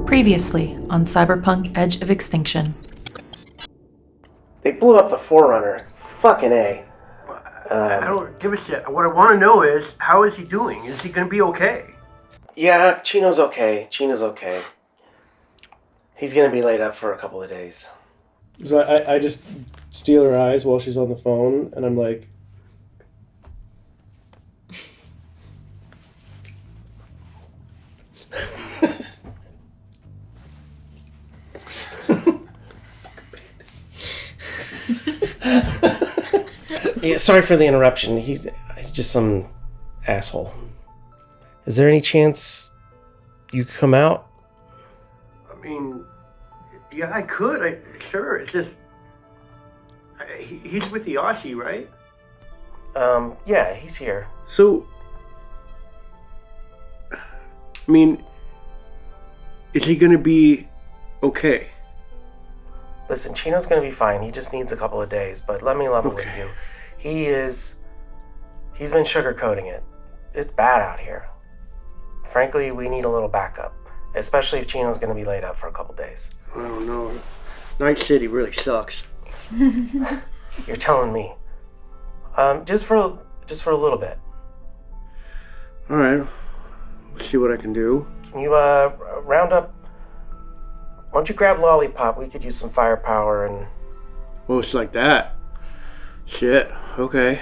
Previously on Cyberpunk Edge of Extinction. They blew up the Forerunner. Fucking A. I don't give a shit. What I want to know is, how is he doing? Is he going to be okay? Yeah, Chino's okay. He's gonna be laid up for a couple of days. So I just steal her eyes while she's on the phone, and I'm like... Yeah, sorry for the interruption. He's just some asshole. Is there any chance you could come out? I mean, yeah, I could. Sure. It's just... he's with the Aussie, right? Yeah, he's here. So... I mean... is he going to be okay? Listen, Chino's gonna be fine. He just needs a couple of days, but let me level with you. He's been sugarcoating it. It's bad out here. Frankly, we need a little backup, especially if Chino's gonna be laid up for a couple days. I don't know. Night City really sucks. You're telling me. Just for a little bit. All right. We'll see what I can do. Can you round up? Why don't you grab Lollipop? We could use some firepower and... Oh, it's like that. Shit. Okay.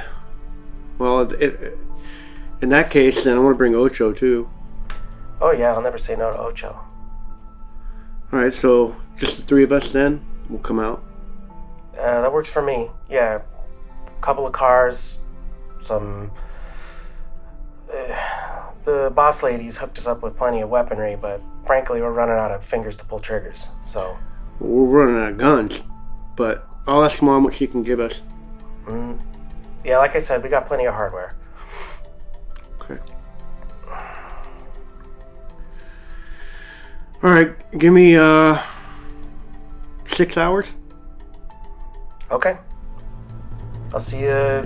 Well, in that case, then I want to bring Ocho, too. Oh, yeah, I'll never say no to Ocho. All right, so just the three of us then? We'll come out. That works for me. Yeah. A couple of cars, some... the boss lady's hooked us up with plenty of weaponry, but frankly, we're running out of fingers to pull triggers, so... We're running out of guns, but I'll ask Mom what she can give us. Yeah, like I said, we got plenty of hardware. Okay. Alright, give me, 6 hours? Okay. I'll see you...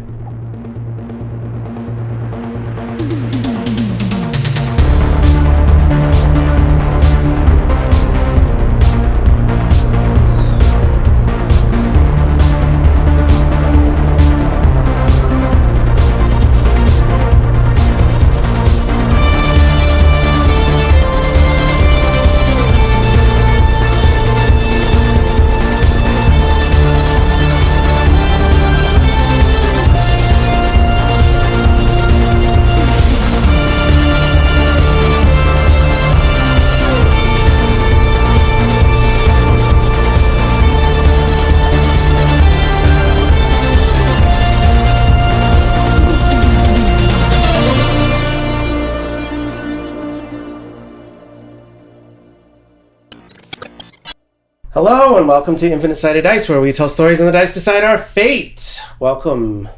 Hello and welcome to Infinite Sided Dice, where we tell stories and the dice decide our fate. Welcome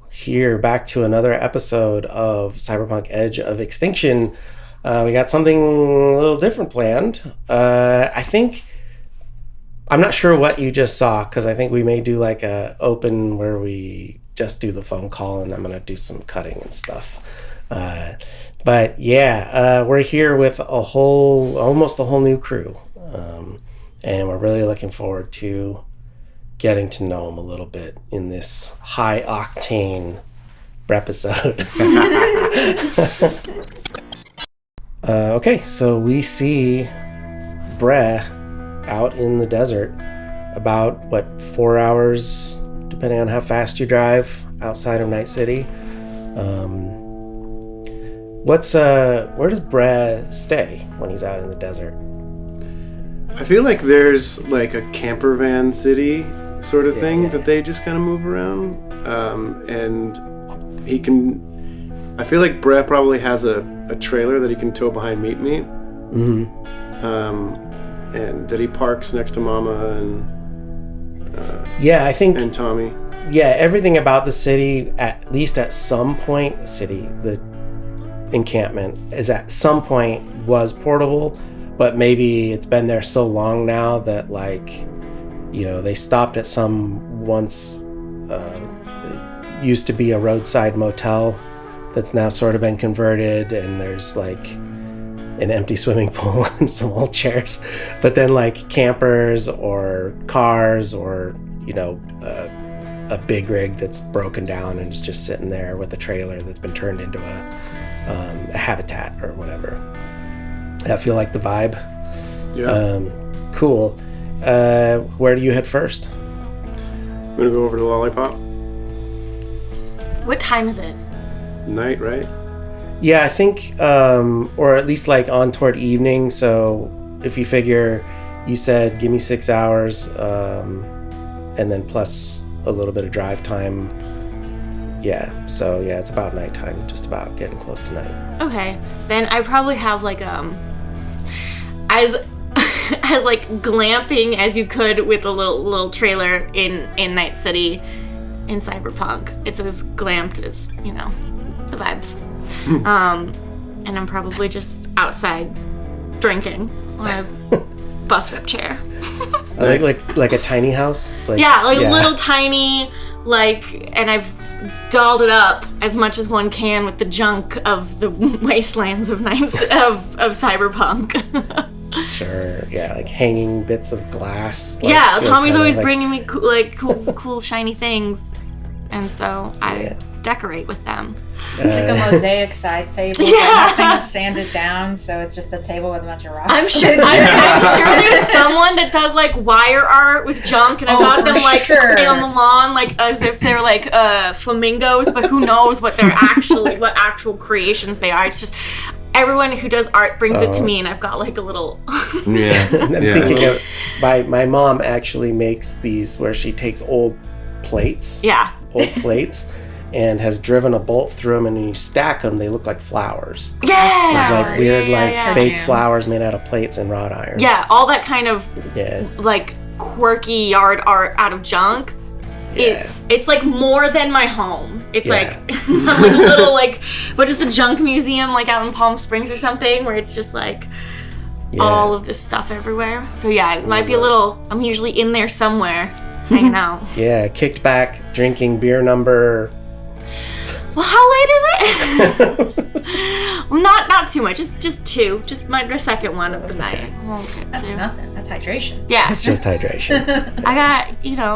here back to another episode of Cyberpunk Edge of Extinction. We got something a little different planned. I'm not sure what you just saw, because I think we may do like a open where we just do the phone call and I'm going to do some cutting and stuff. But yeah, we're here with almost a whole new crew. And we're really looking forward to getting to know him a little bit in this high-octane episode. Okay, so we see Bre out in the desert about, 4 hours, depending on how fast you drive, outside of Night City. Where does Bre stay when he's out in the desert? I feel like there's like a camper van city sort of thing that they just kind of move around. And he can... I feel like Bre probably has a trailer that he can tow behind Meat Meat. Mm-hmm. And that he parks next to Mama and... I think... And Tommy. Yeah, everything about the city, at least at some point, the encampment, is at some point was portable. But maybe it's been there so long now that, they stopped at some once it used to be a roadside motel that's now sort of been converted, and there's an empty swimming pool and some old chairs. But then like campers or cars or, you know, a big rig that's broken down and is just sitting there with a trailer that's been turned into a habitat or whatever. That feel like the vibe? Yeah. Cool. Where do you head first? I'm gonna go over to Lollipop. What time is it? Night, right? Yeah, I think, or at least like on toward evening. So if you figure, you said give me 6 hours, and then plus a little bit of drive time. Yeah, so yeah, it's about nighttime, just about getting close to night. Okay, then I probably have like as like glamping as you could with a little trailer in Night City in Cyberpunk. It's as glamped as, you know, the vibes. And I'm probably just outside drinking on a bus-up chair. I think like a tiny house. Like, yeah, like a little tiny, like, and I've dolled it up as much as one can with the junk of the wastelands of Cyberpunk. Sure, yeah, like hanging bits of glass. Like, yeah, Tommy's always like, bringing me cool shiny things, and so I decorate with them. Like a mosaic side table, but nothing is sanded down, so it's just a table with a bunch of rocks. I'm sure there's someone that does like wire art with junk, and I've got them like on the lawn, like as if they're like flamingos, but who knows what actual creations they are. It's just everyone who does art brings it to me, and I've got like a little. Yeah. I'm thinking of my mom actually makes these where she takes old plates. Yeah. Old plates. And has driven a bolt through them, and when you stack them, they look like flowers. Yeah! It's like weird, fake flowers made out of plates and wrought iron. Yeah, all that kind of, like, quirky yard art out of junk. Yeah. It's like more than my home. It's like a little, like, what is the junk museum, like, out in Palm Springs or something, where it's just, like, all of this stuff everywhere. So, yeah, it might be a little, I'm usually in there somewhere, hanging out. Yeah, kicked back, drinking beer number... Well, how late is it? Well, not too much. Just two. Just my second one of the night. That's nothing. That's hydration. Yeah. It's just hydration. I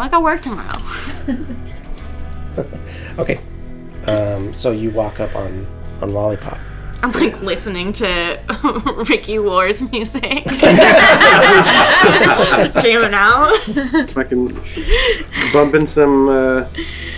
got work tomorrow. Okay. So you walk up on Lollipop. I'm like listening to Ricky Wars music. Jamming out. Fucking bumping some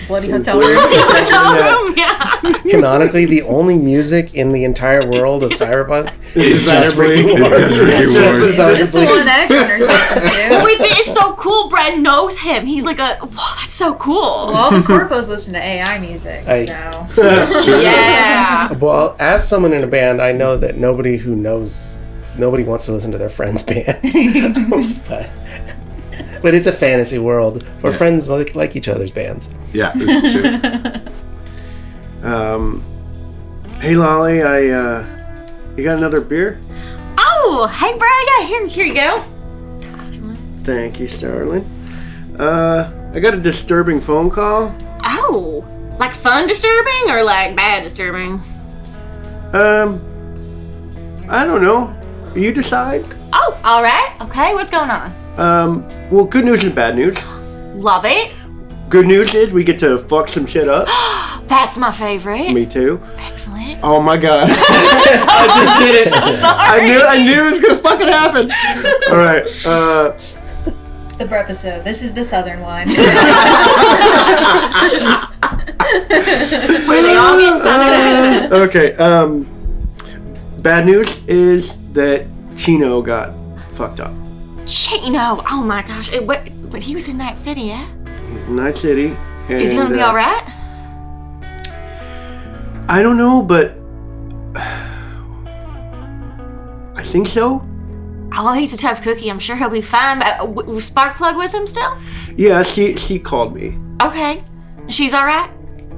Bloody Hotel Room. Hotel Room, yeah. Canonically, the only music in the entire world of Cyberpunk is just Ricky Wars. It's just the one that Edgerunners listen to. Wait, it's so cool. Brett knows him. He's like wow, that's so cool. Well, all the corpos listen to AI music, so. That's true. Yeah. Well, as someone in a band, I know that nobody wants to listen to their friend's band. But it's a fantasy world where friends like each other's bands. Yeah, it's true. Hey Lolly, you got another beer? Oh, hey, Brett. Yeah, here you go. Thank you, Starling. I got a disturbing phone call. Oh, like fun disturbing or like bad disturbing? I don't know. You decide. Oh, all right. Okay, what's going on? Well, good news and bad news. Love it. Good news is we get to fuck some shit up. That's my favorite. Me too. Excellent. Oh my god. I just did it. So sorry. I knew it was gonna fucking happen. All right. The episode. This is the southern one. Where they all get southern accent. Okay. Bad news is that Chino got fucked up. Chino. Oh my gosh. But he was in Night City, yeah? He's in Night City. And, is he gonna be all right? I don't know, but I think so. Oh, well, he's a tough cookie. I'm sure he'll be fine. But was Sparkplug with him still? Yeah, she called me. Okay. She's all right?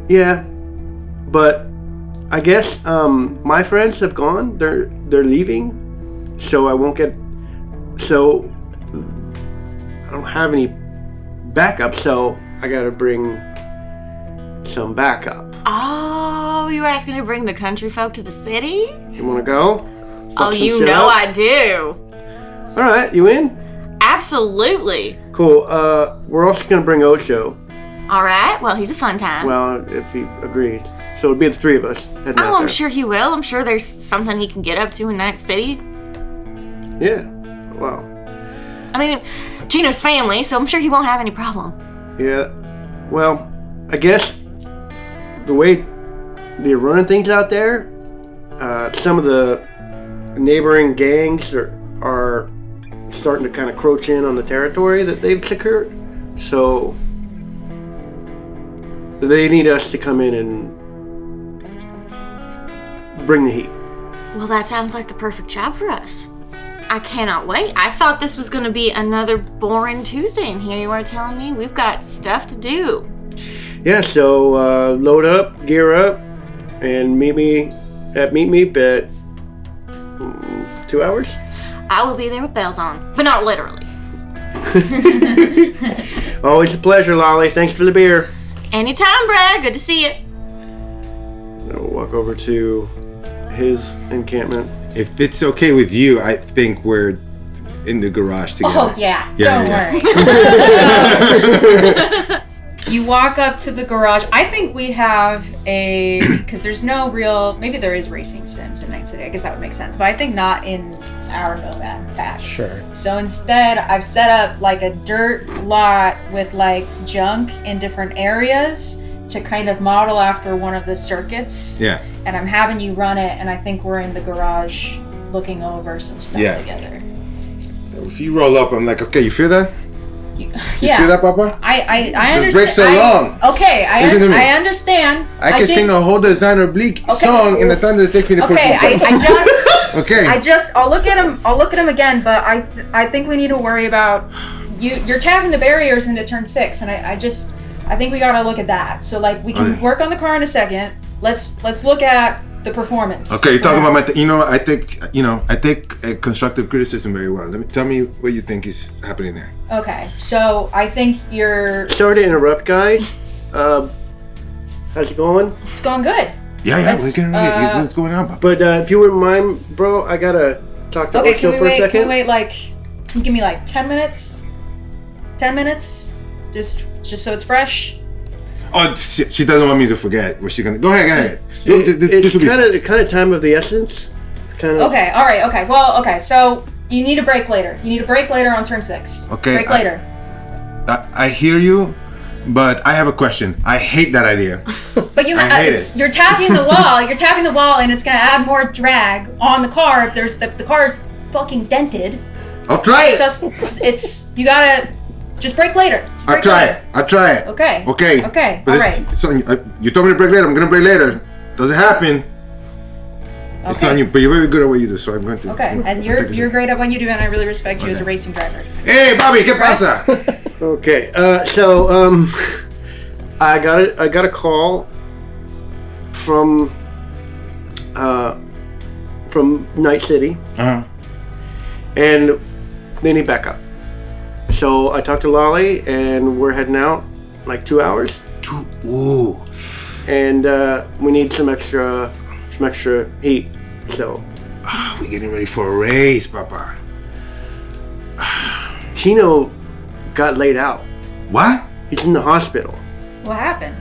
Yeah, but I guess my friends have gone. They're leaving, so I won't get. So I don't have any backup. So I gotta bring some backup. Oh, you were asking to bring the country folk to the city? You wanna go? Oh, some you shit know up. I do. All right, you in? Absolutely. Cool. We're also gonna bring Osho. All right. Well, he's a fun time. Well, if he agrees. So it'll be the three of us heading out Oh, I'm there. sure he will. I'm sure there's something he can get up to in Night City. Yeah. Wow. I mean, Gino's family, so I'm sure he won't have any problem. Yeah. Well, I guess the way they're running things out there, some of the neighboring gangs are starting to kind of encroach in on the territory that they've secured. So they need us to come in and bring the heat. Well, that sounds like the perfect job for us. I cannot wait. I thought this was going to be another boring Tuesday, and here you are telling me we've got stuff to do. Yeah, so load up, gear up, and meet me at Meet Meep at 2 hours. I will be there with bells on, but not literally. Always a pleasure, Lolly. Thanks for the beer. Anytime, Brad. Good to see you. We'll walk over to his encampment. If it's okay with you, I think we're in the garage together. Oh, yeah. Yeah, Don't worry. You walk up to the garage. I think we have because there's no real, maybe there is racing sims in Night City. I guess that would make sense. But I think not in our Nomad pack. Sure. So instead, I've set up like a dirt lot with like junk in different areas to kind of model after one of the circuits. Yeah. And I'm having you run it, and I think we're in the garage looking over some stuff together. So if you roll up, I'm like, okay, you feel that? You Yeah. feel that, Papa? I This understand. break's so long. Okay, Listen to me. I understand. I can sing a whole designer bleak song in the thunder that takes me to Okay, I just Okay. I'll look at him again, but I think we need to worry about you're tapping the barriers into turn 6, and I think we gotta look at that. So like we can work on the car in a second. Let's look at the performance. Okay, you're talking about my. I take constructive criticism very well. Tell me what you think is happening there. Okay, so I think Sorry to interrupt, guys. How's it going? it's going good. Yeah. What's going on, Papa? But if you wouldn't mind, bro, I gotta talk to Okay, Osho can for a second. we wait like? Can you give me like 10 minutes? 10 minutes, just so it's fresh. Oh, she doesn't want me to forget. What's she gonna? Go ahead. It's kind of time of the essence. It's kind of Okay, all right, okay. Well, okay, so you need a break later. You need a break later on turn 6. Okay, Break later. I hear you, but I have a question. I hate that idea. But you I hate you're tapping the wall. You're tapping the wall, and it's gonna add more drag on the car if there's the car's fucking dented. I'll try it. It's you gotta just break later. I'll try it. Okay. Okay. Okay. But All right. it's on you. You told me to break later. I'm gonna break later. Doesn't happen. It's Okay. on you. But you're very good at what you do, so I'm going to. Okay, and you're great at what you do, and I really respect you as a racing driver. Hey, Bobby, ¿qué pasa? Okay. I got a call from Night City, and they need backup. So I talked to Lolly, and we're heading out like 2 hours. Ooh. And we need some extra heat. So We're getting ready for a race, Papa. Chino got laid out. What? He's in the hospital. What happened?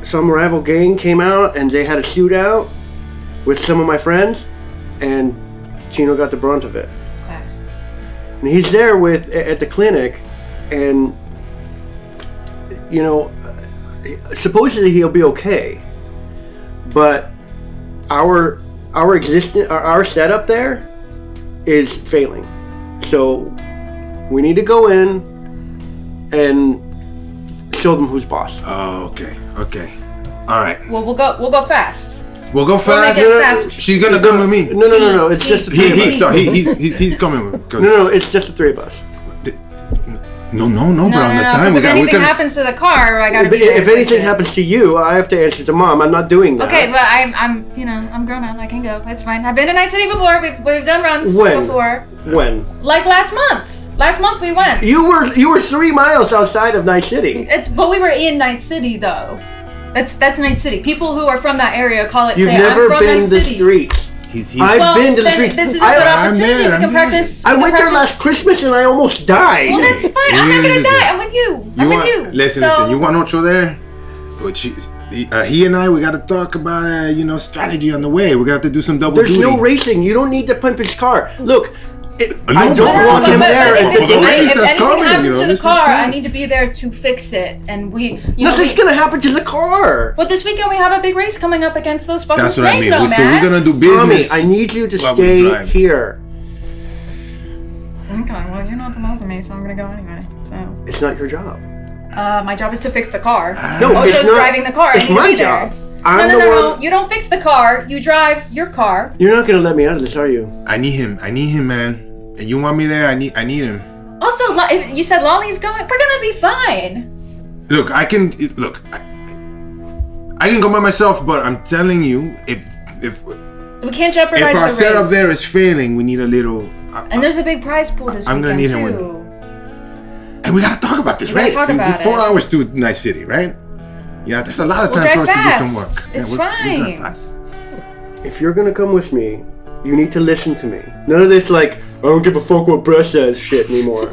Some rival gang came out and they had a shootout with some of my friends, and Chino got the brunt of it. Okay. And he's there at the clinic, and supposedly he'll be okay, but our setup there is failing. So we need to go in and show them who's boss. Oh, okay. All right. Well, we'll go fast. We'll go fast. We'll make it fast. She's gonna come with me. No. It's just the three of us. He's coming with. No. It's just the three of us. No. But on the time If anything happens to the car, I gotta be there. If anything happens to you, I have to answer to Mom. I'm not doing that. Okay, but I'm grown up. I can go. It's fine. I've been to Night City before. We've done runs When? before. When? Like last month. Last month we went. You were 3 miles outside of Night City. But we were in Night City though. That's Night City. People who are from that area call it. You've say, never I'm from been Night the City. streets. He's I've been to the then streets. This is a good opportunity. I'm We can practice. I we can went there practice. last Christmas and I almost died. Well, that's fine. I'm not gonna die. I'm with you. I'm with you. Listen. You want Ocho there? He and I, we got to talk about strategy on the way. We're gonna have to do some double There's duty. no racing. You don't need to pimp his car. Look, I No, don't but- want him but there. if If the race anything that's coming, happens to the this is car, I good. need to be there to fix it. And Nothing's gonna happen to the car. But this weekend we have a big race coming up against those fucking That's what I snake mean. nomads. So we're gonna do Tommy, business. I need you to while we stay drive. here. Okay, well you're not the boss of me, so I'm gonna go anyway. So, It's not your job. my job is to fix the car. No, it's Ocho's not- driving the car. I it's need to my be there. job. I'm the No. one- You don't fix the car. You drive your car. You're not gonna let me out of this, are you? I need him, man. And you want me there? I need him. Also, if you said Lolly's going. We're gonna be fine. Look, I can go by myself, but I'm telling you, if We can't jeopardize our the setup race. there is failing, we need a little. And there's a big prize pool this I'm gonna weekend need him too. with And we gotta talk about this We gotta race. talk It's about 4 it. hours to Night City, right? Yeah, there's a lot of We'll time for us drive to do some work. fast. It's we'll drive fine. fast. If you're gonna come with me, you need to listen to me. None of this like, I don't give a fuck what Brett says shit anymore.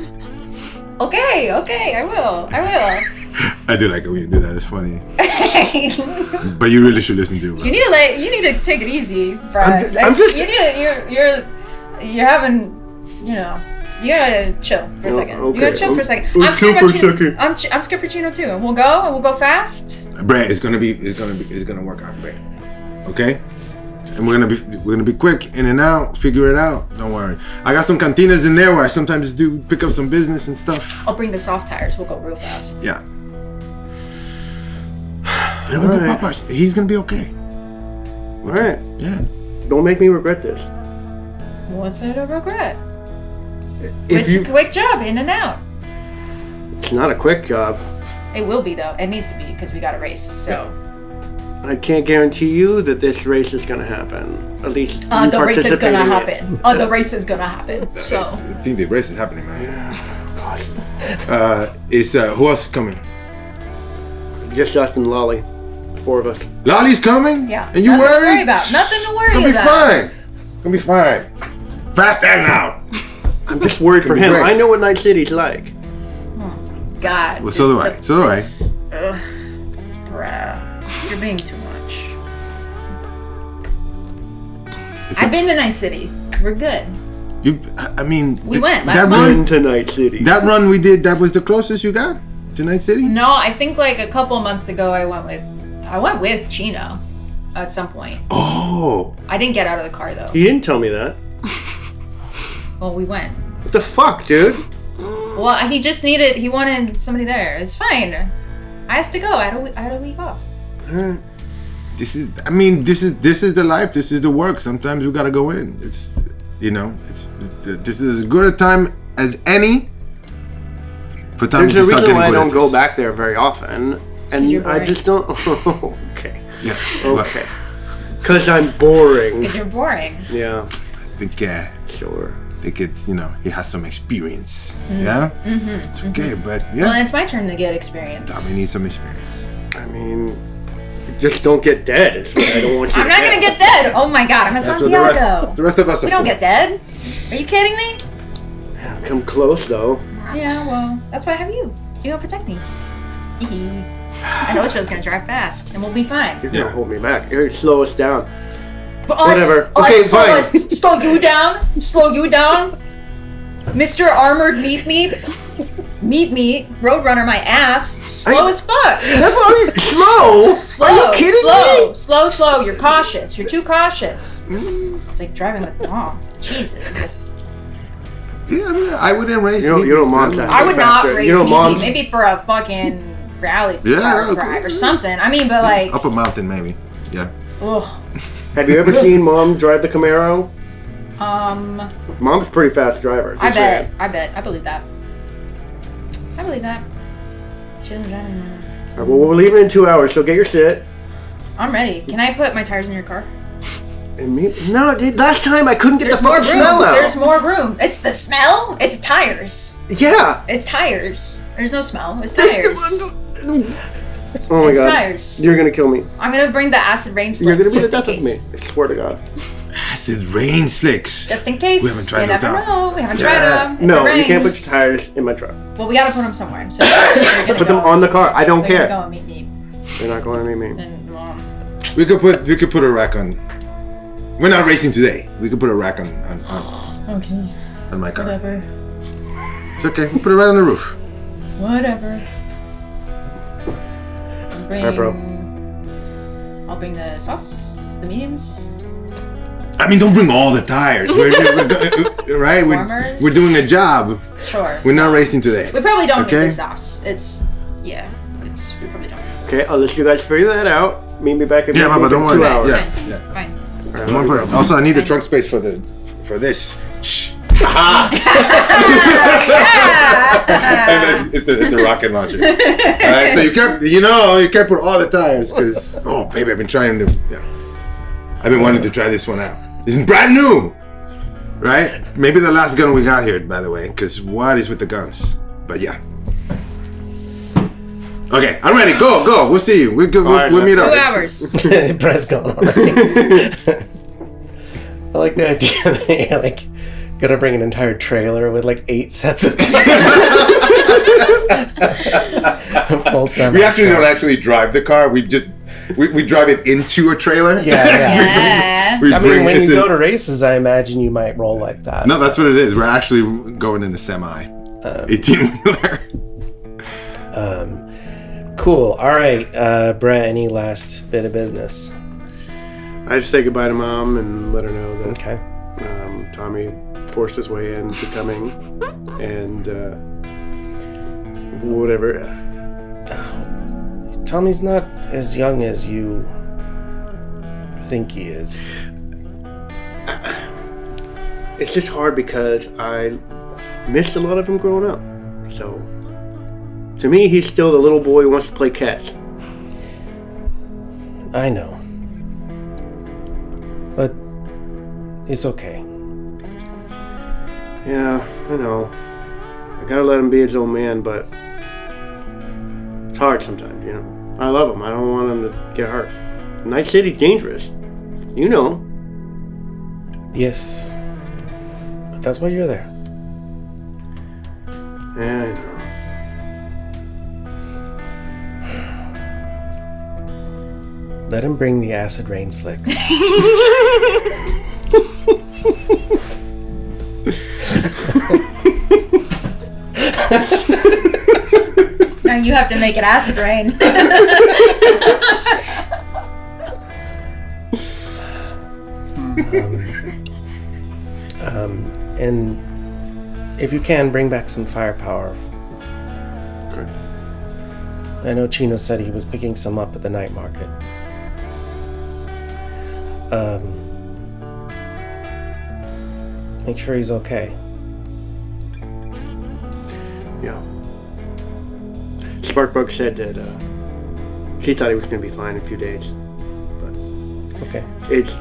Okay, I will. I do like it when you do that. It's funny. But you really should listen to it. You need to take it easy, Brad. I'm just- you need to, you're having, you gotta chill for a second. okay. You gotta chill for a second. I'm chill for a second. I'm scared for Chino too. And we'll go fast. Brett, it's gonna work out, Brett. Okay? And we're gonna be quick, in and out, figure it out. Don't worry. I got some cantinas in there where I sometimes do pick up some business and stuff. I'll bring the soft tires. We'll go real fast. Yeah. And with the Alright. Papas, he's gonna be okay. Alright. Yeah. Don't make me regret this. What's there to regret? If It's you, a quick job, in and out. it's not a quick job. It will be though. It needs to be because we got a race. So I can't guarantee you that this race is gonna happen. At least you the race is participate gonna in it. happen. The race is gonna happen. So I think the race is happening, man. Who else is coming? Just Dustin and Lolly. 4 of us. Lolly's coming? yeah. And you nothing worried? to worry about. Nothing to worry Gonna be about. fine. Gonna be fine. Fast and loud. I'm just worried for gonna be him. great. I know what Night City's like. God. Well, so do I. So do I. Ugh. Bruh. You're being too much. I've been to Night City. We're good. I mean, We went last that month. run, Into Night City. that run we did. That was the closest you got to Night City. No, I think like a couple months ago I went with Chino at some point. Oh, I didn't get out of the car though. He didn't tell me that. Well, we went. What the fuck, dude? Well, he wanted somebody there. It's fine. I had to go. I had a week off. this is the life. This is the work. Sometimes we gotta go in. This is as good a time as any for Tommy There's to a start reason getting why I good don't at go this. back there very often. And you're I boring. just don't. Okay. Yeah. Okay. Because I'm boring. Because you're boring. Yeah. I think Sure. it's he has some experience. Yeah. It's okay, but yeah. Well, it's my turn to get experience. Tommy needs some experience. I mean, just don't get dead. It's what I don't want you I'm to not gonna get dead. Oh my god, I'm a That's what the Santiago. rest of us are We don't for. get dead. Are you kidding me? Come close, though. Yeah, well, that's why I have you. You gonna protect me. I know Ocho's gonna drive fast, and we'll be fine. You're going to hold me back. You're gonna slow us down. But Whatever. Okay, fine. Slow you down. Mr. Armored Meat Meat, Roadrunner my ass. Slow as fuck. That's all slow? Slow. Are you kidding me? Slow. You're cautious. You're too cautious. It's like driving with mom. Jesus. Yeah, I mean, I wouldn't raise. You don't mom that. I would not Faster. race You know, me. Mom's- Maybe for a fucking rally Yeah, car okay. drive or something. I mean, but like, Up a mountain, maybe. Yeah. ugh. Have you ever seen Mom drive the Camaro? I Mom's a pretty fast driver. just saying. bet. I believe that. She doesn't drive anymore. All right, well, we're leaving in 2 hours, so get your shit. I'm ready. Can I put my tires in your car? And me? No, dude, last time I couldn't get There's the more fucking room. smell out. There's more room. It's the smell. It's tires. Yeah. It's tires. There's no smell. It's There's tires. Oh my It's god. tires. You're gonna kill me. I'm gonna bring the acid rain You're slicks gonna be the just death in of me. I case. swear to God. Acid rain slicks. Just in case. We haven't tried you those never out. know. We haven't Yeah. tried them. If No, it you can't put rains- your tires in my truck. Well, we gotta put them somewhere. So they're gonna Put them go- on the car. I don't They're care. gonna go and meet me. They're not going to meet me. And, We could put a rack on. We're not racing today. We could put a rack on okay. on my car. Whatever. It's okay. We'll put it right on the roof. Whatever. Alright, bro. I'll bring the sauce, the mediums. I mean, don't bring all the tires. Right? Warmers? We're doing a job. Sure. We're not racing today. We probably don't Okay. need the sauce. We probably don't. Okay, I'll let you guys figure that out. Meet me back at Yeah, Papa, don't 2 worry. hours. Yeah, Fine. yeah. Fine. Alright, Come on, love you, put it. bro. Also, I need the trunk space for this. Shh. And it's a rocket launcher. All right, so you can't put all the tires because baby, I've been wanting to try this one out. This is brand new, right? Maybe the last gun we got here, by the way, because what is with the guns? But yeah. Okay, I'm ready. Go. We'll see you. We'll meet up. 2 hours. Brett's going on. I like the idea that you're like gonna bring an entire trailer with like 8 sets of full semi. We actually don't actually drive the car. We just we drive it into a trailer. Yeah. Yeah. We I mean, when you it's a- go to races, I imagine you might roll like that. No, that's what it is. We're actually going in a semi 18-wheeler. Cool. All right, Brett. Any last bit of business? I just say goodbye to Mom and let her know that Okay. Tommy forced his way into coming and whatever. Tommy's not as young as you think he is. It's just hard because I missed a lot of him growing up. So, to me, he's still the little boy who wants to play catch. I know. But it's okay. Yeah, I know. I gotta let him be his own man, but it's hard sometimes, you know. I love him. I don't want him to get hurt. Night City's dangerous. You know. Yes. But that's why you're there. Yeah, I know. Let him bring the acid rain slicks. Now you have to make it acid rain. And if you can, bring back some firepower. Okay. I know Chino said he was picking some up at the night market. Make sure he's okay. Yeah. Sparkbug said that he thought he was going to be fine in a few days. Okay. It's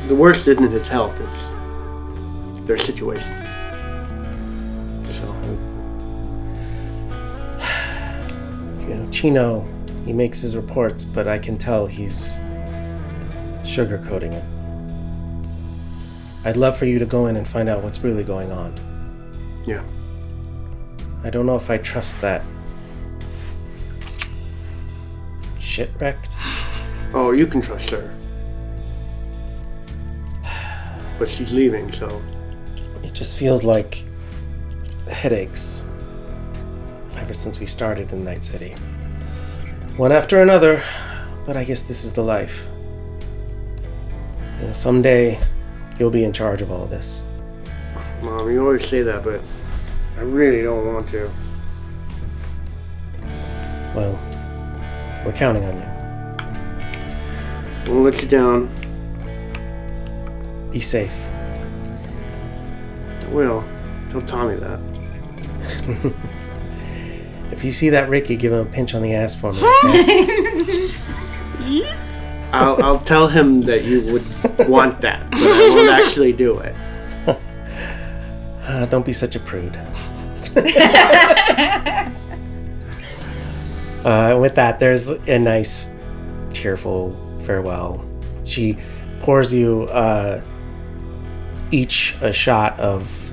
the worst isn't his health, it's their situation. So, You know, Chino, he makes his reports, but I can tell he's sugarcoating it. I'd love for you to go in and find out what's really going on. yeah. I don't know if I trust that shit-wrecked. Oh, you can trust her. But she's leaving, so It just feels like headaches ever since we started in Night City. One after another, but I guess this is the life. You know, someday you'll be in charge of all this. Mom, you always say that, but I really don't want to. Well, we're counting on you. I won't let you down. Be safe. I will. Tell Tommy that. If you see that Ricky, give him a pinch on the ass for me. Okay? I'll tell him that you would want that, but I won't actually do it. Don't be such a prude. With that, there's a nice, tearful farewell. She pours you each a shot of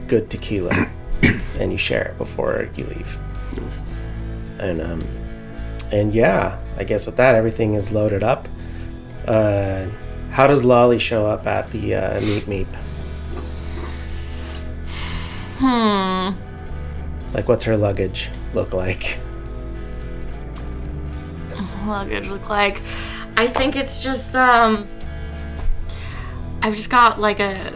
good tequila, and you share it before you leave. And yeah, I guess with that, everything is loaded up. How does Lolly show up at the Meep? Like, what's her luggage look like? Luggage look like? I think it's just I've just got like a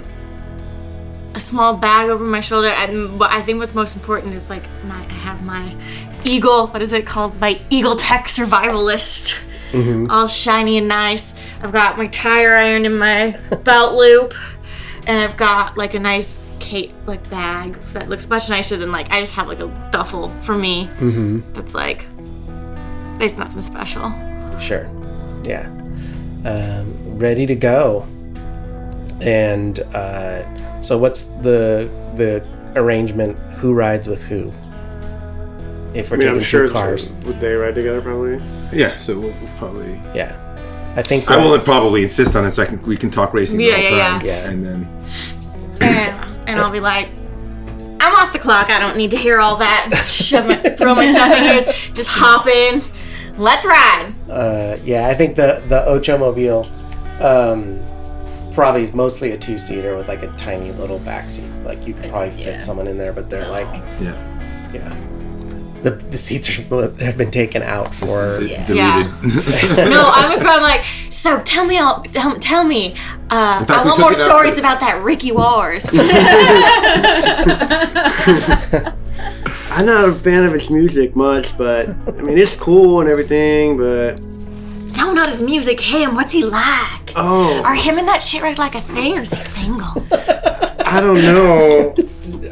small bag over my shoulder, and I think what's most important is like I have my Eagle. What is it called? My Eagle Tech Survivalist. All shiny and nice. I've got my tire iron in my belt loop, and I've got like a nice like bag that looks much nicer than like I just have like a duffel for me. That's like there's nothing special. Sure. Yeah. Ready to go. And so what's the arrangement? Who rides with who? If we're taking two cars. Would they ride together probably? Yeah, so we'll probably... Yeah. I think... I will probably insist on it so we can talk racing the whole time. Yeah. And then... And I'll be like, I'm off the clock. I don't need to hear all that. Throw my stuff in here. Just hop in. Let's ride. Yeah, I think the Ocho Mobile probably is mostly a two-seater with like a tiny little backseat. Like you could probably fit someone in there, but they're like... Yeah. The seats have been taken out for... Deleted. No, I was probably like, so tell me. I want more stories about that Ricky Wars. I'm not a fan of his music much, but I mean it's cool and everything, but... No, not his music. Him. What's he like? Oh. Are him and that shit like a thing, or is he single? I don't know.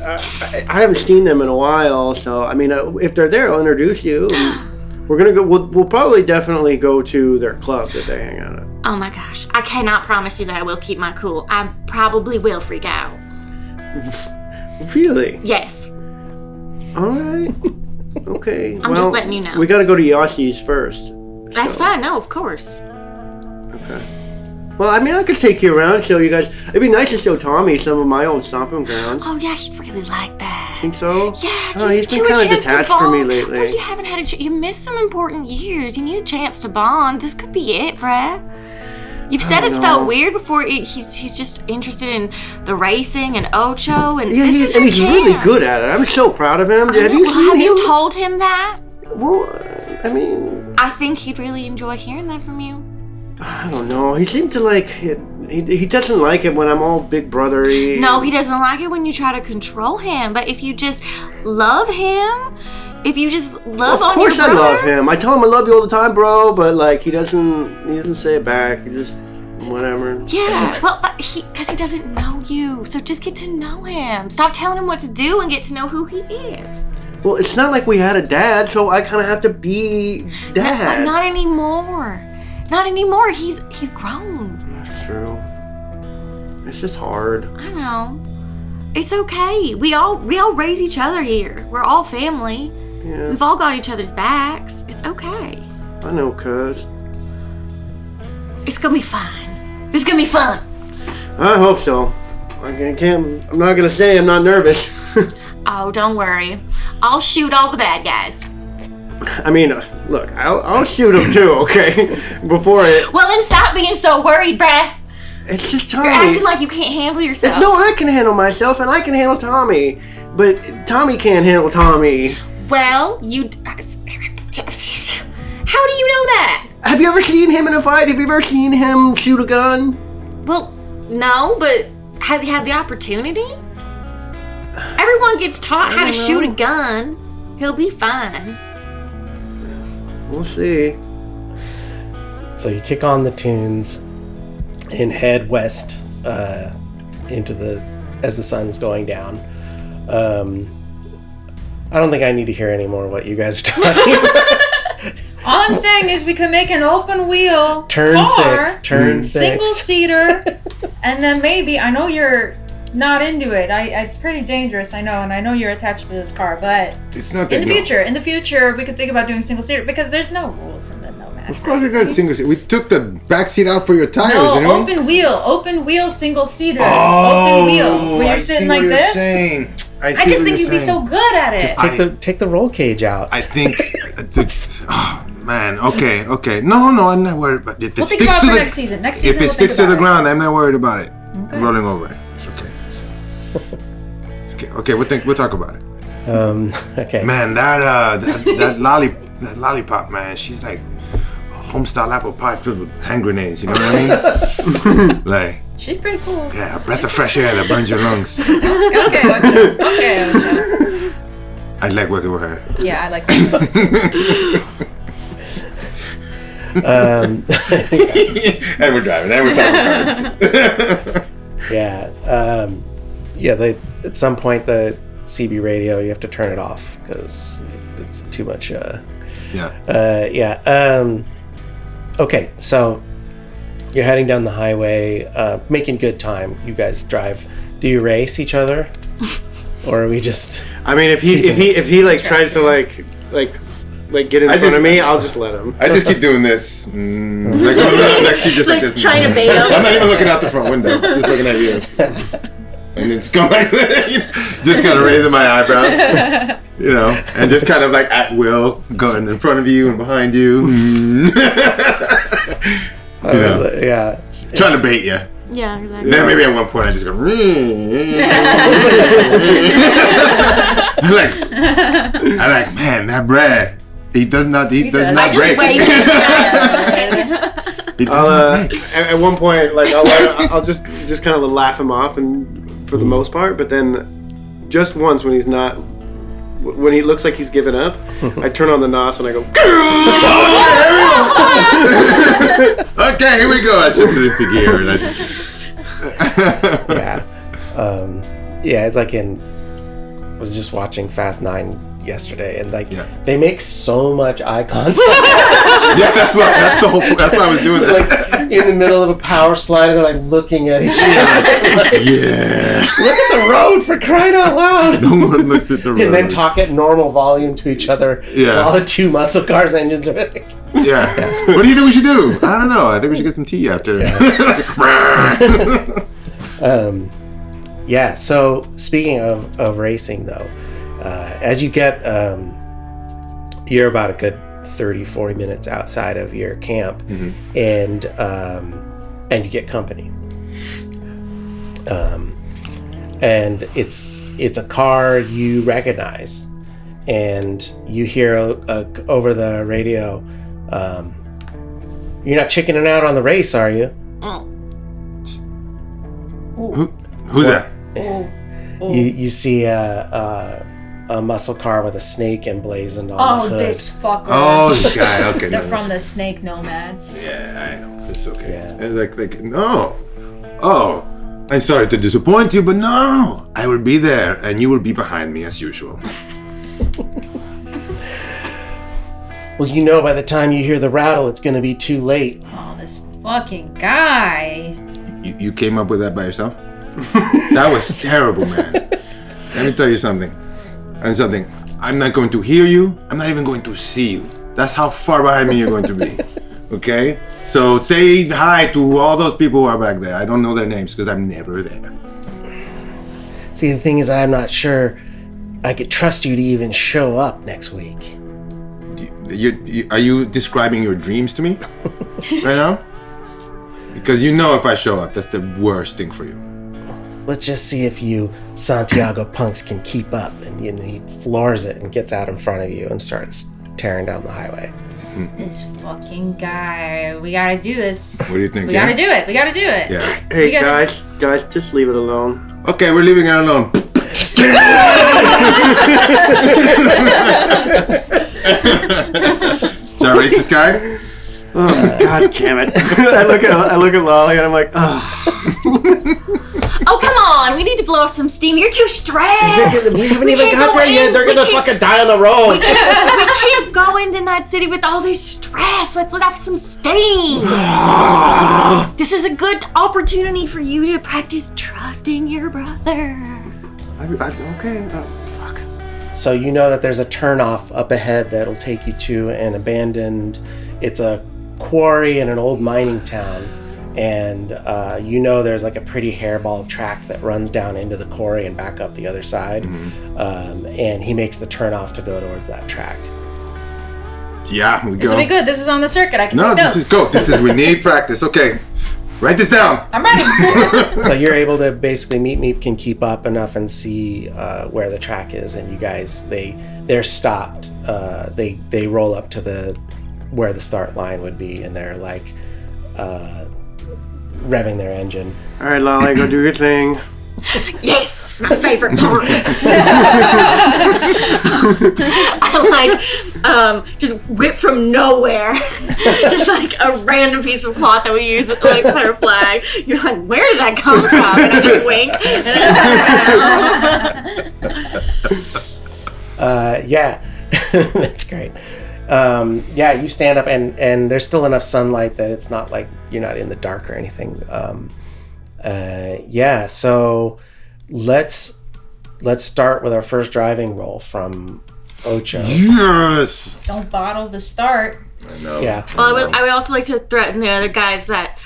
I haven't seen them in a while, so I mean, if they're there, I'll introduce you. We're gonna go. We'll probably definitely go to their club that they hang out at. Oh my gosh, I cannot promise you that I will keep my cool. I probably will freak out. Really? Yes. All right. Okay. I'm just letting you know. We gotta go to Yoshi's first. That's fine. No, of course. Okay. Well, I mean, I could take you around, show you guys. It'd be nice to show Tommy some of my old stomping grounds. Oh yeah, he'd really like that. Think so? Yeah. Oh, he's been kind of detached from me lately. Well, you haven't had a chance. You missed some important years. You need a chance to bond. This could be it, bruh. You've said it's felt weird before. He's just interested in the racing and Ocho, and yeah, this is your he's chance. really good at it. I'm so proud of him. Have you told him that? Well, I mean... I think he'd really enjoy hearing that from you. I don't know. He seems to like it. He doesn't like it when I'm all big brothery. No, he doesn't like it when you try to control him. But if you just love him, if you just love on your brother... Of course I love him. I tell him I love you all the time, bro, but like he doesn't say it back. He just... whatever. Yeah, well, because he doesn't know you. So just get to know him. Stop telling him what to do and get to know who he is. Well, it's not like we had a dad, so I kind of have to be dad. Not anymore. Not anymore. He's grown. That's true. It's just hard. I know. It's okay. We all raise each other here. We're all family. Yeah. We've all got each other's backs. It's okay. I know, cuz. It's gonna be fine. This is gonna be fun. I hope so. I'm not gonna say I'm not nervous. Oh, don't worry. I'll shoot all the bad guys. I mean, look, I'll shoot them too, okay? Before it... Well, then stop being so worried, bruh. It's just Tommy. You're acting like you can't handle yourself. No, I can handle myself, and I can handle Tommy. But Tommy can't handle Tommy. Well, How do you know that? Have you ever seen him in a fight? Have you ever seen him shoot a gun? Well, no, but has he had the opportunity? Everyone gets taught how to shoot a gun. He'll be fine. We'll see. So you kick on the tunes and head west as the sun's going down. I don't think I need to hear any more what you guys are talking about. All I'm saying is we can make an open wheel Turn car, six. single seater, and then maybe I know you're not into it. It's pretty dangerous, I know, and I know you're attached to this car, but It's not in that the future, we could think about doing single seater because there's no rules in the Nomad. Of course, I got single seat. We took the back seat out for your tires. No, you know? open wheel single seater. Oh, Open wheel. Where you're sitting like this. I just think you'd be so good at it. Just take the roll cage out. I think. Oh man. Okay. No. I'm not worried about it. We'll think about it for next season. Next season, If it sticks to the ground, I'm not worried about it. Okay. Rolling over it. It's okay. Okay. We'll talk about it. Okay. Man, that lollipop, man. She's like a home-style apple pie filled with hand grenades. You know what I mean? Like. She's pretty cool. Yeah, a breath of fresh air that burns your lungs. Okay, Ocha. I like working with her. Yeah, I like that. And we're driving, and we're talking cars. Yeah. At some point, the CB radio, you have to turn it off because it's too much. Okay, so you're heading down the highway, making good time. You guys drive. Do you race each other, or are we just? I mean, if he like tries to like get in front of me, I'll just let him. I just keep doing this. Like I'm next to you just like this. Trying to bait him. I'm not even looking out the front window. Just looking at you. And it's going like just kind of raising my eyebrows, you know, and just kind of like at will going in front of you and behind you. Yeah. Trying to bait you. Yeah, exactly. Then maybe at one point I just go. I like, man, that Brad. He does not break. Wait. He does not break. At one point, like I'll just kind of laugh him off, and for the most part. But then, just once when he looks like he's given up, I turn on the NOS and I go. Okay, here we go. I shifted it to gear. Yeah. It's like I was just watching Fast 9 yesterday, and they make so much eye contact. Yeah, that's what I was doing. Like in the middle of a power slide, and they're like looking at each other. Like, yeah. Look at the road, for crying out loud. No one looks at the road. And then talk at normal volume to each other. Yeah. While the two muscle cars engines are like. Yeah. What do you think we should do? I don't know. I think we should get some tea after. Yeah. So speaking of racing, though, as you get, you're about a good 30-40 minutes outside of your camp, and you get company. And it's a car you recognize, and you hear over the radio, "You're not chickening out on the race, are you?" Who's that? You see a muscle car with a snake emblazoned on the hood. This fucker. Oh, this guy. Okay. They're from the Snake Nomads. Yeah, I know. This is okay. Yeah. Like no. Oh, I'm sorry to disappoint you, but no. I will be there, and you will be behind me as usual. Well, you know, by the time you hear the rattle, it's going to be too late. Oh, this fucking guy. You came up with that by yourself? That was terrible, man. Let me tell you something. I'm not going to hear you. I'm not even going to see you. That's how far behind me you're going to be. Okay? So say hi to all those people who are back there. I don't know their names because I'm never there. See, the thing is, I'm not sure I could trust you to even show up next week. Are you describing your dreams to me right now? Because you know if I show up, that's the worst thing for you. Let's just see if you Santiago punks can keep up. And he floors it and gets out in front of you and starts tearing down the highway. This fucking guy. We gotta do this. What do you think? We gotta do it. Yeah. Hey guys, just leave it alone. Okay, we're leaving it alone. Should I race this guy? Oh, God damn it! I look at Lolly and I'm like, Oh, come on. We need to blow off some steam. You're too stressed. We haven't even can't got go there yet. in. They're We gonna can't- fucking die on the road. We can't go into Night City with all this stress. Let's let off some steam. This is a good opportunity for you to practice trusting your brother. Okay. Fuck. So you know that there's a turnoff up ahead that'll take you to an abandoned. It's a quarry in an old mining town, and you know there's like a pretty hairball track that runs down into the quarry and back up the other side. And he makes the turnoff to go towards that track. Yeah, we go. This will be good. This is on the circuit. I can No, take notes. this is we need practice. Okay. Write this down. I'm ready. So you're able to basically Meep can keep up enough and see where the track is, and you guys they're stopped. They roll up to where the start line would be, and they're like revving their engine. All right, Lolly, go do your thing. Yes, it's my favorite part. I just whip from nowhere, just like a random piece of cloth that we use to like put our flag. You're like, where did that come from? And I just wink. Yeah, that's great. Yeah, you stand up, and there's still enough sunlight that it's not like you're not in the dark or anything. Yeah, so let's start with our first driving roll from Ocho. Yes. Don't bottle the start. I know. Yeah. Well, I would also like to threaten the other guys that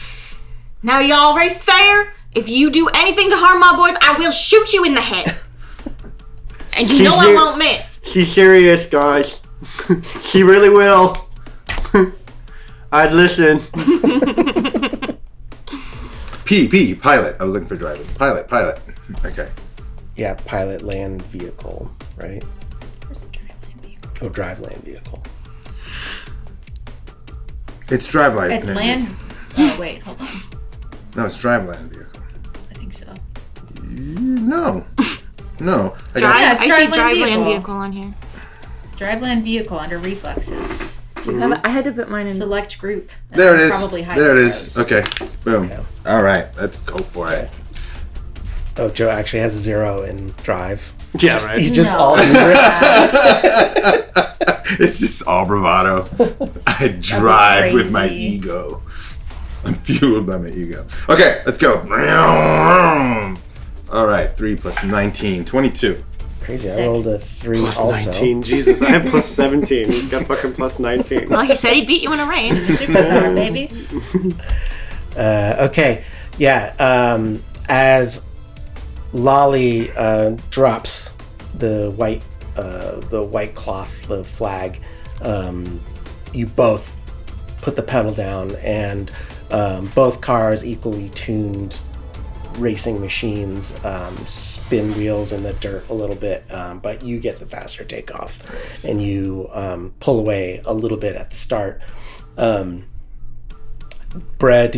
now y'all race fair. If you do anything to harm my boys, I will shoot you in the head. And you know I won't miss. She's serious, guys. She really will. I'd listen. Pilot. I was looking for driving. Pilot. Okay. Yeah, pilot land vehicle, right? Oh, drive land vehicle. It's drive land. It's land. Oh wait, hold on. No, it's drive land vehicle. I think so. No. I Yeah, it's I see drive land drive land vehicle. vehicle on here. Drive land vehicle under reflexes. Do you have it? I had to put mine in. Select group. There it is. Probably heights There it is. arrows. Okay. Boom. Yeah. All right. Let's go for it. Ocho actually has 0 in drive. Yeah, right. He's just No. all hubris. It's just all bravado. I drive with my crazy. ego. I'm fueled by my ego. Okay, let's go. All right, 3 plus 19, 22. Crazy. Sick. I rolled a 3 Plus also. 19. Jesus, I have plus 17. He's got fucking plus 19. Well, he said he beat you in a race. Superstar, baby. Okay. Yeah. As Lolly drops the white cloth, the flag, you both put the pedal down, and both cars, equally tuned racing machines, spin wheels in the dirt a little bit, but you get the faster takeoff, and you pull away a little bit at the start. Brad,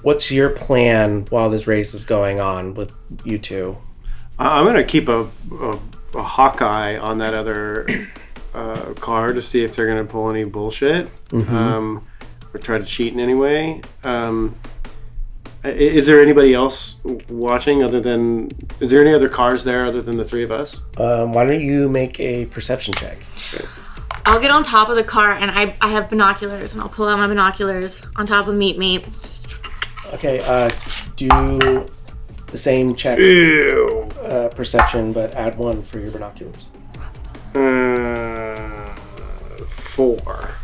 what's your plan while this race is going on with you two? I'm going to keep a hawk eye on that other car to see if they're going to pull any bullshit or try to cheat in any way. Is there anybody else watching is there any other cars there other than the three of us? Why don't you make a perception check? I'll get on top of the car, and I have binoculars, and I'll pull out my binoculars on top of Meep. Okay, do the same check, perception, but add 1 for your binoculars. 4.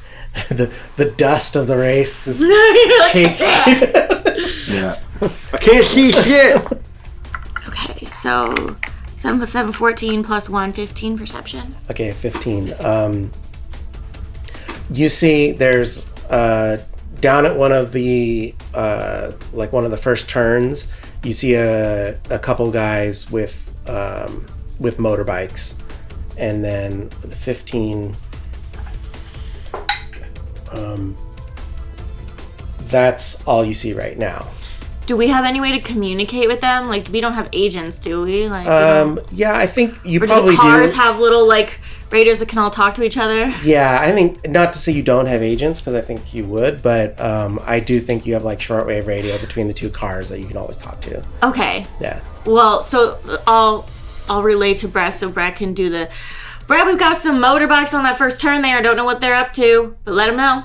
The dust of the race just You're cakes. Yeah. I can't see shit. Okay, so 7 plus 7, 14 plus 1, 15 perception. Okay, 15. You see there's down at one of the one of the first turns, you see a couple guys with motorbikes, and then the 15. That's all you see right now. Do we have any way to communicate with them? Like, we don't have agents, do we? Like, Yeah, I think you or do probably the cars do. have little like radios that can all talk to each other? Yeah, I think, not to say you don't have agents, because I think you would, but I do think you have like shortwave radio between the two cars that you can always talk to. Okay. Yeah. Well, so I'll relay to Brett so Brett can do the. Brett, we've got some motorbikes on that first turn there. I don't know what they're up to, but let him know.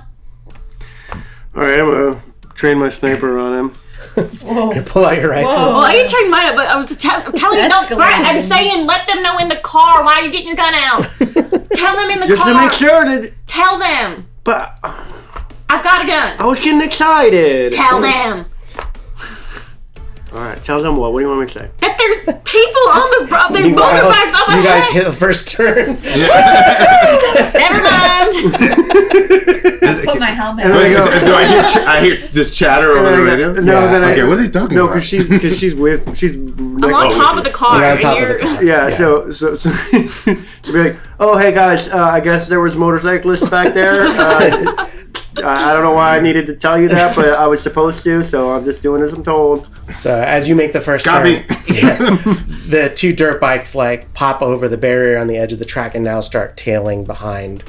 All right, I'm gonna train my sniper on him. You pull out your rifle. Well, I ain't trained mine, but I'm telling you, no, Brett, I'm saying let them know in the car. Why are you getting your gun out? Tell them in the Just car. to make sure that. Tell them. But I've got a gun. I was getting excited. Tell them. All right, tell them what. What do you want me to say? That there's people on the there's motorbikes on the You guys hit the first turn. Never mind. Put my helmet Do on. I hear this chatter over the radio? No, then Okay, what are they talking No, about? because she's I'm on top of the car. You're on and top of you're- the car. Yeah, so to be like, oh hey guys, I guess there was motorcyclists back there. I don't know why I needed to tell you that, but I was supposed to, so I'm just doing as I'm told. So as you make the first Copy. turn, the two dirt bikes like pop over the barrier on the edge of the track and now start tailing behind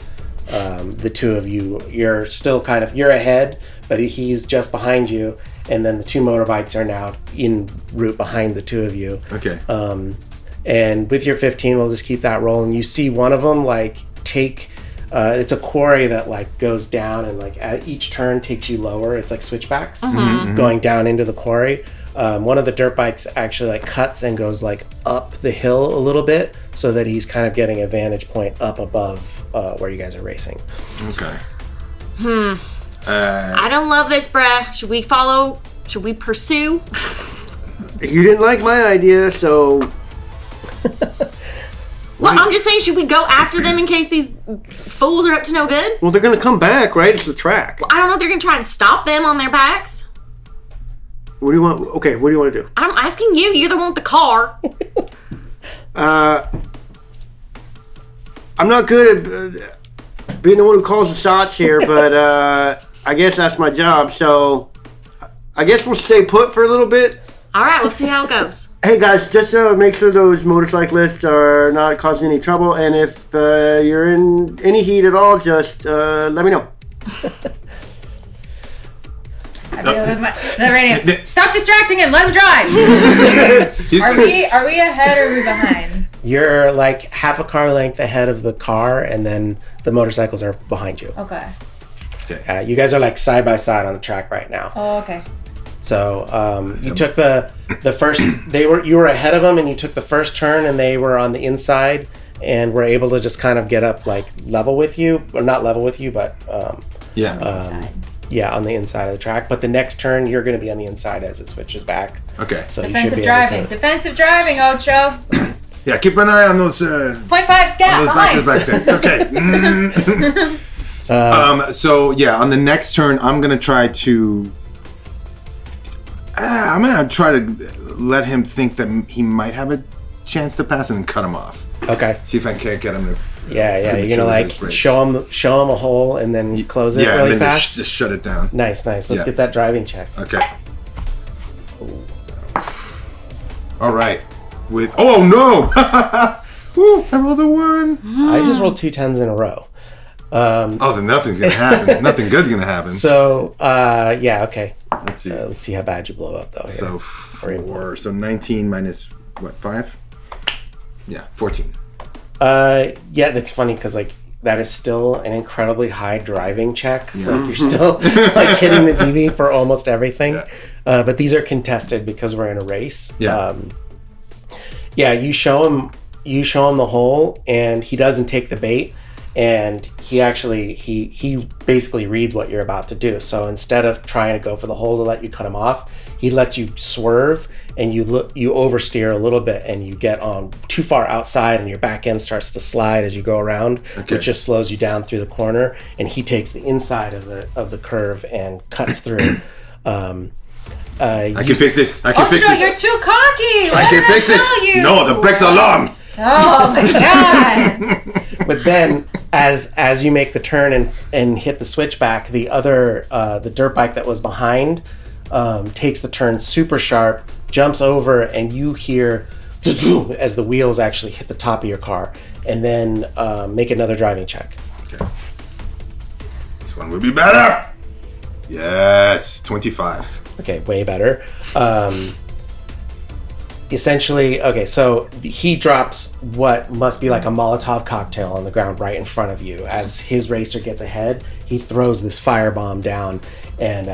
the two of you. You're still you're ahead, but he's just behind you, and then the two motorbikes are now en route behind the two of you. Okay. And with your 15, we'll just keep that rolling. You see one of them take. It's a quarry that goes down and at each turn takes you lower. It's like switchbacks going down into the quarry. One of the dirt bikes actually cuts and goes up the hill a little bit so that he's kind of getting a vantage point up above where you guys are racing. Okay. I don't love this, bruh. Should we follow? Should we pursue? You didn't like my idea, so Well, I'm just saying, should we go after them in case these fools are up to no good? well they're gonna come back, right? It's the track. I don't know if they're gonna try and stop them on their backs. What do you want? Okay, what do you want to do? I'm asking you. You're the one with the car. I'm not good at being the one who calls the shots here, but I guess that's my job. So I guess we'll stay put for a little bit. All right, we'll see how it goes. Hey guys, just make sure those motorcyclists are not causing any trouble, and if you're in any heat at all, just let me know. I feel the radio. Stop distracting him. Let him drive. Are we ahead or are we behind? You're half a car length ahead of the car, and then the motorcycles are behind you. Okay. You guys are side by side on the track right now. Oh, okay. So you took the first. You were ahead of them, and you took the first turn, and they were on the inside, and were able to just kind of get up level with you, or not level with you, but Inside. yeah, on the inside of the track. But the next turn, you're going to be on the inside as it switches back. Okay. So Defensive you should be driving. able to. Defensive driving, Ocho. Yeah, keep an eye on those. 0.5 gap Those behind. back there. It's okay. So yeah, on the next turn, I'm gonna try to. I'm gonna try to let him think that he might have a chance to pass and then cut him off. Okay. See if I can't get him to. Yeah. You're Sure, gonna his brakes. show him a hole and then close it Yeah, really and then fast. just shut it down. Nice. Let's Yeah. get that driving check. Okay. All right. With no! Woo, I rolled a 1. I just rolled 2 10s in a row. Oh, then nothing's gonna happen. Nothing good's gonna happen. So yeah, okay. Let's see. Let's see how bad you blow up though. Here. So 4. So 19 minus what? 5? Yeah, 14. Yeah, that's funny because that is still an incredibly high driving check. Yeah. You're still hitting the DV for almost everything. Yeah. But these are contested because we're in a race. Yeah. Yeah, you show him the hole, and he doesn't take the bait, and he actually he basically reads what you're about to do. So instead of trying to go for the hole to let you cut him off, he lets you swerve, and you oversteer a little bit, and you get on too far outside, and your back end starts to slide as you go around, which just slows you down through the corner. And he takes the inside of the curve and cuts through. I can fix this. I can fix Ocho, this. you're too cocky. I can fix Tell it. you. No, the brakes are long. Oh my god. But then, as you make the turn and hit the switchback, the dirt bike that was behind takes the turn super sharp, jumps over, and you hear as the wheels actually hit the top of your car. And then make another driving check. Okay. This one will be better. Yes, 25. Okay, way better. Essentially, okay, so he drops what must be like a Molotov cocktail on the ground right in front of you. As his racer gets ahead, he throws this firebomb down, and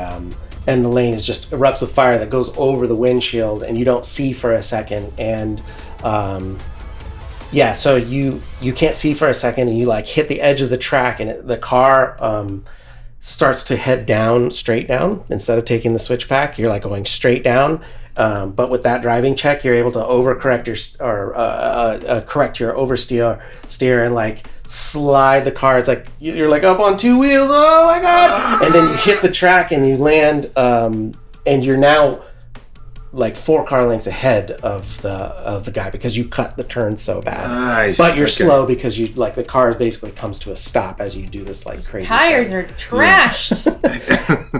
and the lane is just erupts with fire that goes over the windshield, and you don't see for a second. And so you can't see for a second, and you like hit the edge of the track, and the car starts to head down, straight down. Instead of taking the switchback, you're like going straight down. But with that driving check, you're able to overcorrect correct your oversteer and like slide the car. It's like you're like up on two wheels. Oh my god! And then you hit the track and you land, and you're now like 4 car lengths ahead of the guy because you cut the turn so bad. Nice. But you're slow because you like the car basically comes to a stop as you do this like crazy. Tires turn. are trashed.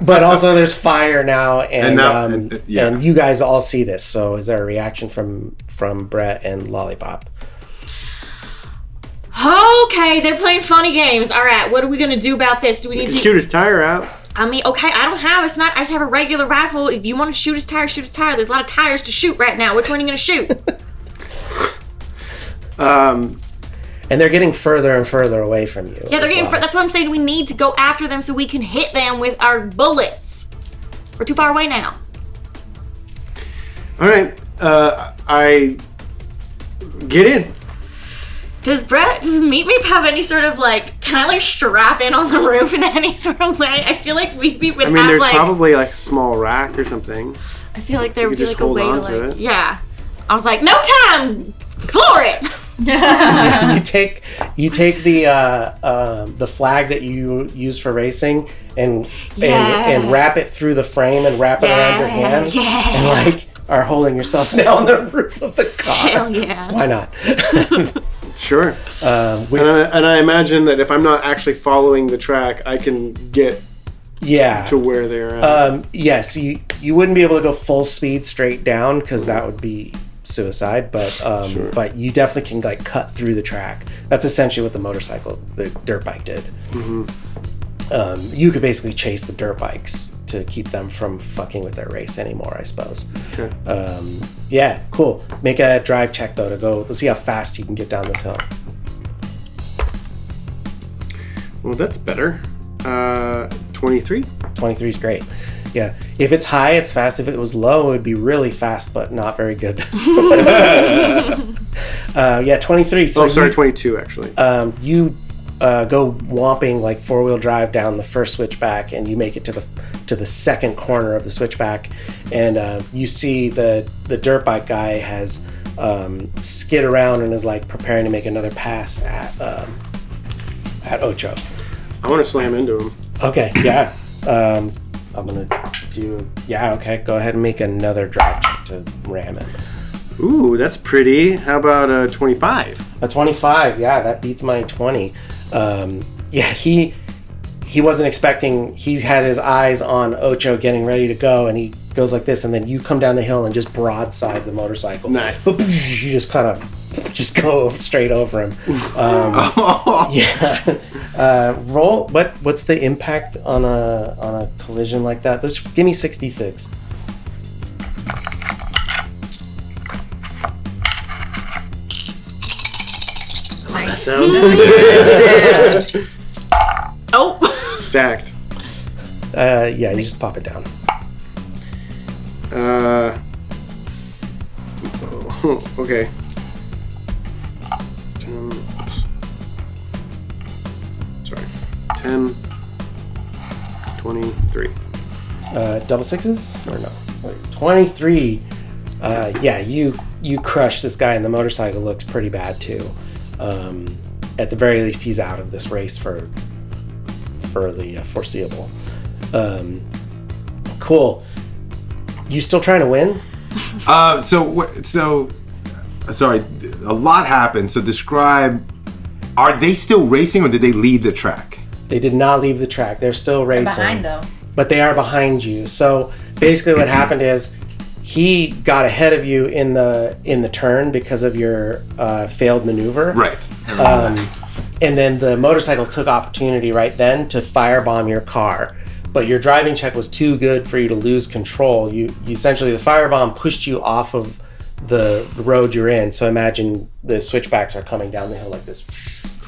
But also there's fire now, and yeah. and you guys all see this. So is there a reaction from Brett and Lollipop? Okay, they're playing funny games. All right, what are we gonna do about this? Do we need to shoot his tire out? I mean, okay, I don't have. It's not. I just have a regular rifle. If you want to shoot his tire, shoot his tire. There's a lot of tires to shoot right now. Which one are you gonna shoot? And they're getting further and further away from you. Yeah, they're getting. That's what I'm saying. We need to go after them so we can hit them with our bullets. We're too far away now. All right, I get in. Does Meat Meat have any sort of like? Can I like strap in on the roof in any sort of way? I feel like Meat Meat would have there's like. probably like a small rack or something. I feel like there would be just like a hold way to on like. to it. Yeah. I was like, no time, floor it. you take the flag that you use for racing and wrap it through the frame and wrap it around your hand and like are holding yourself now on the roof of the car. Hell yeah. Why not? Sure. And I imagine that if I'm not actually following the track, I can get to where they're at. Yes, you wouldn't be able to go full speed straight down because that would be suicide, but but you definitely can like cut through the track. That's essentially what the dirt bike did. Mm-hmm. You could basically chase the dirt bikes to keep them from fucking with their race anymore, I suppose. Okay. Yeah, cool. Make a drive check though to go. Let's see how fast you can get down this hill. Well, that's better. 23. 23 is great. Yeah, if it's high, it's fast. If it was low, it would be really fast, but not very good. 23. So 22 actually. You go whomping like 4-wheel drive down the first switchback, and you make it to the second corner of the switchback, and you see the dirt bike guy has skid around and is like preparing to make another pass at Ocho. I want to slam into him. Okay, yeah. I'm gonna do. Yeah, okay. Go ahead and make another drive check to ram it. Ooh, that's pretty. How about a 25? A 25. Yeah, that beats my 20. Yeah, he wasn't expecting. He had his eyes on Ocho getting ready to go, and he goes like this, and then you come down the hill and just broadside the motorcycle. Nice. You just kind of go straight over him. Yeah. Roll. What's the impact on a collision like that? Just give me 66. Nice. Sounds Oh. stacked. Yeah, you just pop it down. Okay. Sorry. 10, 23. Double sixes or no? Wait, 23. Yeah, you crush this guy, and the motorcycle looks pretty bad too. At the very least, he's out of this race for the foreseeable. Cool. You still trying to win? So sorry, a lot happened. So describe. Are they still racing, or did they leave the track? They did not leave the track. They're still racing. They're behind though. But they are behind you. So basically, what happened is he got ahead of you in the turn because of your failed maneuver. Right. And then the motorcycle took opportunity right then to firebomb your car. But your driving check was too good for you to lose control. You essentially, the firebomb pushed you off of the road you're in. So imagine the switchbacks are coming down the hill like this.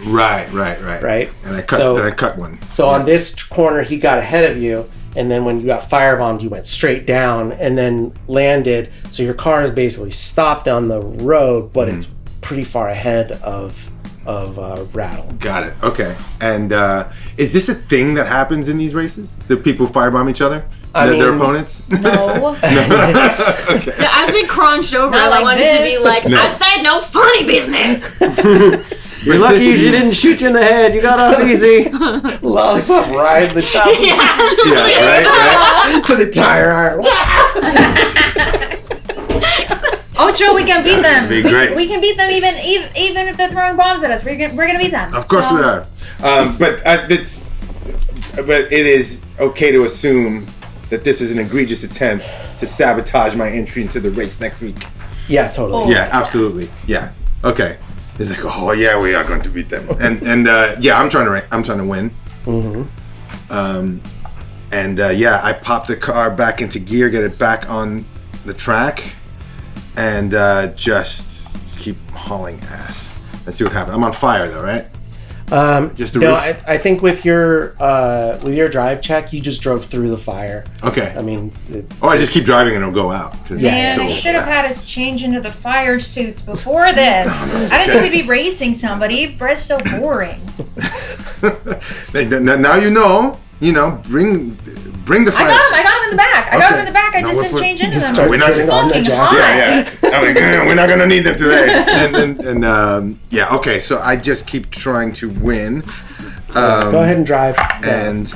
Right. Right? And I cut one. So on this corner, he got ahead of you, and then when you got firebombed, you went straight down and then landed. So your car is basically stopped on the road, but it's pretty far ahead of Rattle. Got it. Okay. And is this a thing that happens in these races? That people firebomb each other? Their opponents? No. Yeah, as we crunched over, Not I like wanted to be this. like, No. I said no funny business. You're lucky she didn't shoot you in the head. You got off easy. Lollipop ride the top. Yeah. right. To the tire iron. Ocho, we can beat them. Be great. We can beat them even if they're throwing bombs at us. We're gonna beat them. Of course So- we are. But it is okay to assume that this is an egregious attempt to sabotage my entry into the race next week. Yeah, totally. Yeah, absolutely. Yeah. Okay. It's like, oh yeah, we are going to beat them, and yeah, I'm trying to win. Yeah, I pop the car back into gear, get it back on the track, and just keep hauling ass. Let's see what happens. I'm on fire though, right? Just the No, roof. I think with your drive check, you just drove through the fire. Okay. I mean, I just keep driving and it'll go out. 'Cause Yeah. Man, it's I so should have had fast. us change into the fire suits before this. I didn't think we'd be racing somebody. Brett's so boring. Now you know. Bring the fire. I got him in the back. I got Okay. him in the back. I Now just we're didn't put- change into just them. start We're not- putting on the fucking jacket. hot. Yeah. I'm like, we're not gonna need them today. And yeah, okay. So I just keep trying to win. Go ahead and drive. And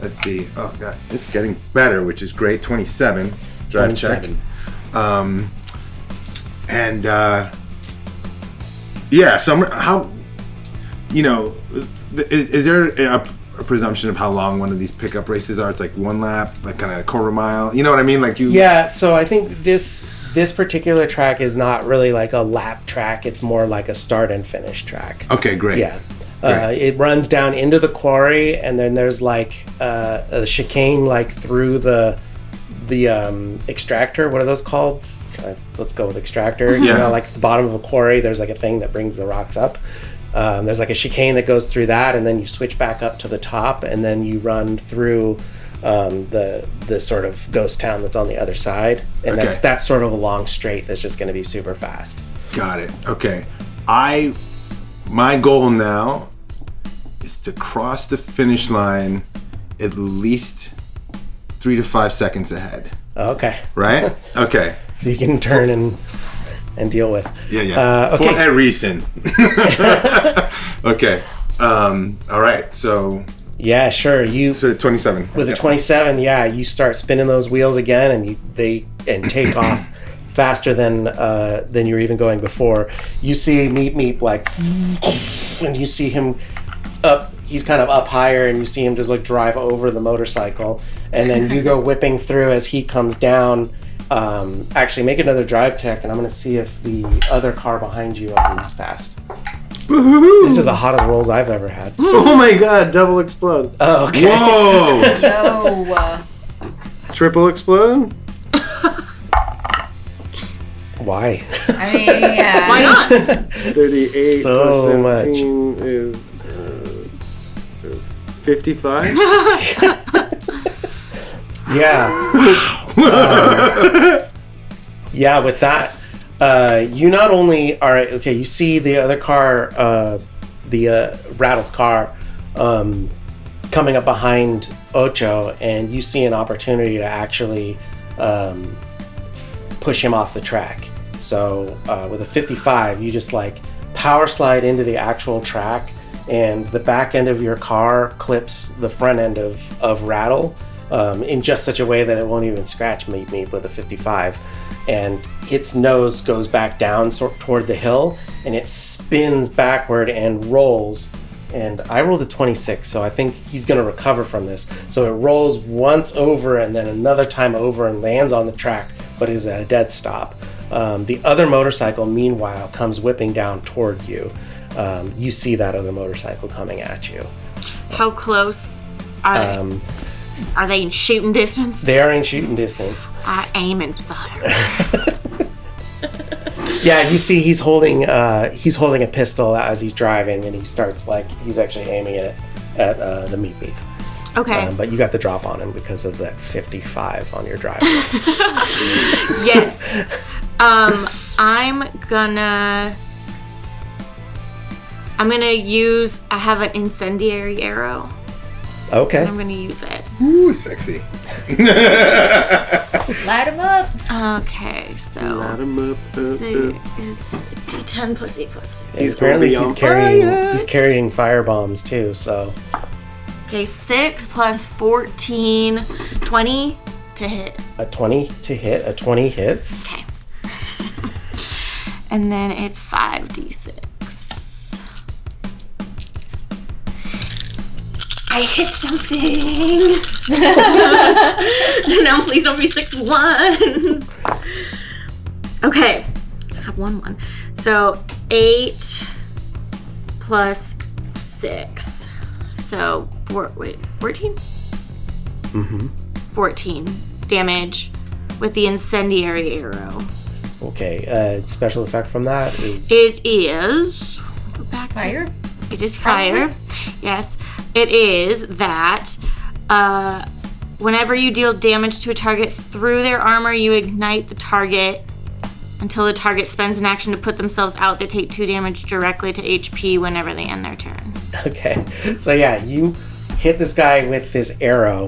let's see. Oh god, it's getting better, which is great. 27 drive 27. check. Yeah. So is there a presumption of how long one of these pickup races are? It's like one lap, like kind of a quarter mile. You know what I mean? Like you. Yeah, so I think this particular track is not really like a lap track. It's more like a start and finish track. Okay, great. Yeah. Great. It runs down into the quarry, and then there's like a chicane like through the extractor. What are those called? Let's go with extractor. Yeah. You know, like at the bottom of a quarry, there's like a thing that brings the rocks up. There's like a chicane that goes through that, and then you switch back up to the top, and then you run through the sort of ghost town that's on the other side, and Okay. that's sort of a long straight that's just going to be super fast. Got it. Okay. My goal now is to cross the finish line at least 3 to 5 seconds ahead. Okay, Right? Okay. so you can turn and deal with. Yeah. Okay. For a reason. Okay. All right. So Yeah, sure. You 27. with a Yeah. 27, yeah, you start spinning those wheels again, and they take off faster than you were even going before. You see Meep like, and you see him up. He's kind of up higher, and you see him just like drive over the motorcycle, and then you go whipping through as he comes down. Actually, make another drive check, and I'm going to see if the other car behind you is fast. These are the hottest rolls I've ever had. Oh my god, double explode. Oh, okay. Whoa! Yo. Triple explode? Why? I mean, yeah. Why not? 38 So plus much. 17 is 55? Yeah. Yeah, with that, you not only are okay. You see the other car, the Rattle's car, coming up behind Ocho, and you see an opportunity to actually push him off the track. So with a 55, you just like power slide into the actual track, and the back end of your car clips the front end of Rattle in just such a way that it won't even scratch Meep with a 55. And its nose goes back down toward the hill, and it spins backward and rolls. And I rolled a 26, so I think he's going to recover from this. So it rolls once over and then another time over and lands on the track, but is at a dead stop. The other motorcycle, meanwhile, comes whipping down toward you. You see that other motorcycle coming at you. How close are they? Are they in shooting distance? They are in shooting distance. I aim and fire. Yeah, you see he's holding a pistol as he's driving, and he starts like he's actually aiming it at the Meep. Okay. But you got the drop on him because of that 55 on your drive. Yes. I'm gonna use. I have an incendiary arrow. Okay. I'm gonna use it. Ooh, sexy. Light him up. Okay, so Light 'em up, is D10 plus 8 plus 6. He's gonna be on he's carrying firebombs too, so Okay, 6 plus 14, 20 to hit. a 20 to hit, a 20 hits. Okay. And then it's 5d6. I hit something. No, please don't be 6 ones. Okay, I have 1. So 8 plus 6. So 14? Mm-hmm. 14 damage with the incendiary arrow. Okay, special effect from that is It is. Go back Fire? to. It is fire. Yes. It is that whenever you deal damage to a target through their armor, you ignite the target until the target spends an action to put themselves out. They take 2 damage directly to HP whenever they end their turn. okay. So yeah, you hit this guy with this arrow,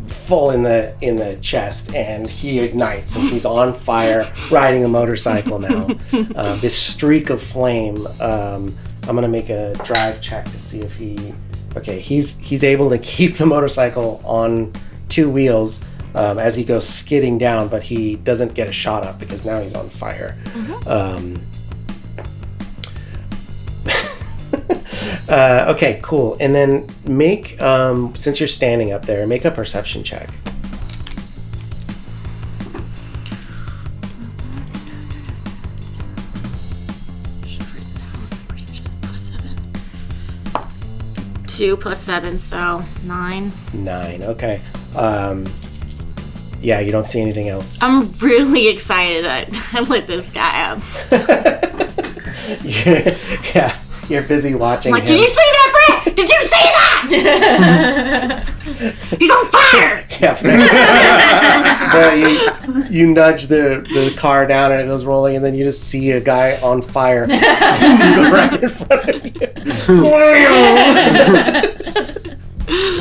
full in the chest, and he ignites, and he's on fire, riding a motorcycle now. This streak of flame. I'm gonna make a drive check to see if he's able to keep the motorcycle on 2 wheels as he goes skidding down, but he doesn't get a shot up because now he's on fire. Okay, cool. And then make since you're standing up there, make a perception check. Two plus 7, so 9. 9. Okay. Yeah, you don't see anything else. I'm really excited that I lit this guy up. Yeah, you're busy watching Like, him. did you see that, Brett? Did you see that? He's on fire! Yeah. But you nudge the car down and it goes rolling, and then you just see a guy on fire right in front of you.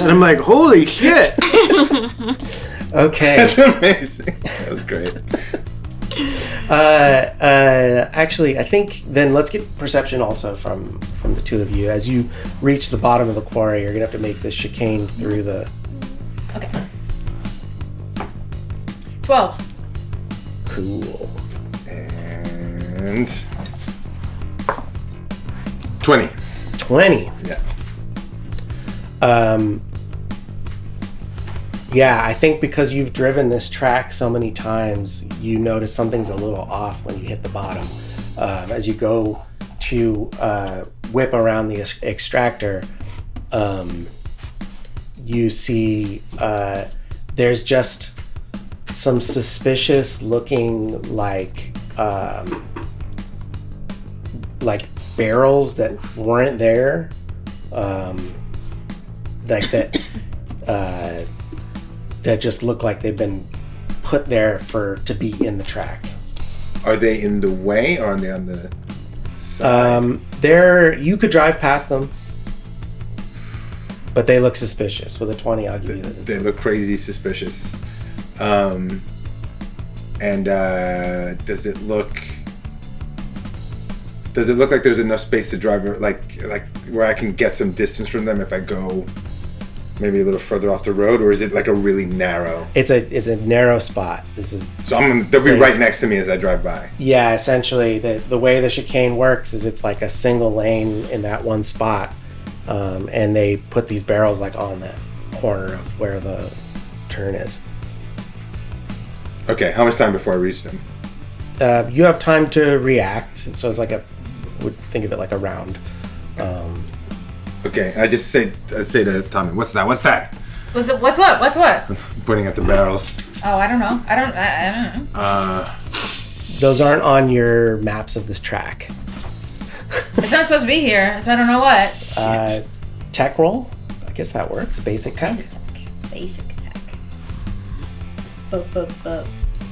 And I'm like, holy shit! Okay. That's amazing. That was great. Actually, I think then let's get perception also from the two of you. As you reach the bottom of the quarry, you're gonna have to make this chicane through the. Okay. 12. Cool. And 20. 20. Yeah. Yeah, I think because you've driven this track so many times, you notice something's a little off when you hit the bottom. As you go to whip around the extractor, you see there's just some suspicious looking like barrels that weren't there, like that. That just look like they've been put there to be in the track. Are they in the way or are they on the side? You could drive past them, but they look suspicious. With a 20, I'll give you that. They look crazy suspicious. And does it look like there's enough space to drive, like where I can get some distance from them if I go maybe a little further off the road, or is it like a really narrow? It's a narrow spot. So they'll be right next to me as I drive by. Yeah, essentially the way the chicane works is it's like a single lane in that one spot, and they put these barrels like on that corner of where the turn is. Okay, how much time before I reach them? You have time to react, so it's like would think of it like a round. Okay, I say to Tommy, what's that? What's what? What's what? Pointing at the barrels. Oh, I don't know. I don't know. Those aren't on your maps of this track. It's not supposed to be here, so I don't know what. Tech roll? guess that works. Basic tech. Basic tech.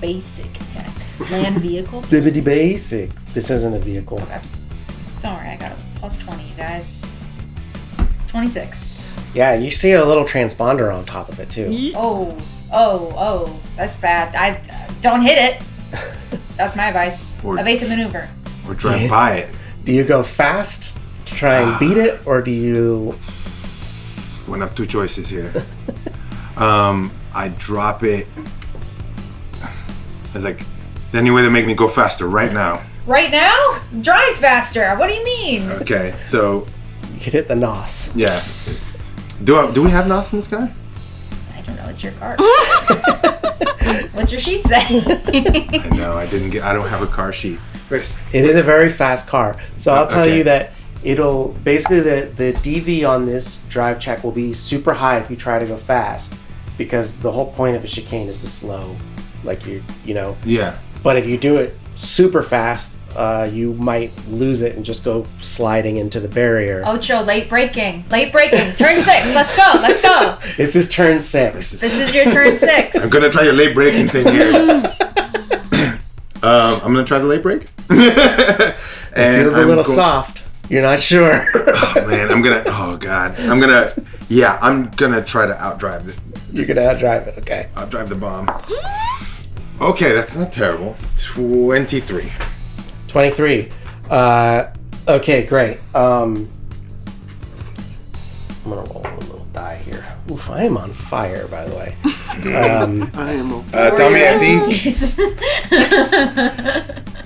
Basic tech. Land vehicle. Bibbidi basic. This isn't a vehicle. Okay. Don't worry, I got a plus 20, you guys. 26. Yeah, you see a little transponder on top of it too. Oh, that's bad. I don't hit it. That's my advice. Or- Evasive maneuver. Or drive by it. Do you go fast to try and beat it, or do you? We have two choices here. I drop it. It's like, is there any way to make me go faster right now? Right now? Drive faster. What do you mean? Okay, so You could hit the NOS. yeah. Do we have NOS in this guy? I don't know. It's your card. What's your sheet say? I know I don't have a car sheet. Wait, It is a very fast car. So I'll tell okay. you that it'll basically the DV on this drive check will be super high if you try to go fast, because the whole point of a chicane is to slow, like you know. yeah. But if you do it super fast, you might lose it and just go sliding into the barrier. Ocho, late braking. Turn 6. Let's go. This is turn 6. This is your turn 6. I'm gonna try your late braking thing here. I'm gonna try the late brake. It feels a little soft. You're not sure. Oh man, I'm gonna try to outdrive it. You're gonna outdrive it, okay. Outdrive the bomb. Okay, that's not terrible. 23. 23. Okay, great. I'm gonna roll a little die here. Oof, I am on fire, by the way. I am. Tommy, I think.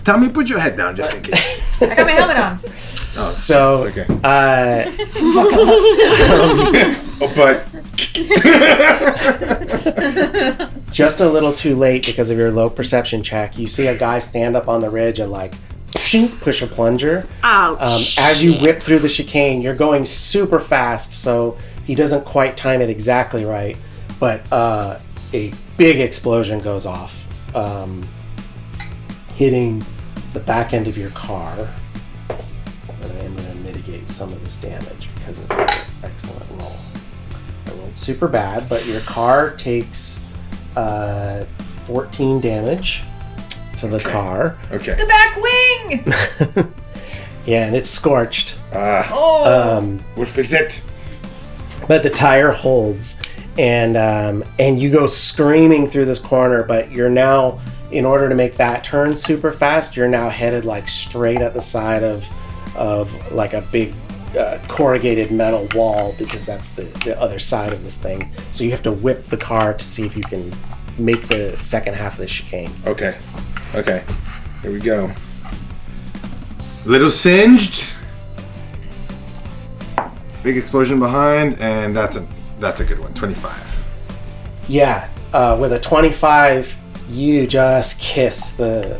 Tommy, put your head down just in case. I got my helmet on. So, Okay. Oh, but just a little too late because of your low perception check, you see a guy stand up on the ridge and like push a plunger. Ouch. As you whip through the chicane, you're going super fast, so he doesn't quite time it exactly right, but a big explosion goes off, hitting the back end of your car. And I am going to mitigate some of this damage because of your excellent roll. I rolled super bad, but your car takes 14 damage to the car. okay. The back wing. Yeah, and it's scorched. We'll fix it. But the tire holds, and you go screaming through this corner, but you're now, in order to make that turn super fast, you're now headed like straight at the side of like a big corrugated metal wall, because that's the other side of this thing. So you have to whip the car to see if you can make the second half of the chicane. Okay. Here we go. Little singed. Big explosion behind, and that's a good one. 25. Yeah, with a 25, you just kiss the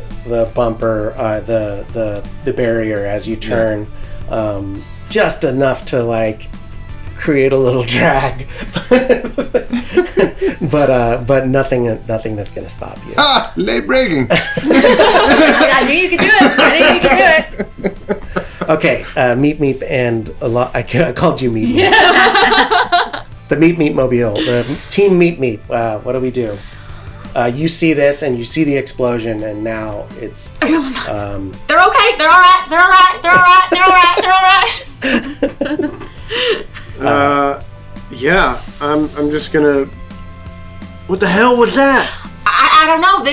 bumper, the barrier as you turn, just enough to like create a little drag, but nothing that's gonna stop you. Ah, late braking. I knew you could do it. Okay, Meep Meep and I called you Meep Meep. The Meep Meep Mobile, the Team Meep Meep. What do we do? You see this, and you see the explosion, and now it's. They're okay. They're all right. Yeah. I'm just gonna. What the hell was that? I don't know.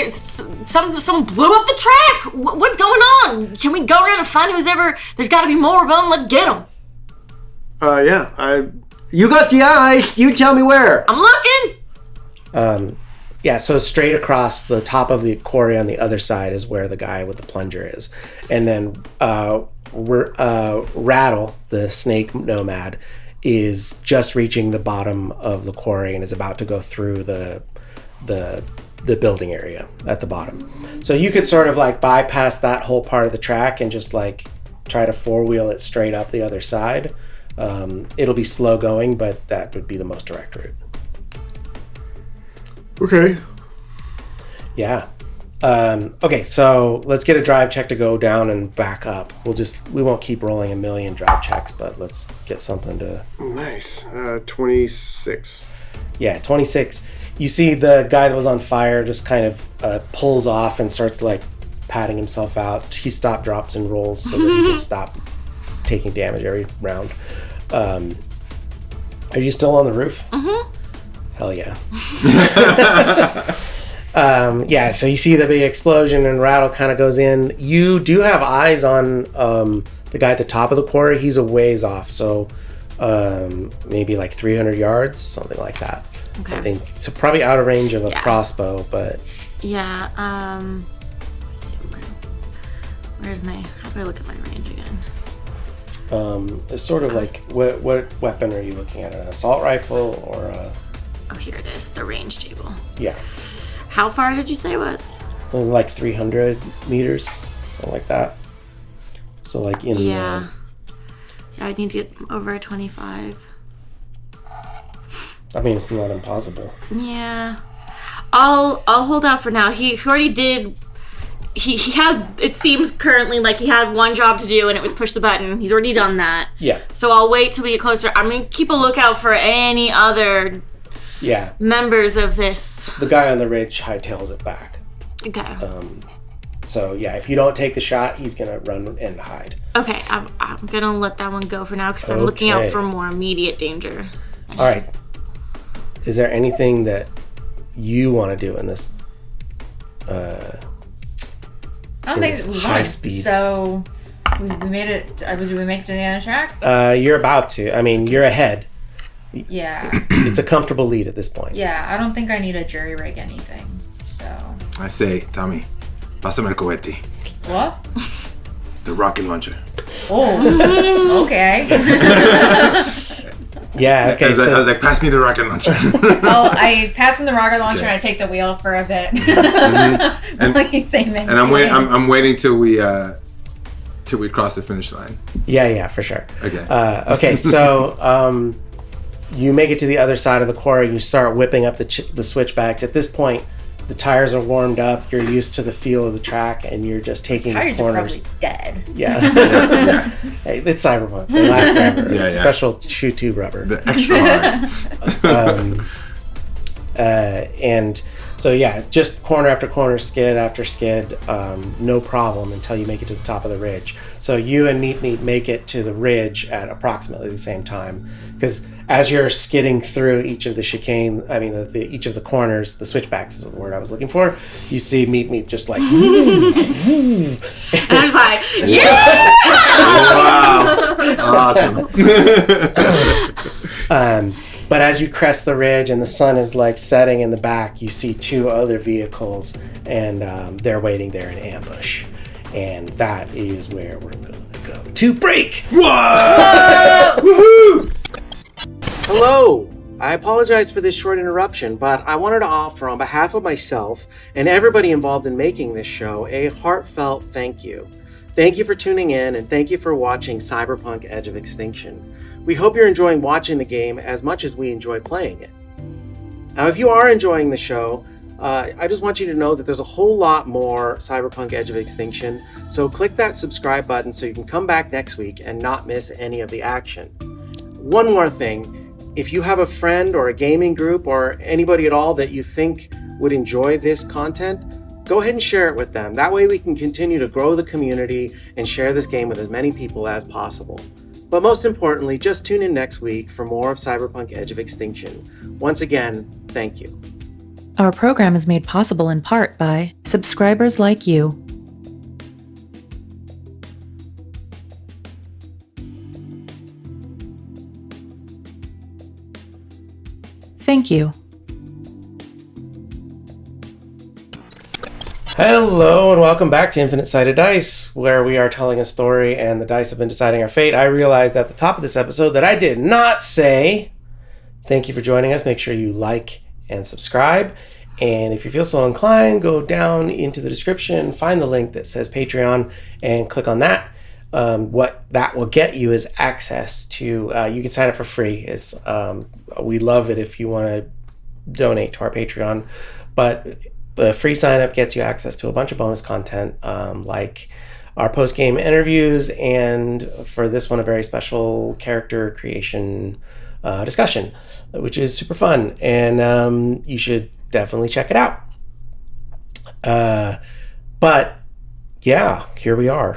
Someone blew up the track. What's going on? Can we go around and find who's ever? There's got to be more of them. Let's get them. Yeah. You got the eyes. You tell me where. I'm looking. Yeah, so straight across the top of the quarry on the other side is where the guy with the plunger is. And then Rattle, the snake nomad, is just reaching the bottom of the quarry and is about to go through the building area at the bottom. So you could sort of like bypass that whole part of the track and just like try to four-wheel it straight up the other side. It'll be slow going, but that would be the most direct route. Okay. Yeah. Okay, so let's get a drive check to go down and back up. We won't keep rolling a million drive checks, but let's get something to... Nice. 26. Yeah, 26. You see the guy that was on fire just kind of pulls off and starts like patting himself out. He stop, drops, and rolls so that he can stop taking damage every round. Are you still on the roof? Mm-hmm. Hell yeah. Yeah, so you see the big explosion and rattle kind of goes in. You do have eyes on the guy at the top of the quarry. He's a ways off, so maybe like 300 yards, something like that. Okay. I think so, probably out of range of a crossbow, but yeah. Let's see, where's my? How do I look at my range again? It's sort of like what weapon are you looking at? An assault rifle or a? Oh, here it is, the range table. Yeah. How far did you say it was? It was like 300 meters, something like that. So like in yeah. I'd need to get over a 25. I mean, it's not impossible. Yeah. I'll hold out for now. He already did. He had. It seems currently like he had one job to do, and it was push the button. He's already done that. Yeah. So I'll wait till we get closer. I'm gonna keep a lookout for any other. Yeah. Members of this. The guy on the ridge hightails it back. Okay. So yeah, if you don't take the shot, he's gonna run and hide. Okay, I'm gonna let that one go for now because I'm looking out for more immediate danger. All right. Is there anything that you want to do in this? I don't think we high won. speed. So we made it. Did we make it to the end of the track? You're about to. I mean, you're ahead. Yeah. It's a comfortable lead at this point. Yeah, I don't think I need to jury rig anything. So. I say, Tommy, pásame el cohete. What? The rocket launcher. Oh. Okay. Yeah. Okay. I was like, pass me the rocket launcher. I pass him the rocket launcher and I take the wheel for a bit. And, like you say, man. And I'm waiting till we cross the finish line. Yeah, for sure. Okay. Okay. So you make it to the other side of the quarry. You start whipping up the switchbacks. At this point, the tires are warmed up. You're used to the feel of the track, and you're just taking tires corners. Are probably dead. Yeah. Hey, it's Cyberpunk. They last forever. Yeah, It's special shoe tube rubber. The extra hard. And so yeah, just corner after corner, skid after skid, no problem until you make it to the top of the ridge. So you and Meat make it to the ridge at approximately the same time, because as you're skidding through each of the chicane, I mean each of the corners, the switchbacks is the word I was looking for. You see Meat just like, and I was like, yeah, wow, awesome. But as you crest the ridge and the sun is like setting in the back, you see two other vehicles, and they're waiting there in ambush. And that is where we're going to go to break. Whoa! Woohoo! Hello. I apologize for this short interruption, but I wanted to offer on behalf of myself and everybody involved in making this show a heartfelt thank you. Thank you for tuning in, and thank you for watching Cyberpunk Edge of Extinction. We hope you're enjoying watching the game as much as we enjoy playing it. Now, if you are enjoying the show, I just want you to know that there's a whole lot more Cyberpunk Edge of Extinction, so click that subscribe button so you can come back next week and not miss any of the action. One more thing, if you have a friend or a gaming group or anybody at all that you think would enjoy this content, go ahead and share it with them. That way we can continue to grow the community and share this game with as many people as possible. But most importantly, just tune in next week for more of Cyberpunk Edge of Extinction. Once again, thank you. Our program is made possible in part by subscribers like you. Thank you. Hello and welcome back to Infinite Sided Dice, where we are telling a story and the dice have been deciding our fate. I realized at the top of this episode that I did not say thank you for joining us. Make sure you like and subscribe. And if you feel so inclined, go down into the description, find the link that says Patreon, and click on that. What that will get you is access to, you can sign up for free. We love it if you want to donate to our Patreon, but The free sign up gets you access to a bunch of bonus content, like our post game interviews, and for this one, a very special character creation discussion, which is super fun, and you should definitely check it out. But yeah, here we are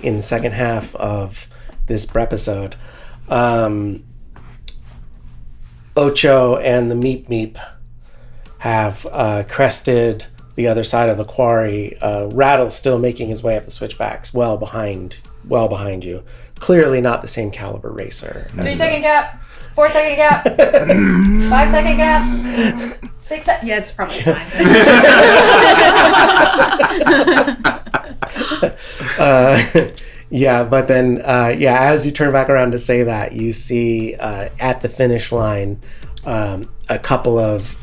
in the second half of this episode. Ocho and the Meep Meep have crested the other side of the quarry. Rattle's still making his way up the switchbacks, well behind you. Clearly not the same caliber racer. 3 second gap. 4 second gap. 5 second gap. 6 Yeah, it's probably fine. Yeah, but then as you turn back around to say that, you see at the finish line a couple of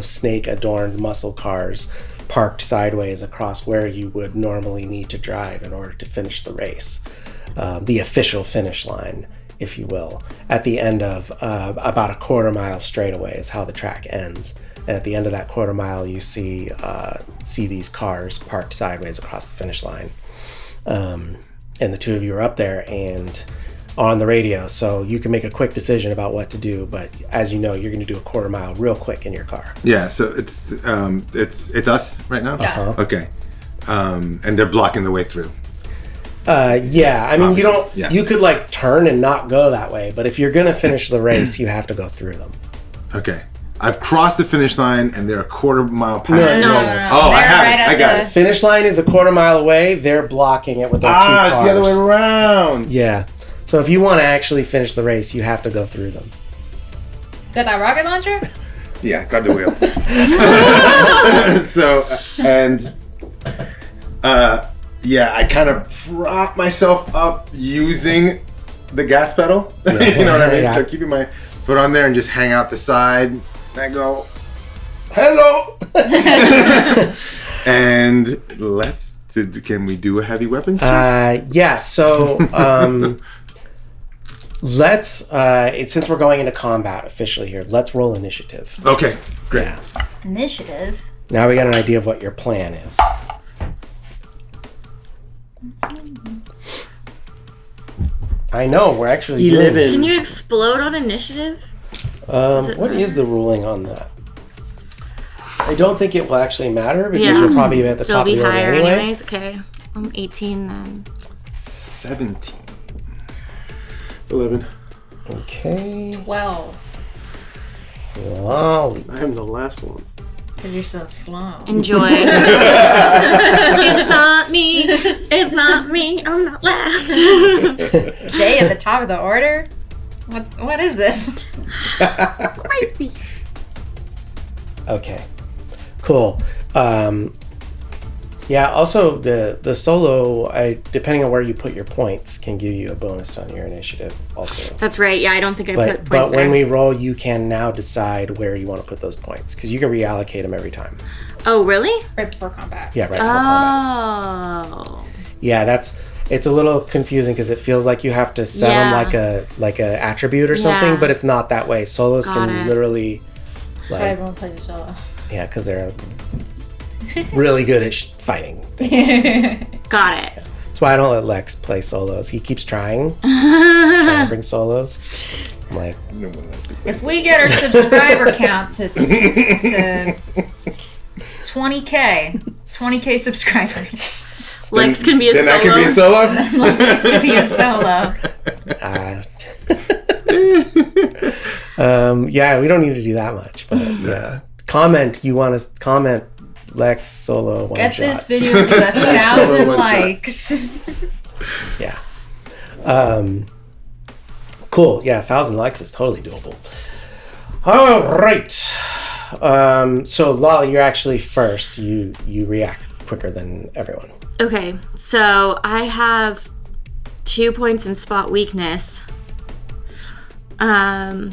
snake-adorned muscle cars parked sideways across where you would normally need to drive in order to finish the race. The official finish line, if you will, at the end of about a quarter mile straightaway is how the track ends. And at the end of that quarter mile, you see these cars parked sideways across the finish line. And the two of you are up there and on the radio, so you can make a quick decision about what to do. But as you know, you're going to do a quarter mile real quick in your car. Yeah, so it's us right now. Yeah. Uh-huh. Okay, and they're blocking the way through. Yeah, I mean, Obviously, you could like turn and not go that way, but if you're going to finish the race, you have to go through them. Okay, I've crossed the finish line, and they're a quarter mile past. No. Oh, I They're have right it. I at got the- it. Finish line is a quarter mile away. They're blocking it with their two cars. It's the other way around. Yeah. So if you want to actually finish the race, you have to go through them. Got that rocket launcher? Yeah, grab the wheel. I kind of prop myself up using the gas pedal. You know what I mean? Yeah. Like keeping my foot on there and just hang out the side. And I go, hello! And can we do a heavy weapons check? Yeah, so let's since we're going into combat officially here, let's roll initiative. Okay, great. Yeah. Initiative. Now we got an idea of what your plan is. I know, we're actually 11. Can you explode on initiative? What is the ruling on that? I don't think it will actually matter because Yeah. you'll probably be at the Still top of be the order higher anyway. anyways. Okay, I'm 18 then. 17. 11. Okay. 12. Lolly. I am the last one. Because you're so slow. Enjoy. It's not me. It's not me. I'm not last. Day at the top of the order? What is this? Crazy. Okay. Cool. Yeah, also the solo, depending on where you put your points, can give you a bonus on your initiative also. That's right. Yeah, I don't think I put But points when there. we roll, you can now decide where you want to put those points because you can reallocate them every time. Oh, really? Right before combat. Yeah, right. before combat. Oh. Yeah, it's a little confusing because it feels like you have to set them like a attribute or something, Yeah. but it's not that way. Solos Got can it. literally, Why everyone plays a solo. yeah, because they're really good at fighting. Got it. That's why I don't let Lex play solos. He keeps trying to bring solos. I'm like, No one has to play. If we get our subscriber count to 20k subscribers, Lex can be a Then solo. I can be a solo? Lex gets to be a solo. yeah, we don't need to do that much, but yeah. Comment, you want to comment Lex solo one Get shot. this video to 1,000 Solo one shot. likes. Yeah. Cool. Yeah, 1,000 likes is totally doable. All right. So Lolly, you're actually first. You react quicker than everyone. Okay, so I have 2 points in spot weakness. So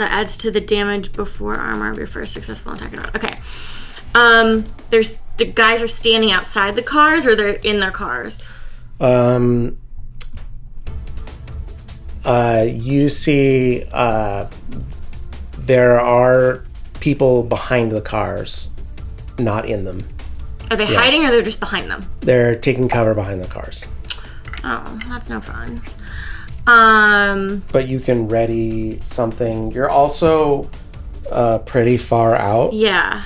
that adds to the damage before armor of your first successful attack. Okay. There's the guys are standing outside the cars or they're in their cars. You see there are people behind the cars, not in them. Are they hiding or they're just behind them? They're taking cover behind the cars. Oh, that's no fun. But you can ready something. You're also pretty far out. Yeah.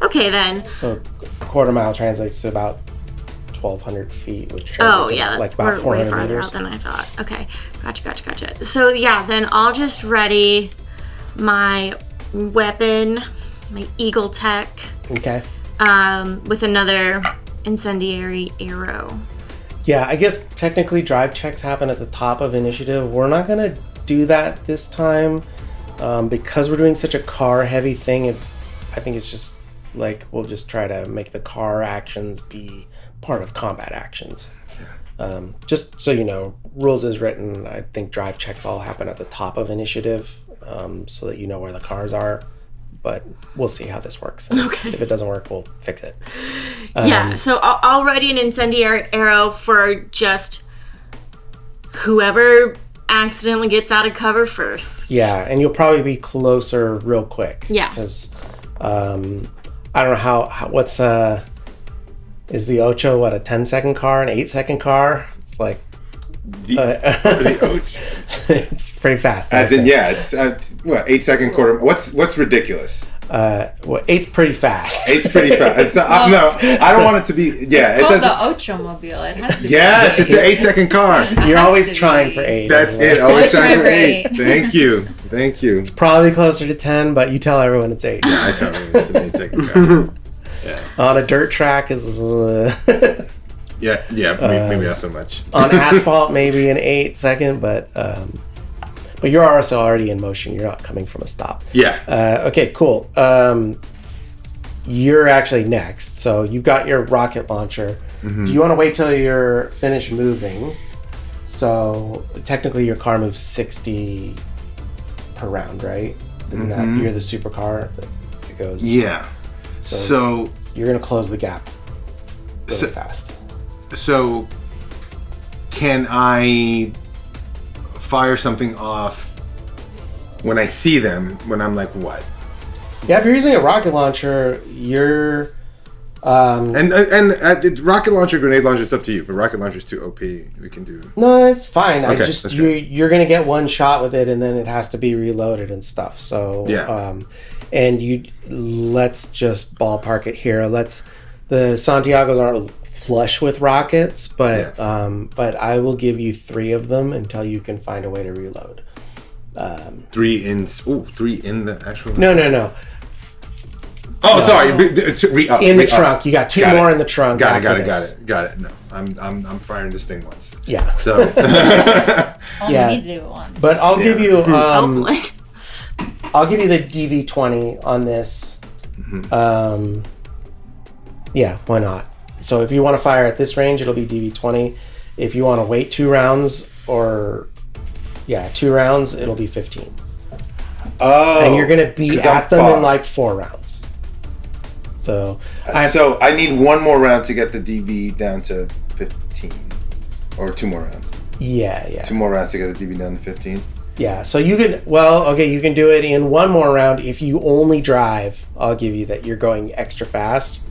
Okay, then. So a quarter mile translates to about 1,200 feet, which translates to that's like about 400 way farther meters. out than I thought. Okay, gotcha. So yeah, then I'll just ready my weapon, my Eagle Tech, Okay. with another incendiary arrow. Yeah, I guess technically drive checks happen at the top of initiative. We're not going to do that this time because we're doing such a car-heavy thing. I think it's just like we'll just try to make the car actions be part of combat actions. Just so you know, rules as written, I think drive checks all happen at the top of initiative so that you know where the cars are. But we'll see how this works. Okay. If it doesn't work, we'll fix it. Yeah, so I'll ready an incendiary arrow for just whoever accidentally gets out of cover first. Yeah, and you'll probably be closer real quick. Yeah. Because I don't know how what's is the Ocho what, a 10-second car, an 8-second car? It's like The Ocho. it's pretty fast. As in, yeah, it's what, 8-second quarter. What's ridiculous? Well, 8's pretty fast. 8's pretty fast. It's not, no, I don't want it to be. Yeah, It's called the Ocho-mobile. It has to be. Yes, it's an 8-second car. You're has always to trying be. for 8. That's anyway. it. Always Try trying for for 8. Thank you. Probably closer to 10, but you tell everyone it's 8. I tell you, it's an 8-second car. On a dirt track is Yeah, maybe not so much. on asphalt maybe an 8-second, but you're also already in motion. You're not coming from a stop. Yeah. Okay, cool. You're actually next. So you've got your rocket launcher. Mm-hmm. Do you want to wait till you're finished moving? So technically your car moves 60 per round, right? Isn't that you're the supercar that goes? Yeah. So you're going to close the gap really fast. So can I fire something off when I see them, when I'm like, what? Yeah, if you're using a rocket launcher, you're... And rocket launcher, grenade launcher, it's up to you. If a rocket launcher's too OP, we can do... No, it's fine. Okay, I just that's good. you're going to get one shot with it, and then it has to be reloaded and stuff. So Yeah. And let's just ballpark it here. The Santiagos aren't flush with rockets, but I will give you 3 of them until you can find a way to reload. 3 in the actual... No. Oh, sorry. In In the trunk. You got 2 more in the trunk. Got this. it. No, I'm firing this thing once. Yeah. So Only Yeah. need to do it once. But I'll give you Hopefully. I'll give you the DV20 on this. Yeah, why not? So if you want to fire at this range, it'll be DV20. If you want to wait 2 rounds, 2 rounds, it'll be 15. oh, And you're going to be 'cause at I'm them far. in like 4 rounds. So So I need 1 more round to get the DV down to 15, or 2 more rounds. yeah. 2 more rounds to get the DV down to 15. Yeah, so you can, you can do it in 1 more round. If you only drive, I'll give you that you're going extra fast.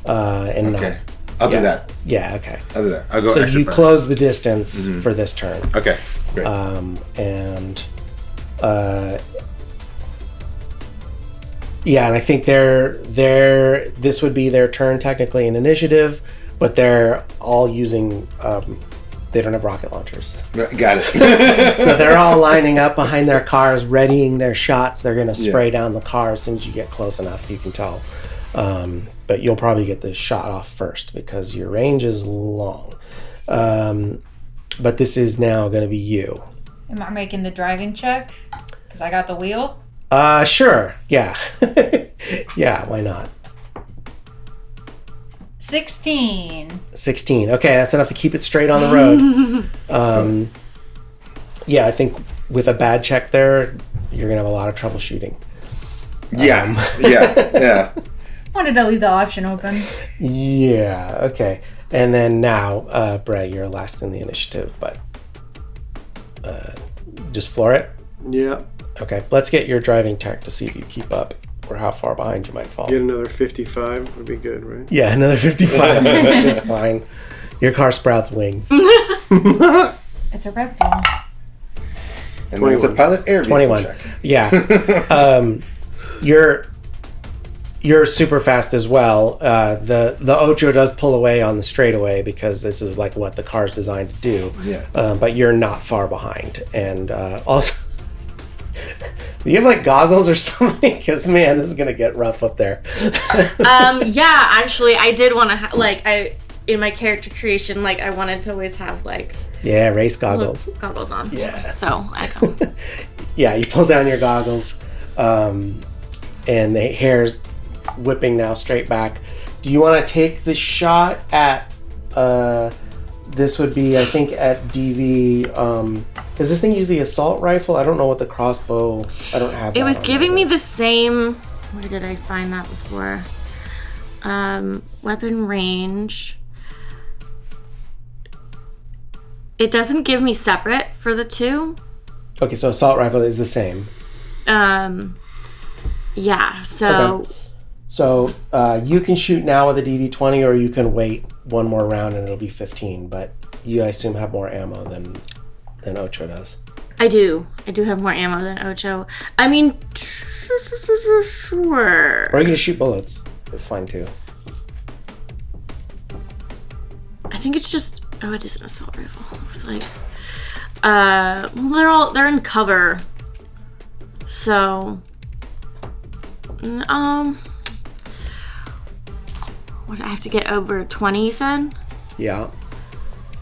And Okay, not, I'll do that. Yeah, okay. I'll do that. I'll go So extra you fast. close the distance for this turn. Okay, great. And I think this would be their turn technically in initiative, but they're all using they don't have rocket launchers. Got it. So they're all lining up behind their cars, readying their shots. They're going to spray down the car as soon as you get close enough, you can tell. But you'll probably get the shot off first because your range is long. But this is now going to be you. Am I making the driving check? Because I got the wheel. Sure. Yeah. Yeah, why not? 16. 16. Okay, that's enough to keep it straight on the road. Yeah, I think with a bad check there, you're going to have a lot of trouble shooting. Yeah. Wanted to leave the option open. Yeah, okay. And then now, Bray, you're last in the initiative, but just floor it. Yeah. Okay, let's get your driving tech to see if you keep up. or how far behind you might fall. Get another 55 would be good, right? Yeah, another 55 is fine. Your car sprouts wings. It's a Red Bull. And then it's a pilot air vehicle 21. check. Yeah. You're super fast as well. The Ocho does pull away on the straightaway because this is like what the car's designed to do. Yeah. But you're not far behind. And also, do you have like goggles or something? Because man, this is gonna get rough up there. Yeah, actually, I did want to in my character creation, like I wanted to always have like Yeah, race goggles. goggles on. Yeah. So I go. Yeah, you pull down your goggles, and the hair's whipping now straight back. Do you want to take the shot at? This would be, I think, at DV. Does this thing use the assault rifle? I don't know what the crossbow. I don't have. It was giving me the same. Where did I find that before? Weapon range. It doesn't give me separate for the two. Okay, so assault rifle is the same. Yeah. So. Okay. So you can shoot now with a DV-20, or you can wait one more round and it'll be 15. But you, I assume, have more ammo than Ocho does. I do have more ammo than Ocho. I mean, sure. Or you can shoot bullets. That's fine too. I think it's just. Oh, it is an assault rifle. It's like. Well, they're in cover. So. What, I have to get over 20, you said? Yeah.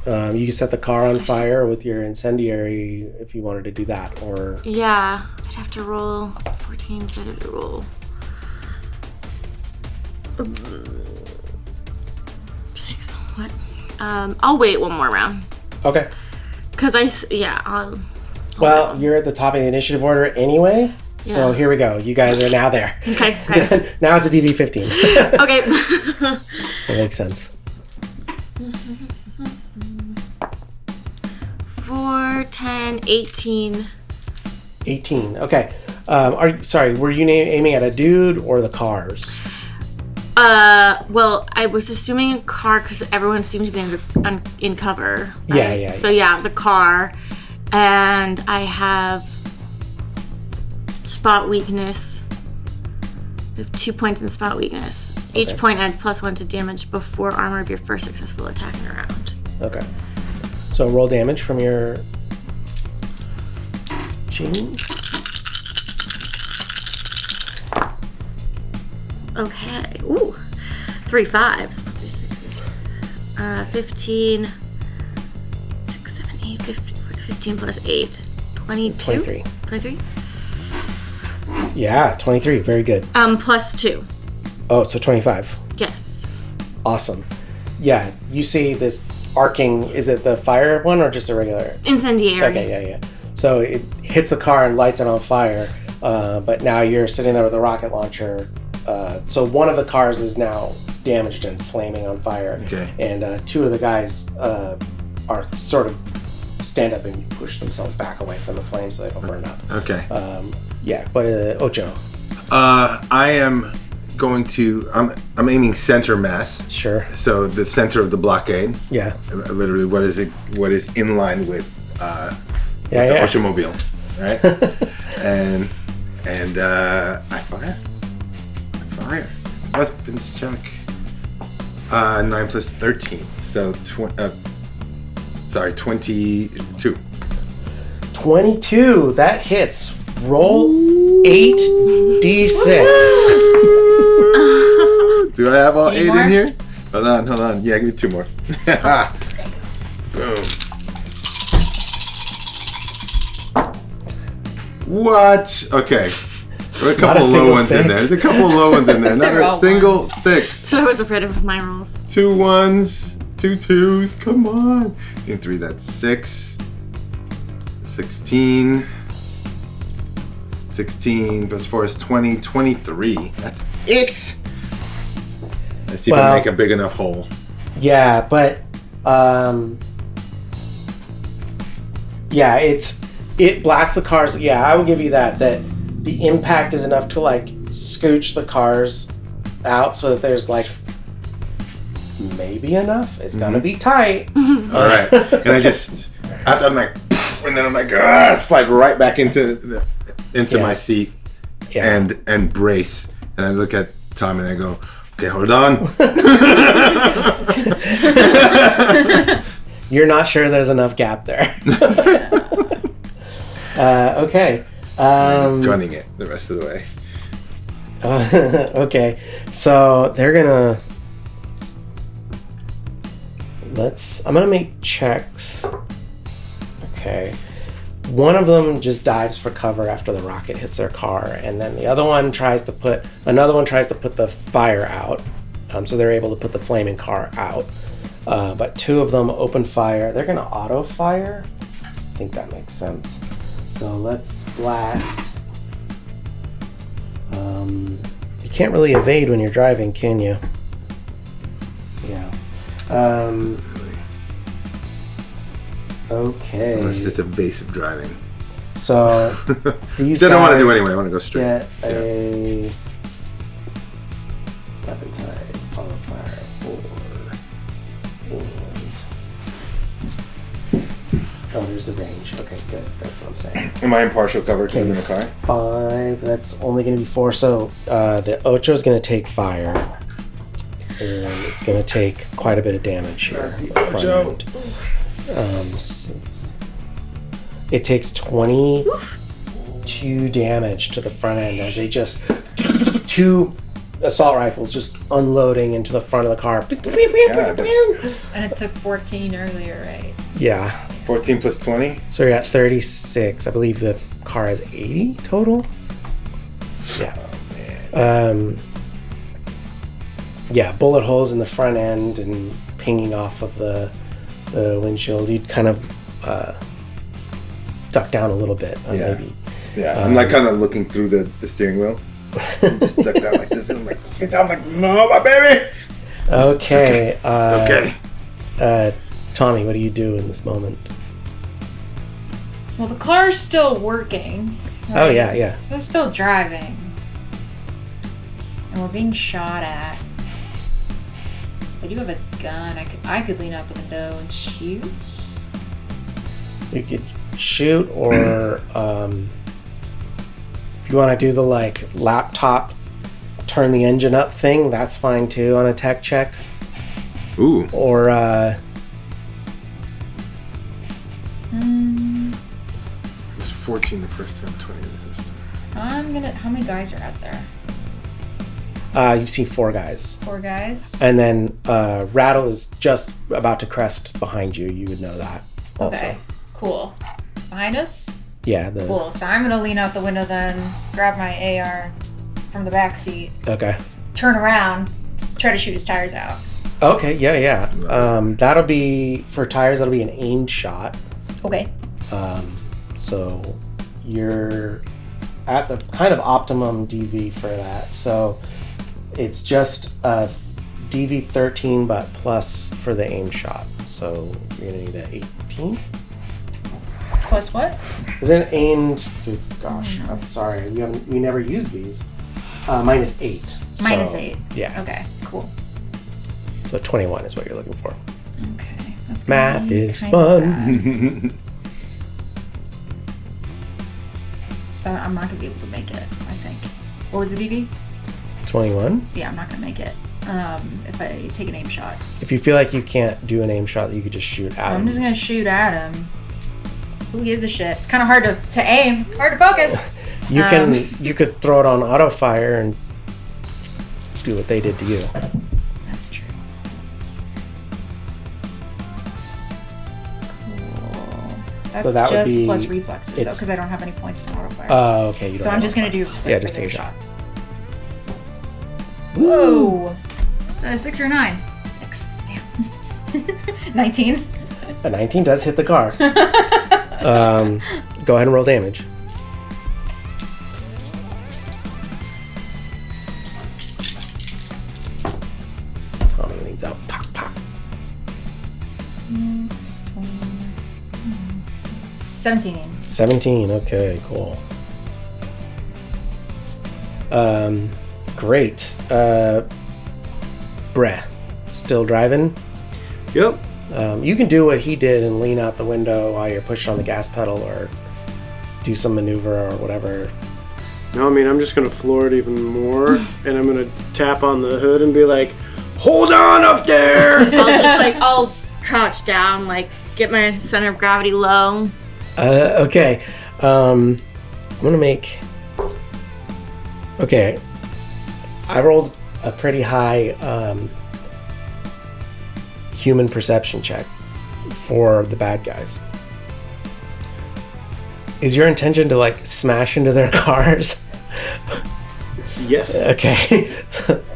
You can set the car on fire with your incendiary if you wanted to do that, or... Yeah, I'd have to roll 14 instead of the roll. 6, what? I'll wait one more round. Okay. Because I'll Well, you're at the top of the initiative order anyway, so Yeah. here we go. You guys are now there. Okay. Now it's a DV-15. Okay. That makes sense. 4, 10, 18. 18. Okay. Were you aiming at a dude or the cars? Well, I was assuming a car because everyone seemed to be in cover. Right? Yeah. So yeah, the car, and I have spot weakness. I have 2 points in spot weakness. Each Okay. point adds +1 to damage before armor of your first successful attack in a round. Okay. So roll damage from your Gene. Okay. Ooh. 3 5s. 3 6s. 15. 6, 7, 8, 15 plus 8. 22? 23. 23? Yeah, 23. Very good. Plus 2. Oh, so 25. Yes. Awesome. Yeah, you see this arcing. Is it the fire one or just a regular? Incendiary. Okay, yeah. So it hits the car and lights it on fire. But now you're sitting there with a rocket launcher. So one of the cars is now damaged and flaming on fire. Okay. And 2 of the guys are sort of stand up and push themselves back away from the flames so they don't burn up. Okay. Yeah, but Ocho. I am going to. I'm aiming center mass. Sure. So the center of the blockade. Yeah. Literally, what is it? What is in line with the Yeah. automobile, right? and I fire. Weapons check. 9 plus 13. So 22. 22. That hits. Roll 8d6. Do I have all 8 more? in here? Hold on. Yeah, give me 2 more. Boom. What? Okay. There are a couple of low single ones in there. six. There's a couple of low ones in there. Not They're a all single ones. 6. So I was afraid of my rolls. 2 1s, 2 2s. Come on. In 3, that's 6. 16. 16 plus 4 is 20. 23. That's it. Let's see if I make a big enough hole. Yeah, but it blasts the cars. Yeah, I will give you that the impact is enough to like scooch the cars out so that there's like maybe enough. It's gonna be tight. All right, and I just, I'm like, and then I'm like, slide right back into my seat and brace. And I look at Tom and I go, okay, hold on. You're not sure there's enough gap there. Okay. Gunning it the rest of the way. Okay, so they're gonna. I'm gonna make checks. Okay. One of them just dives for cover after the rocket hits their car, and then the other one tries to put the fire out. So they're able to put the flaming car out. But two of them open fire. They're gonna auto fire. I think that makes sense. So let's blast. You can't really evade when you're driving, can you? Yeah. Okay. Unless it's a base of driving. So these I don't want to guys do anyway. I want to go straight. Get a weapon type, auto fire 4, and there's the range. Okay, good. That's what I'm saying. Am I in partial cover because I'm in the car? 5. That's only going to be 4. So the Ocho is going to take fire, and it's going to take quite a bit of damage here. Ocho. It takes 22 damage to the front end as they just 2 assault rifles just unloading into the front of the car. And it took 14 earlier, right? Yeah. 14 plus 20? So you're at 36. I believe the car has 80 total. Yeah. Yeah, bullet holes in the front end and pinging off of the windshield. You'd kind of duck down a little bit, maybe. Yeah, I'm like kind of looking through the steering wheel. Just duck down like this, and I'm like, no, my baby. Okay. It's okay. Tommy, what do you do in this moment? Well, the car's still working. Right? Oh yeah. So it's still driving. And we're being shot at. I do have a gun. I could lean out the window and shoot. You could shoot, or if you want to do the like laptop turn the engine up thing, that's fine too on a tech check. Ooh. Or It was 14 the first time, 20 the system. How many guys are out there? you see 4 guys. 4 guys? And then Rattle is just about to crest behind you. You would know that also. Okay, cool. Behind us? Yeah. Cool. So I'm gonna lean out the window then, grab my AR from the back seat, Okay. turn around, try to shoot his tires out. Okay, yeah. That'll be, for tires, that'll be an aimed shot. Okay. So you're at the kind of optimum DV for that. So it's just a DV 13, but plus for the aim shot. So you're gonna need an 18. Plus what? Is it aimed? Good gosh, I'm sorry. We never use these. Minus 8. Minus So, 8. Yeah. Okay, cool. So 21 is what you're looking for. Okay. That's Math gonna be is kinda fun. bad. I'm not gonna be able to make it, I think. What was the DV? 21. Yeah, I'm not gonna make it. If I take an aim shot. If you feel like you can't do an aim shot, you could just shoot at I'm him. just gonna shoot at him. Who gives a shit? It's kind of hard to aim. It's hard to focus. You could throw it on auto fire and do what they did to you. That's true. Cool. That's that would just be- plus reflexes though, it's- because I don't have any points in auto fire. Oh, okay. You don't so I'm have just auto gonna do. fire. Yeah, just take a shot. Whoa! 6 or 9? 6. Damn. 19. A 19 does hit the car. Go ahead and roll damage. Tommy leans out. Pop, pop. 17. 17. Okay, cool. Great. Breh, still driving? Yep. You can do what he did and lean out the window while you're pushing on the gas pedal or do some maneuver or whatever. No, I mean, I'm just going to floor it even more, and I'm going to tap on the hood and be like, hold on up there! I'll crouch down, like, get my center of gravity low. Okay. I'm going to make... Okay. I rolled a pretty high human perception check for the bad guys. Is your intention to, like, smash into their cars? Yes. Okay.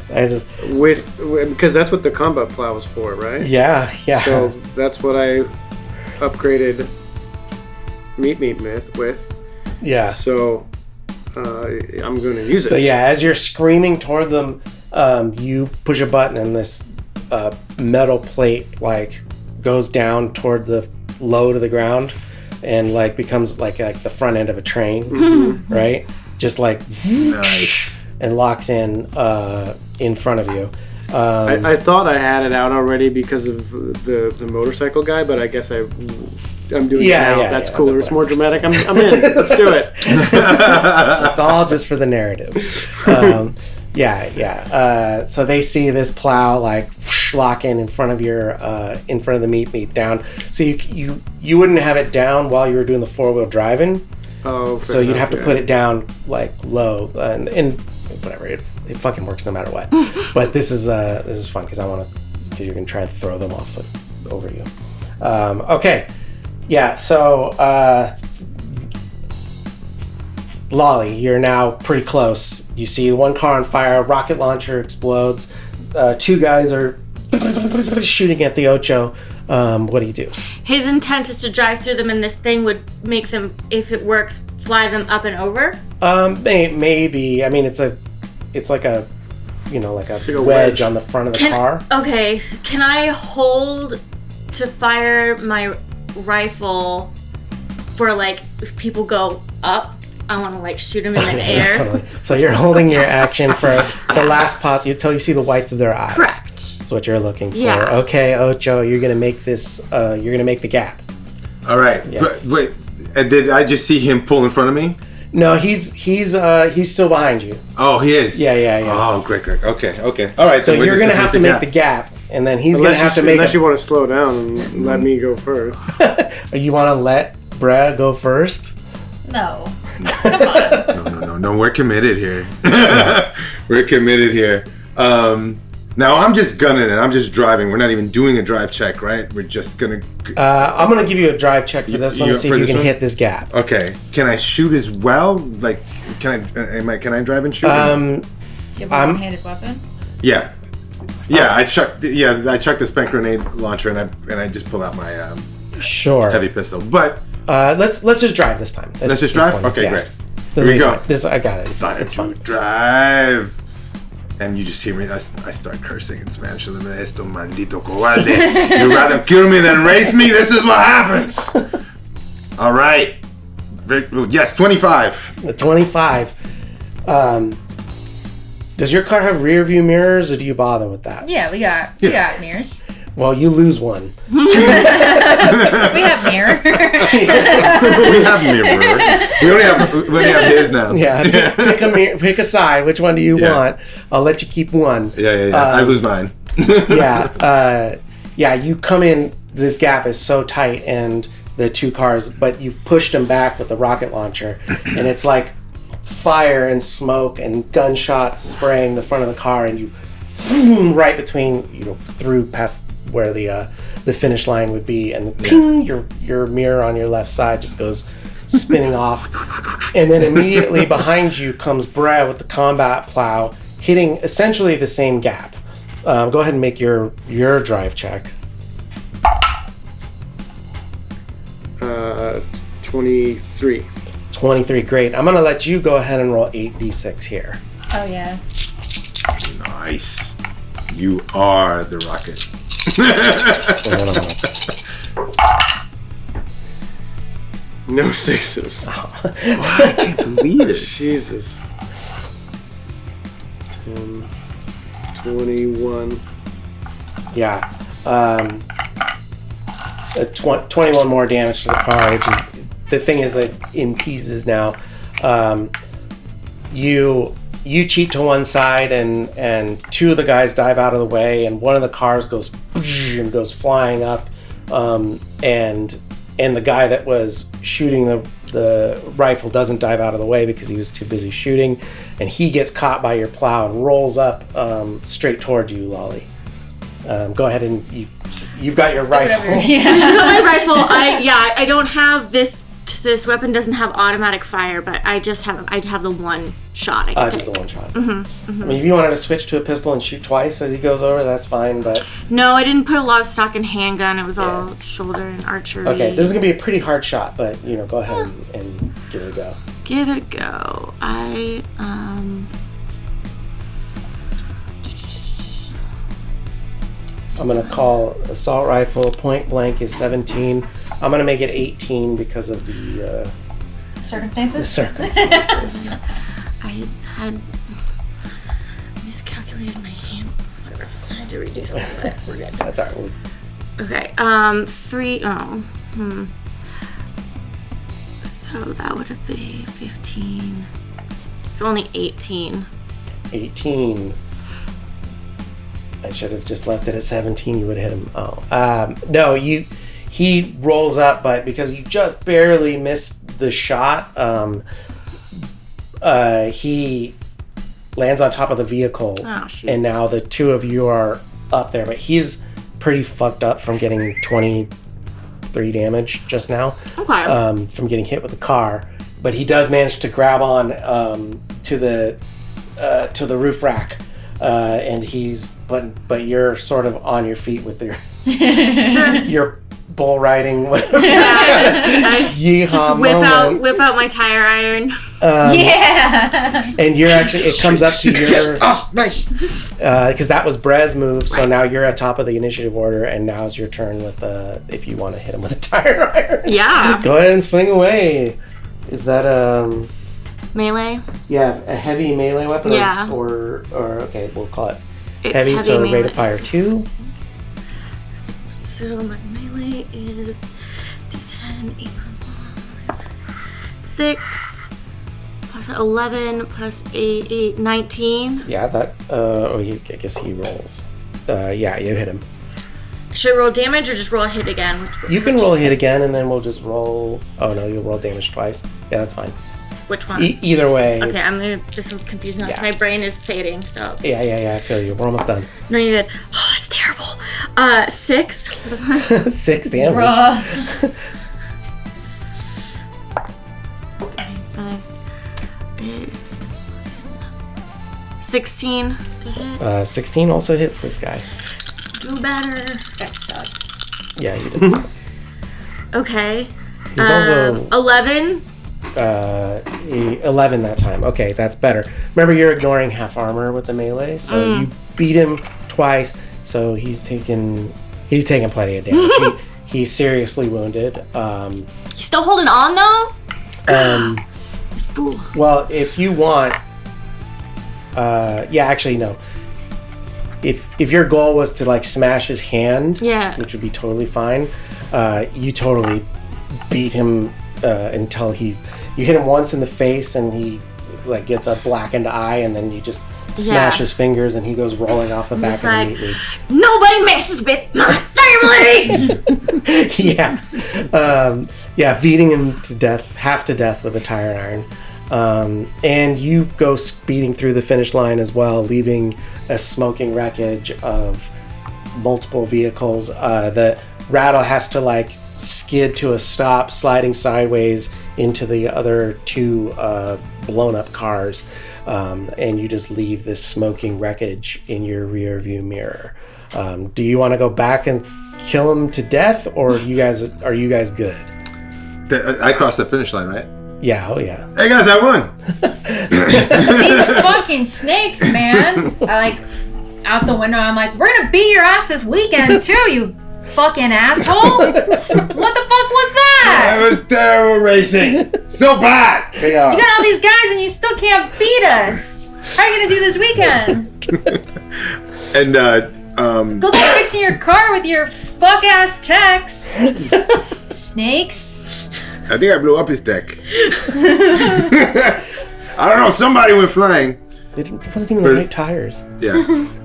Because that's what the combat plow was for, right? Yeah. So that's what I upgraded Meat with. Yeah. So I'm going to use it. So yeah, as you're screaming toward them, you push a button and this metal plate like goes down toward the low to the ground and like becomes like the front end of a train, right? Just like Nice. and locks in front of you. I thought I had it out already because of the motorcycle guy, but I guess I'm doing it now. That's cooler. It's more dramatic. I'm in. Let's do it. It's all just for the narrative. So they see this plow like lock in front of in front of the meat down. So you wouldn't have it down while you were doing the 4-wheel driving. Oh, so you'd have to put it down like low and whatever. It fucking works no matter what. But this is fun because you can try and throw them off over you. Okay. Yeah, so Lolly, you're now pretty close. You see one car on fire, rocket launcher explodes, 2 guys are shooting at the Ocho. What do you do? His intent is to drive through them, and this thing would make them, if it works, fly them up and over? Maybe. I mean, it's like a wedge on the front of the car. Okay, can I hold to fire my rifle for like if people go up? I want to like shoot them in the air. Totally. So you're holding your action for the last pause until you see the whites of their eyes. Correct. That's what you're looking for. Yeah. Okay, Ocho, you're gonna make this. You're gonna make the gap. All right. Yeah. But wait, and did I just see him pull in front of me? No, he's still behind you. Oh, he is. Yeah. Oh, great. Okay. All right. So you're gonna have to make the gap, and then he's gonna have to make. Unless you want to slow down and let me go first. You want to let Brad go first? No. No. We're committed here. We're committed here. Now I'm just gunning it. I'm just driving. We're not even doing a drive check, right? We're just gonna. I'm gonna give you a drive check for this one to see if you can hit this gap. Okay. Can I shoot as well? Like, can I drive and shoot? You have a one-handed weapon? Yeah. I chucked the spank grenade launcher and I just pull out my Sure. heavy pistol. But let's just drive this time. let's just drive. Okay, yeah. great. This Here we will go. be fun. I got it. It's fun. Drive. And you just hear me. I start cursing in Spanish. Esto maldito cobarde. You'd rather kill me than race me? This is what happens. All right. Yes, 25. 25. Does your car have rear view mirrors, or do you bother with that? Yeah, we got mirrors. Well, you lose one. We have mirror. We have mirror. We only have his now. Yeah, pick a side. Which one do you want? I'll let you keep one. Yeah. I lose mine. You come in. This gap is so tight, and the 2 cars, but you've pushed them back with the rocket launcher, and it's like fire and smoke and gunshots spraying the front of the car, and you right between, through past where the finish line would be, and ping, your mirror on your left side just goes spinning off, and then immediately behind you comes Brad with the combat plow, hitting essentially the same gap. Go ahead and make your drive check. 23. 23, great. I'm gonna let you go ahead and roll 8d6 here. Oh yeah. Nice. You are the rocket. No 6s. I can't believe it. Jesus. 21. Yeah. 21 more damage to the car, which is the thing is like in pieces now. You cheat to one side, and two of the guys dive out of the way, and one of the cars goes and goes flying up, and the guy that was shooting the rifle doesn't dive out of the way because he was too busy shooting, and he gets caught by your plow and rolls up straight toward you, Lolly. Go ahead and you've got your rifle. My rifle. I don't have this. This weapon doesn't have automatic fire, but I have the one shot. I can take. Just the one shot. I mean, if you wanted to switch to a pistol and shoot twice as he goes over, that's fine. But no, I didn't put a lot of stock in handgun. It was all shoulder and archery. Okay, this is gonna be a pretty hard shot, but go ahead and give it a go. Give it a go. I'm gonna call assault rifle point blank is 17. I'm gonna make it 18 because of the Circumstances? I had miscalculated my hand. Whatever. I had to redo something, but we're good. That's all right. Okay. 3. So that would have been 15. So only 18. 18. I should have just left it at 17. You would have hit him. No, he rolls up, but because you just barely missed the shot, he lands on top of the vehicle. Oh, shoot. And now the two of you are up there, but he's pretty fucked up from getting 23 damage just now. Okay. From getting hit with the car, but he does manage to grab on to the roof rack. And but you're sort of on your feet with your bull riding, whatever. Just whip out my tire iron. And you're actually, it comes up to your. Oh, nice. Because that was Brez's move, so now you're at top of the initiative order, and now's your turn with if you want to hit him with a tire iron. Yeah. Go ahead and swing away. Is that melee? Yeah, a heavy melee weapon? Yeah. Or okay, we'll call it It's heavy, so melee. rate of fire 2. So my melee is D10, 8 plus 6, plus 11, plus 8, 19. Yeah, that, I guess he rolls. Yeah, you hit him. Should I roll damage or just roll a hit again? You can roll a hit again, and then we'll just roll, oh no, you'll roll damage twice. Yeah, that's fine. Which one? Either way. Okay, this is confusing now. Yeah. My brain is fading, so. Yeah, I feel you. We're almost done. No, you're good. Oh, that's terrible. 6 for the first. 6 damage. 16 to hit. 16 also hits this guy. Do better. This guy sucks. Yeah, he does. Okay. He's also 11. 11 that time. Okay, that's better. Remember, you're ignoring half armor with the melee, so you beat him twice. So he's taken plenty of damage. He's seriously wounded. He's still holding on though. This fool. Well, if you want, actually no. If your goal was to like smash his hand, which would be totally fine. You totally beat him until you hit him once in the face and he like gets a blackened eye, and then you just smash his fingers and he goes rolling off the back of the meat. Nobody messes with my family. Beating him to death, half to death with a tire iron. And you go speeding through the finish line as well, leaving a smoking wreckage of multiple vehicles. The Rattle has to like skid to a stop, sliding sideways into the other two blown up cars, and you just leave this smoking wreckage in your rear view mirror. Do you want to go back and kill him to death, or are you guys good? I crossed the finish line, right? Yeah, oh yeah. Hey guys, I won! These fucking snakes, man. I like out the window, I'm like, we're gonna beat your ass this weekend too, you fucking asshole. What the fuck was that? That was terrible racing. So bad. They are. You got all these guys and you still can't beat us. How are you gonna do this weekend? And Go back fixing your car with your fuck ass techs. Snakes. I think I blew up his deck. I don't know. Somebody went flying. It wasn't even the right tires. Yeah,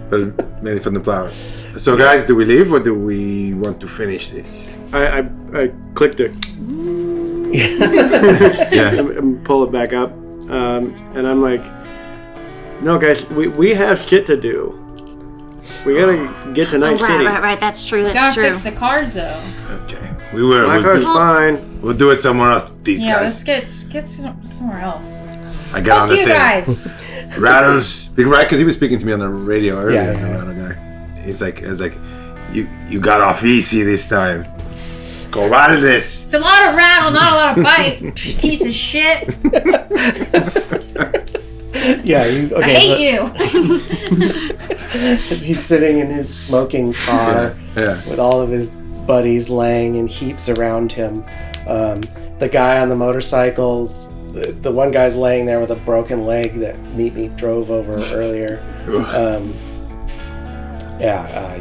but maybe from the flowers. So, guys, do we leave or do we want to finish this? I clicked it Yeah. and pull it back up, and I'm like, no, guys, we have shit to do. We gotta get to Night City. Right. That's true. Gotta That's true. fix the cars though. Okay. We will. My car's fine. We'll do it somewhere else. These Yeah, guys. let's get somewhere else. I got on Fuck the you thing. guys. Rattles, right? Because he was speaking to me on the radio earlier. Yeah. The Rattle guy. He's like, you got off easy this time. Go rattle this. It's a lot of rattle, not a lot of bite. Piece of shit. Yeah, I hate you. As he's sitting in his smoking car Yeah. with all of his buddies laying in heaps around him. The guy on the motorcycles, the one guy's laying there with a broken leg that Meet drove over earlier.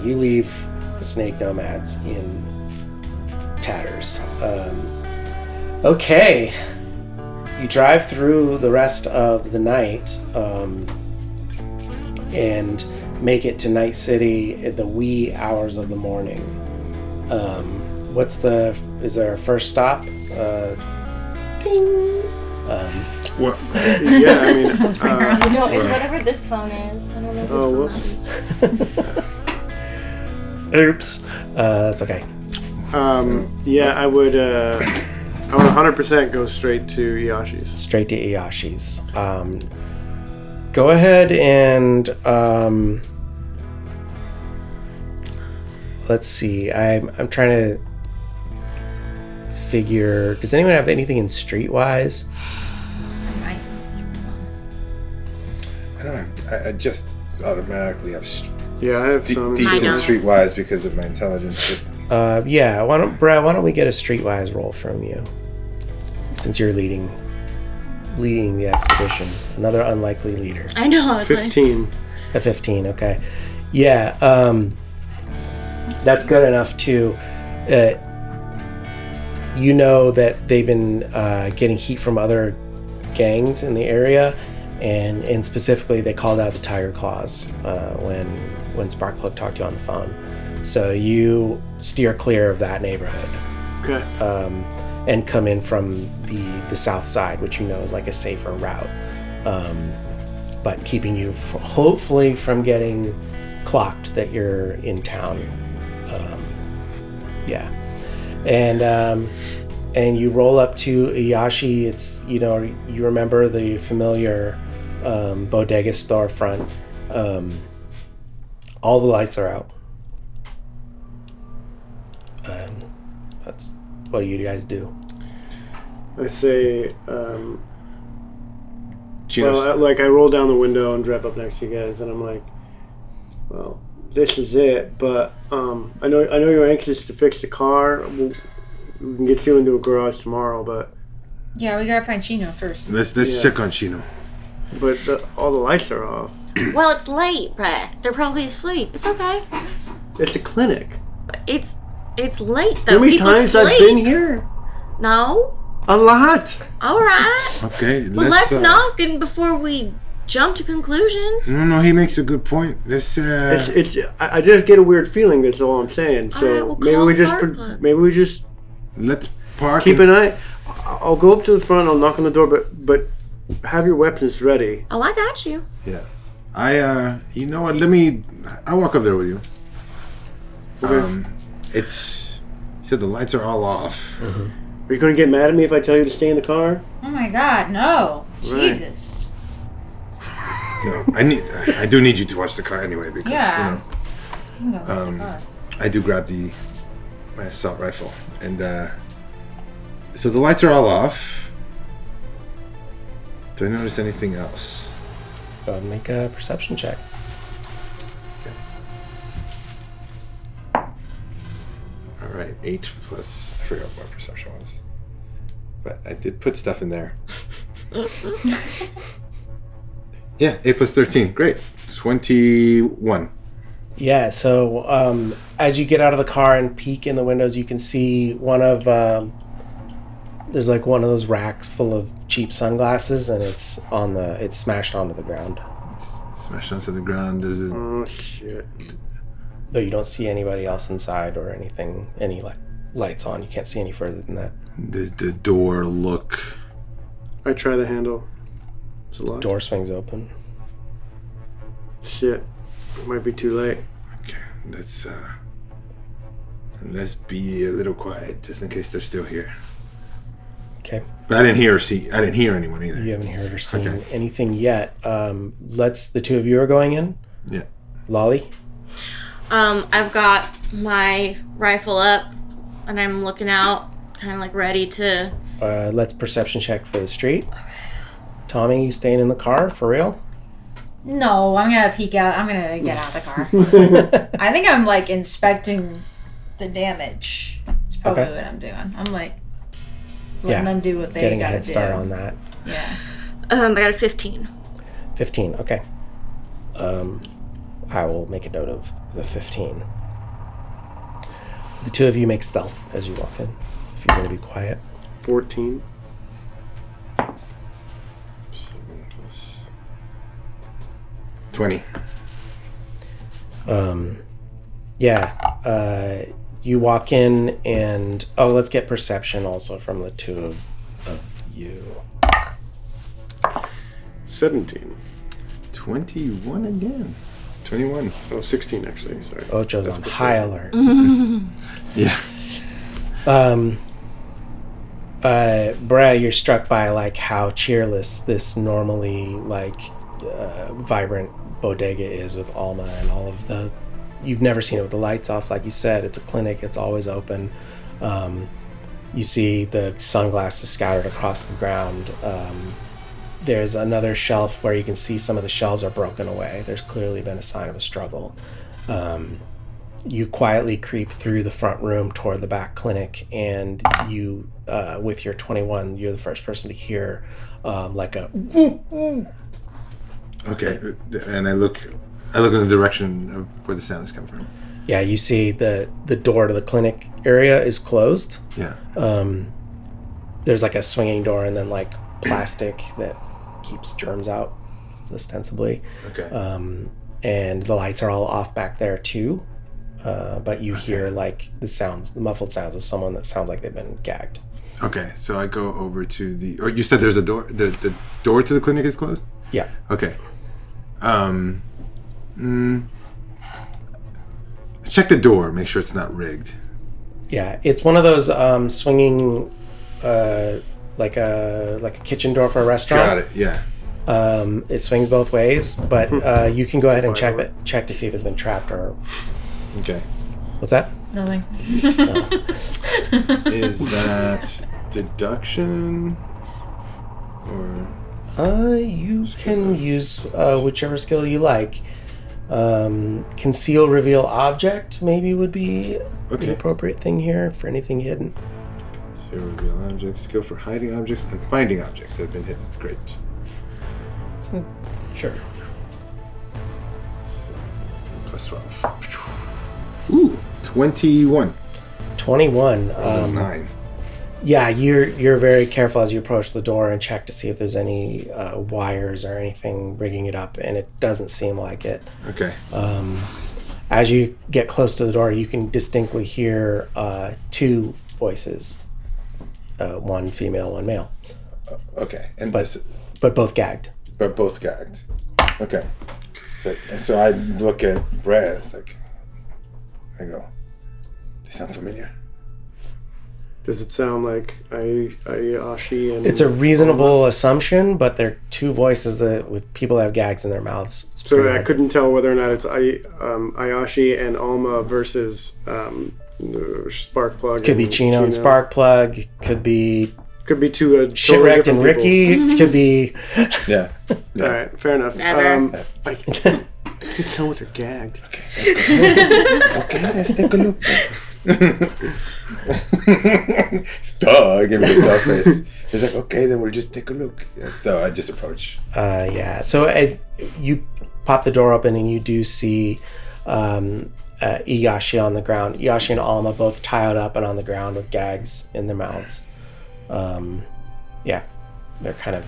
You leave the snake nomads in tatters. Okay. You drive through the rest of the night and make it to Night City at the wee hours of the morning. Is there a first stop? Ding. What? Yeah, I mean, No, it's whatever this phone is. I don't know what this phone is. Oops. That's okay. yeah, I would 100% go straight to Iyashi's. Straight to Iyashi's. Go ahead and let's see. I'm trying to figure. Does anyone have anything in Streetwise? I just automatically have Yeah, I have some. decent streetwise because of my intelligence. Yeah. Brad? Why don't we get a Streetwise roll from you, since you're leading the expedition? Another unlikely leader. I know. I was 15. A 15. Okay. Yeah. That's good enough to. You know that they've been getting heat from other gangs in the area, and specifically they called out the Tiger Claws when Sparkplug talked to you on the phone. So you steer clear of that neighborhood. Okay. And come in from the south side, which you know is like a safer route, but keeping you hopefully from getting clocked that you're in town. And you roll up to Iyashi. It's, you remember the familiar bodega storefront. All the lights are out. What do you guys do? I say, Chino's- I roll down the window and drive up next to you guys, and I'm like, well, this is it. But I know you're anxious to fix the car. We can get you into a garage tomorrow, but Yeah, we gotta find Chino first. Let's Yeah. check on Chino. all the lights are off. Well, it's late, Brett. They're probably asleep. It's okay. It's a clinic. It's late though. How many People times sleep. I've been here? No. A lot. All right. Okay, Well, let's knock and before we jump to conclusions. No, he makes a good point. Let's I just get a weird feeling. That's all I'm saying. So Alright, well, maybe call we just let's park. keep an eye. I'll go up to the front. I'll knock on the door, but have your weapons ready. Oh, I got you. Yeah. You know what? I'll walk up there with you. Okay. You said the lights are all off. Are you gonna get mad at me if I tell you to stay in the car? Oh my god, no. Right. Jesus. No, I do need you to watch the car anyway because Yeah. I'm gonna watch the car. I do grab my assault rifle and so the lights are all off. Do I notice anything else? Go ahead and make a perception check. All right, 8 plus. I forgot what my perception was. but I did put stuff in there. Yeah, 8 plus 13. Great. 21. Yeah, so as you get out of the car and peek in the windows, you can see one of there's like one of those racks full of cheap sunglasses, and it's smashed onto the ground. It's smashed onto the ground. Does it? Oh shit! Though you don't see anybody else inside or anything, any lights on. You can't see any further than that. Does the door look? I try the handle. Is it locked? Door swings open. Shit! It might be too late. Okay, let's be a little quiet just in case they're still here. Okay. But I didn't hear anyone either. You haven't heard or seen anything yet. The two of you are going in. Yeah. Lolly. I've got my rifle up, and I'm looking out, kind of like ready to. Let's perception check for the street. Tommy, you staying in the car for real? No, I'm gonna peek out. I'm gonna get out of the car. I think I'm like inspecting the damage. It's probably what I'm doing. I'm like letting them do what they getting gotta a head start do. on that. Yeah. I got a 15. 15. Okay. I will make a note of the 15. The two of you make stealth as you walk in. If you're going to be quiet. 14. 20. You walk in and let's get perception also from the two of you. 17. 21 again. 21. Oh, 16 actually. Sorry. Ocho's on high alert. Yeah. Brad, you're struck by like how cheerless this normally vibrant bodega is with Alma and all of the. You've never seen it with the lights off, like you said. It's a clinic. It's always open. You see the sunglasses scattered across the ground. There's another shelf where you can see some of the shelves are broken away. There's clearly been a sign of a struggle. You quietly creep through the front room toward the back clinic, and you, with your 21, you're the first person to hear like a. Okay, and I look in the direction of where the sound is coming from. Yeah, you see the door to the clinic area is closed. Yeah. There's like a swinging door and then like plastic that keeps germs out, ostensibly. Okay. And the lights are all off back there too. But you hear like the muffled sounds of someone that sounds like they've been gagged. Okay, so I go over to the. Oh, you said there's a door. The door to the clinic is closed? Yeah. Okay. Check the door. Make sure it's not rigged. Yeah, it's one of those swinging, like a kitchen door for a restaurant. Got it. Yeah. It swings both ways, but you can go ahead and check to see if it's been trapped or. Okay. What's that? Nothing. Is that deduction or? You can use whichever skill you like. Conceal, reveal object maybe would be the appropriate thing here for anything hidden. Conceal, reveal object, skill for hiding objects and finding objects that have been hidden. Great. Sure. So, plus 12. Ooh, 21. 21. 9. Yeah, you're very careful as you approach the door and check to see if there's any wires or anything rigging it up, and it doesn't seem like it. Okay. As you get close to the door, you can distinctly hear two voices, one female, one male. Okay, and but both gagged. But both gagged. Okay. So I look at Brad. It's like, I go, they sound familiar. Does it sound like Ayashi and... It's a reasonable assumption, but they're two voices with people that have gags in their mouths. So I couldn't tell whether or not it's Ayashi and Alma versus Sparkplug. Could be Chino and Sparkplug. Could be two Shipwrecked and Ricky. It could be... Yeah. All right, fair enough. I can't tell what they're gagged. Okay, let's go. Okay, let's take a look. Duh, give me the duh face. He's like, okay, then we'll just take a look. Yeah, so I just approach. Yeah. So you pop the door open and you do see Iyashi on the ground. Iyashi and Alma both tied up and on the ground with gags in their mouths. Yeah, they're kind of.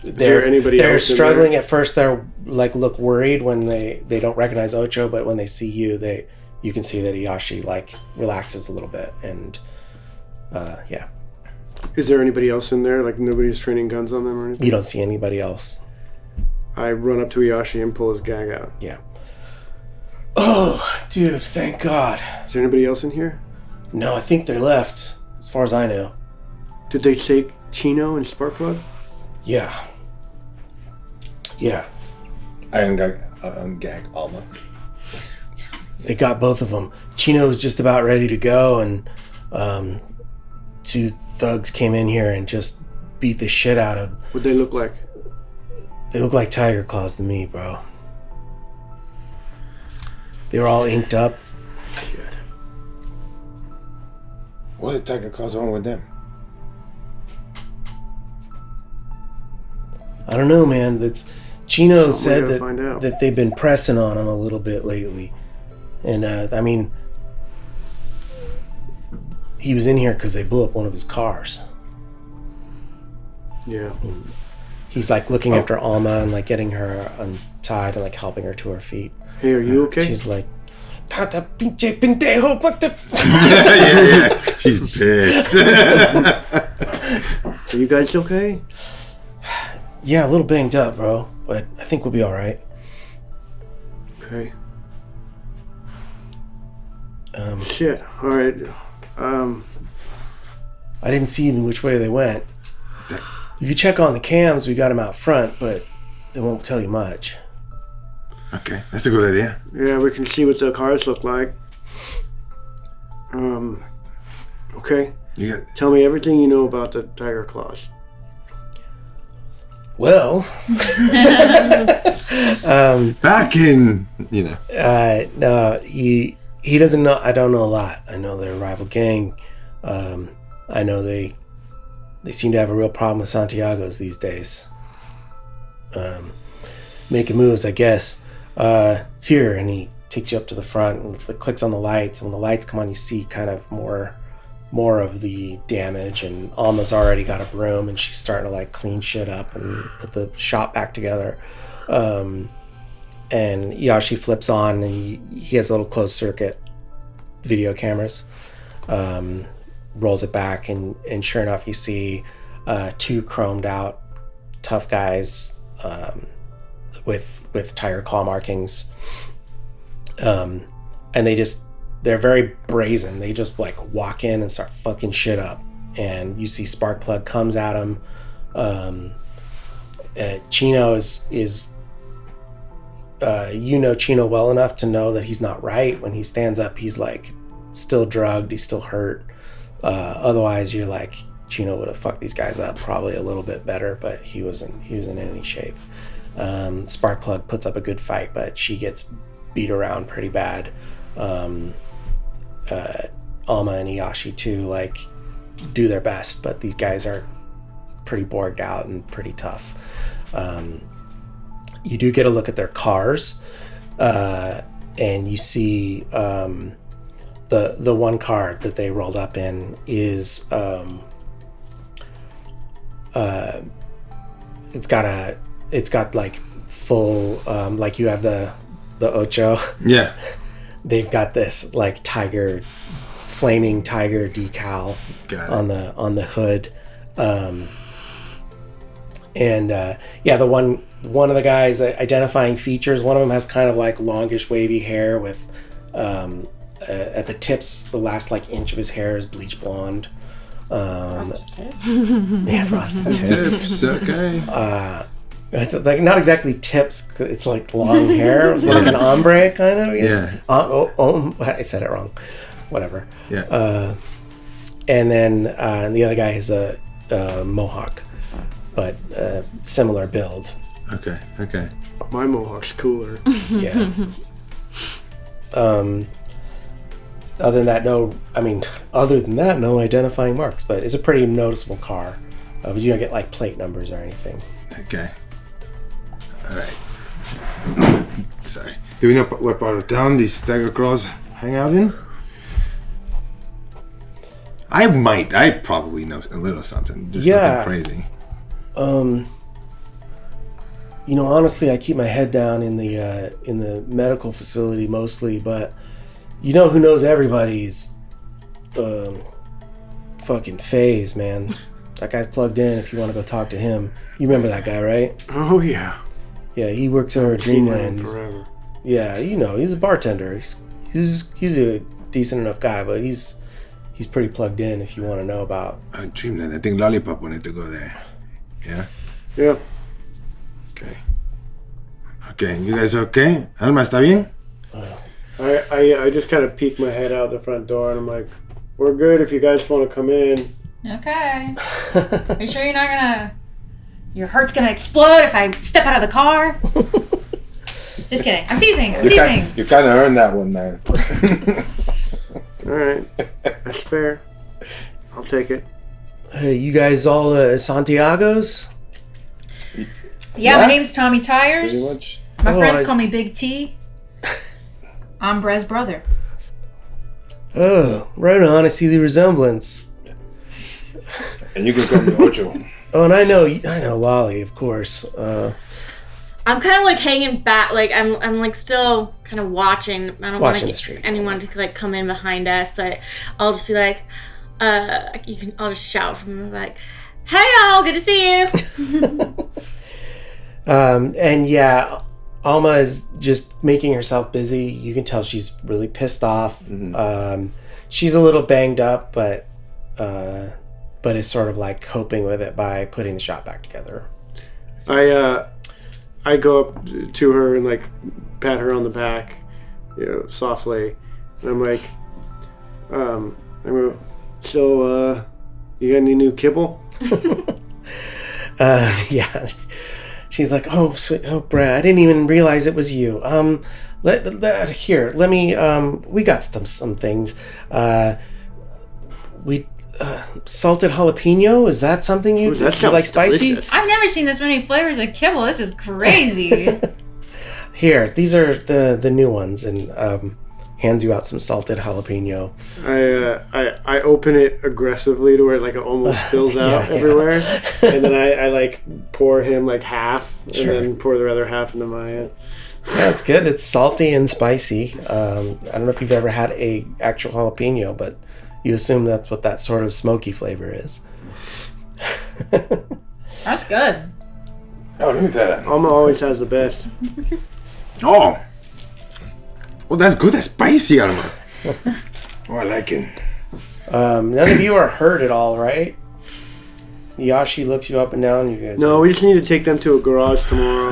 Is there anybody They're else in struggling there? at first. They're like look worried when they don't recognize Ocho, but when they see you, you can see that Iyashi like relaxes a little bit and yeah. Is there anybody else in there? Like nobody's training guns on them or anything? You don't see anybody else. I run up to Iyashi and pull his gag out. Yeah. Oh, dude, thank God. Is there anybody else in here? No, I think they left, as far as I know. Did they take Chino and Sparkplug? Yeah. Yeah. I ungag Alma. They got both of them. Chino was just about ready to go, and two thugs came in here and just beat the shit out of. What'd they look like? They look like tiger claws to me, bro. They were all inked up. Shit. What did Tiger Claws on with them? I don't know, man. Chino said gotta find out. that they've been pressing on him a little bit lately. And, I mean, he was in here because they blew up one of his cars. Yeah. He's, like, looking after Alma and, like, getting her untied and, like, helping her to her feet. Hey, are you okay? She's like, Tata pinche pendejo, what the yeah. She's pissed. Are you guys okay? Yeah, a little banged up, bro, but I think we'll be all right. Okay. Shit. All right. I didn't see even which way they went. You can check on the cams. We got them out front, but it won't tell you much. Okay, that's a good idea. Yeah, we can see what the cars look like. Okay. Tell me everything you know about the Tiger Claws. Well, back in, no, he doesn't know. I don't know a lot. I know they're a rival gang. I know they seem to have a real problem with Santiago's these days. Making moves, I guess. Here, and he takes you up to the front and clicks on the lights. And when the lights come on, you see kind of more of the damage, and Alma's already got a broom and she's starting to like clean shit up and put the shop back together. And Yashi flips on and he has little closed circuit video cameras, rolls it back, and sure enough you see two chromed out tough guys with tiger claw markings, and they're very brazen. They just like walk in and start fucking shit up, and you see Sparkplug comes at him. Chino is Chino well enough to know that he's not right. When he stands up, he's like still drugged, he's still hurt. Otherwise you're like, Chino would have fucked these guys up probably a little bit better, but he wasn't in any shape. Sparkplug puts up a good fight, but she gets beat around pretty bad. Alma and Iyashi too, like, do their best, but these guys are pretty borged out and pretty tough. You do get a look at their cars, and you see the one car that they rolled up in is it's got like full like you have the Ocho. Yeah. They've got this like flaming tiger decal on the hood. One of the guys identifying features, one of them has kind of like longish wavy hair with at the tips, the last like inch of his hair is bleach blonde. Frosted tips. Yeah, frosted tips. Okay. It's like not exactly tips. It's like long hair, it's like an ombre kind of. Yeah. I said it wrong. Whatever. Yeah. And then the other guy is a mohawk, but similar build. Okay. My mohawk's cooler. Yeah. other than that, no identifying marks. But it's a pretty noticeable car. But you don't get like plate numbers or anything. Okay. All right. Sorry. Do we know what part of town these stagger claws hang out in? I probably know a little something. Just nothing crazy. Honestly, I keep my head down in the medical facility mostly, but you know who knows everybody's fucking phase, man. That guy's plugged in if you want to go talk to him. You remember that guy, right? Oh, yeah. Yeah, he works over at Dreamland. Forever. Yeah, he's a bartender. He's a decent enough guy, but he's pretty plugged in if you want to know about. Dreamland. I think Lollipop wanted to go there. Yeah? Yeah. Okay, you guys okay? Alma, ¿está bien? I just kind of peek my head out the front door and I'm like, we're good if you guys want to come in. Okay. Are you sure you're not gonna... Your heart's gonna explode if I step out of the car? Just kidding. I'm teasing. You kind of earned that one, man. All right. That's fair. I'll take it. Hey, you guys all Santiagos? Yeah, my name's Tommy Tires. Pretty much. My friends call me Big T. I'm Brez's brother. Oh, right on. I see the resemblance. And you can call me Ocho. Oh, and I know Lolly, of course. I'm kind of like hanging back, like I'm like still kind of watching. I don't want to get anyone to like come in behind us, but I'll just be like, I'll just shout from like, "Hey y'all, good to see you." And yeah, Alma is just making herself busy. You can tell she's really pissed off. Mm-hmm. She's a little banged up, but is sort of like coping with it by putting the shop back together. I go up to her and like pat her on the back, softly, and I'm like, so you got any new kibble? Yeah. She's like, oh, sweet, oh, Brad, I didn't even realize it was you. Let me. We got some things. Salted jalapeno. Is that something you like? Spicy? Delicious. I've never seen this many flavors of kibble. This is crazy. Here, these are the new ones, and hands you out some salted jalapeno. I open it aggressively to where it almost spills out everywhere, and then I like pour him like half, and then pour the other half into my. Yeah, it's good. It's salty and spicy. I don't know if you've ever had a actual jalapeno, but you assume that's what that sort of smoky flavor is. That's good. Oh, let me try that. Alma always has the best. Oh, well, that's good. That's spicy, Alma. Oh, I like it. None of you are hurt at all, right? Yashi looks you up and down. You guys. No, we just need to take them to a garage tomorrow.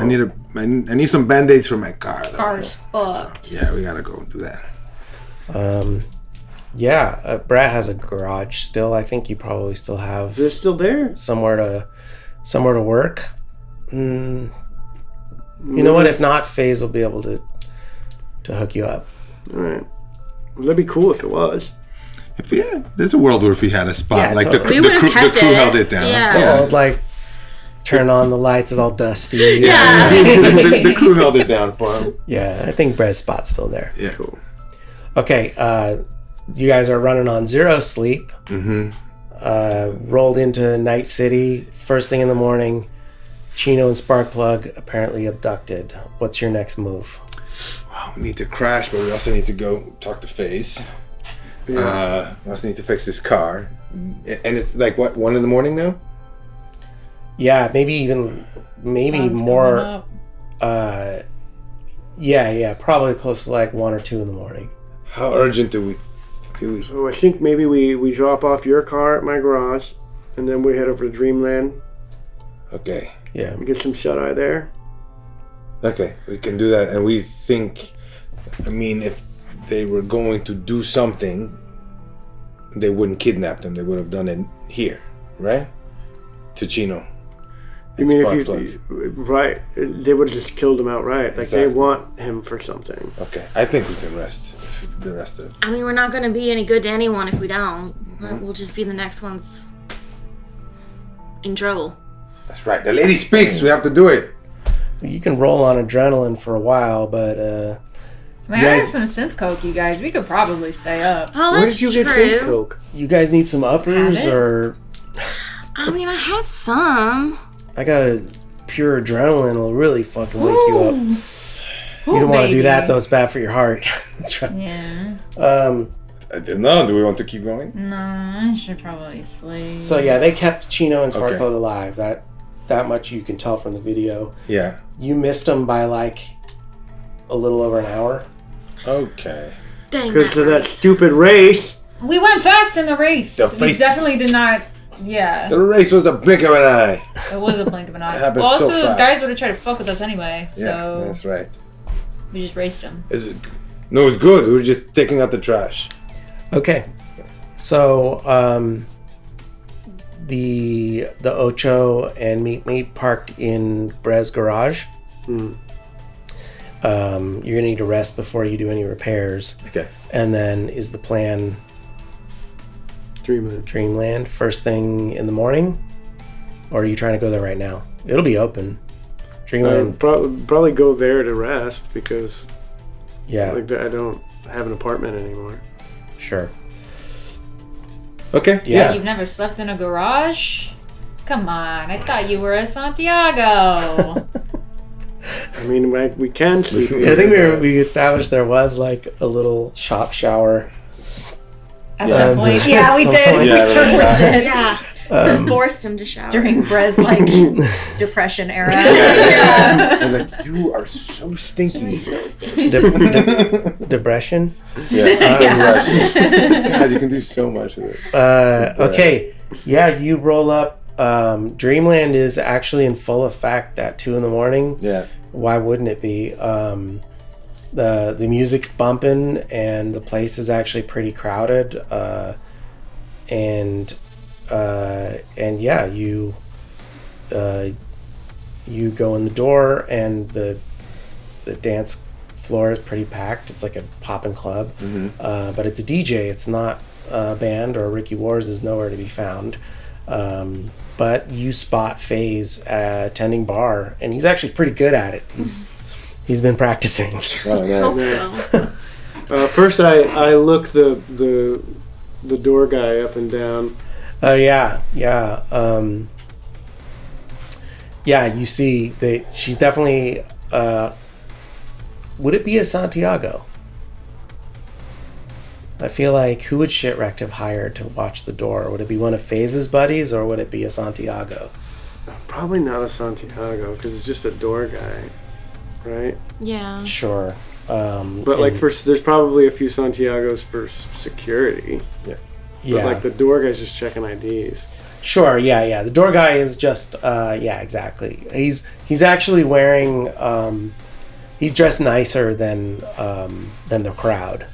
I need some band-aids for my car. Though. Car's fucked. So, yeah, we gotta go do that. Yeah, Brad has a garage still. I think you probably still have. Is it still there? Somewhere to work. You know what? If not, FaZe will be able to hook you up. All right. Well, that'd be cool if it was. There's a world where if we had a spot, Yeah, totally. the crew held it down. Yeah. Like turn on the lights, it's all dusty. Yeah. the crew held it down for him. Yeah, I think Brad's spot's still there. Yeah. Cool. Okay, you guys are running on zero sleep. Mm-hmm. Rolled into Night City. First thing in the morning, Chino and Sparkplug apparently abducted. What's your next move? Well, we need to crash, but we also need to go talk to FaZe. Yeah. We also need to fix this car. And it's like, what, 1 a.m. now? Yeah, maybe Sun's more. coming up. Yeah, probably close to like 1 or 2 in the morning. How urgent do we? So I think maybe we drop off your car at my garage, and then we head over to Dreamland. Okay. Yeah. We get some shut-eye there. Okay, we can do that. And we think, if they were going to do something, they wouldn't kidnap them. They would have done it here, right? To Chino. You mean Spark if plug. you right? They would have just killed him outright. Like Exactly. they want him for something. Okay, I think we can rest. The rest of. I mean, we're not gonna be any good to anyone if we don't. We'll just be the next ones in trouble. That's right. The lady speaks. We have to do it. You can roll on adrenaline for a while, but Man, You I have guys- some synth coke, you guys. We could probably stay up. Oh, Where that's did you get true. Fifth Coke? you guys need some uppers, Have it? or I mean, I have some. I got a pure adrenaline will really fucking wake you up. Ooh, You don't want to do baby. that though; it's bad for your heart. That's right. Yeah. I don't know. Do we want to keep going? No, I should probably sleep. So yeah, they kept Chino and Sparkplug Okay. alive. That much you can tell from the video. Yeah. You missed them by like a little over an hour. Okay. Dang, Because of that race. stupid race. We went fast in the race. The We face- definitely did not. Yeah, The race was a blink of an eye. it was a blink of an eye. It happened Also, so those fast. guys would have tried to fuck with us anyway, Yeah, so that's right. we just raced them. No, it's good. We were just taking out the trash. Okay, so the Ocho and Meet parked in Brez garage. You're gonna need to rest before you do any repairs, Okay. and then is the plan Dreamland first thing in the morning, or are you trying to go there right now? It'll be open. Dreamland, Probably go there to rest because yeah, like I don't have an apartment anymore. sure. Okay. Yeah. You've never slept in a garage? Come on, I thought you were a Santiago. I mean, we can sleep. I think we established there was like a little shop shower. At some point. Yeah, we Some did. point. We Yeah, totally did. Yeah. Forced him to shower. During Brez, like, depression era. I was like, you are so stinky. So stinky. Depression. Yeah. God, you can do so much with it. Okay, yeah, you roll up. Dreamland is actually in full effect at 2 a.m. Yeah. Why wouldn't it be? The music's bumping and the place is actually pretty crowded. And yeah, you go in the door and the dance floor is pretty packed. It's like a poppin' club, but it's a DJ. It's not a band, or Ricky Wars is nowhere to be found. But you spot FaZe attending bar, and he's actually pretty good at it. He's been practicing. Oh, nice. So, First, I look the door guy up and down. Yeah. You see that she's definitely. Would it be a Santiago? I feel like who would Shitwrecked have hired to watch the door? Would it be one of FaZe's buddies, or would it be a Santiago? Probably not a Santiago because it's just a door guy, right? yeah. Sure. But like there's probably a few Santiagos for security. yeah, But like the door guy's just checking IDs. sure, yeah. The door guy is just, yeah, exactly. He's actually wearing, he's dressed nicer than the crowd.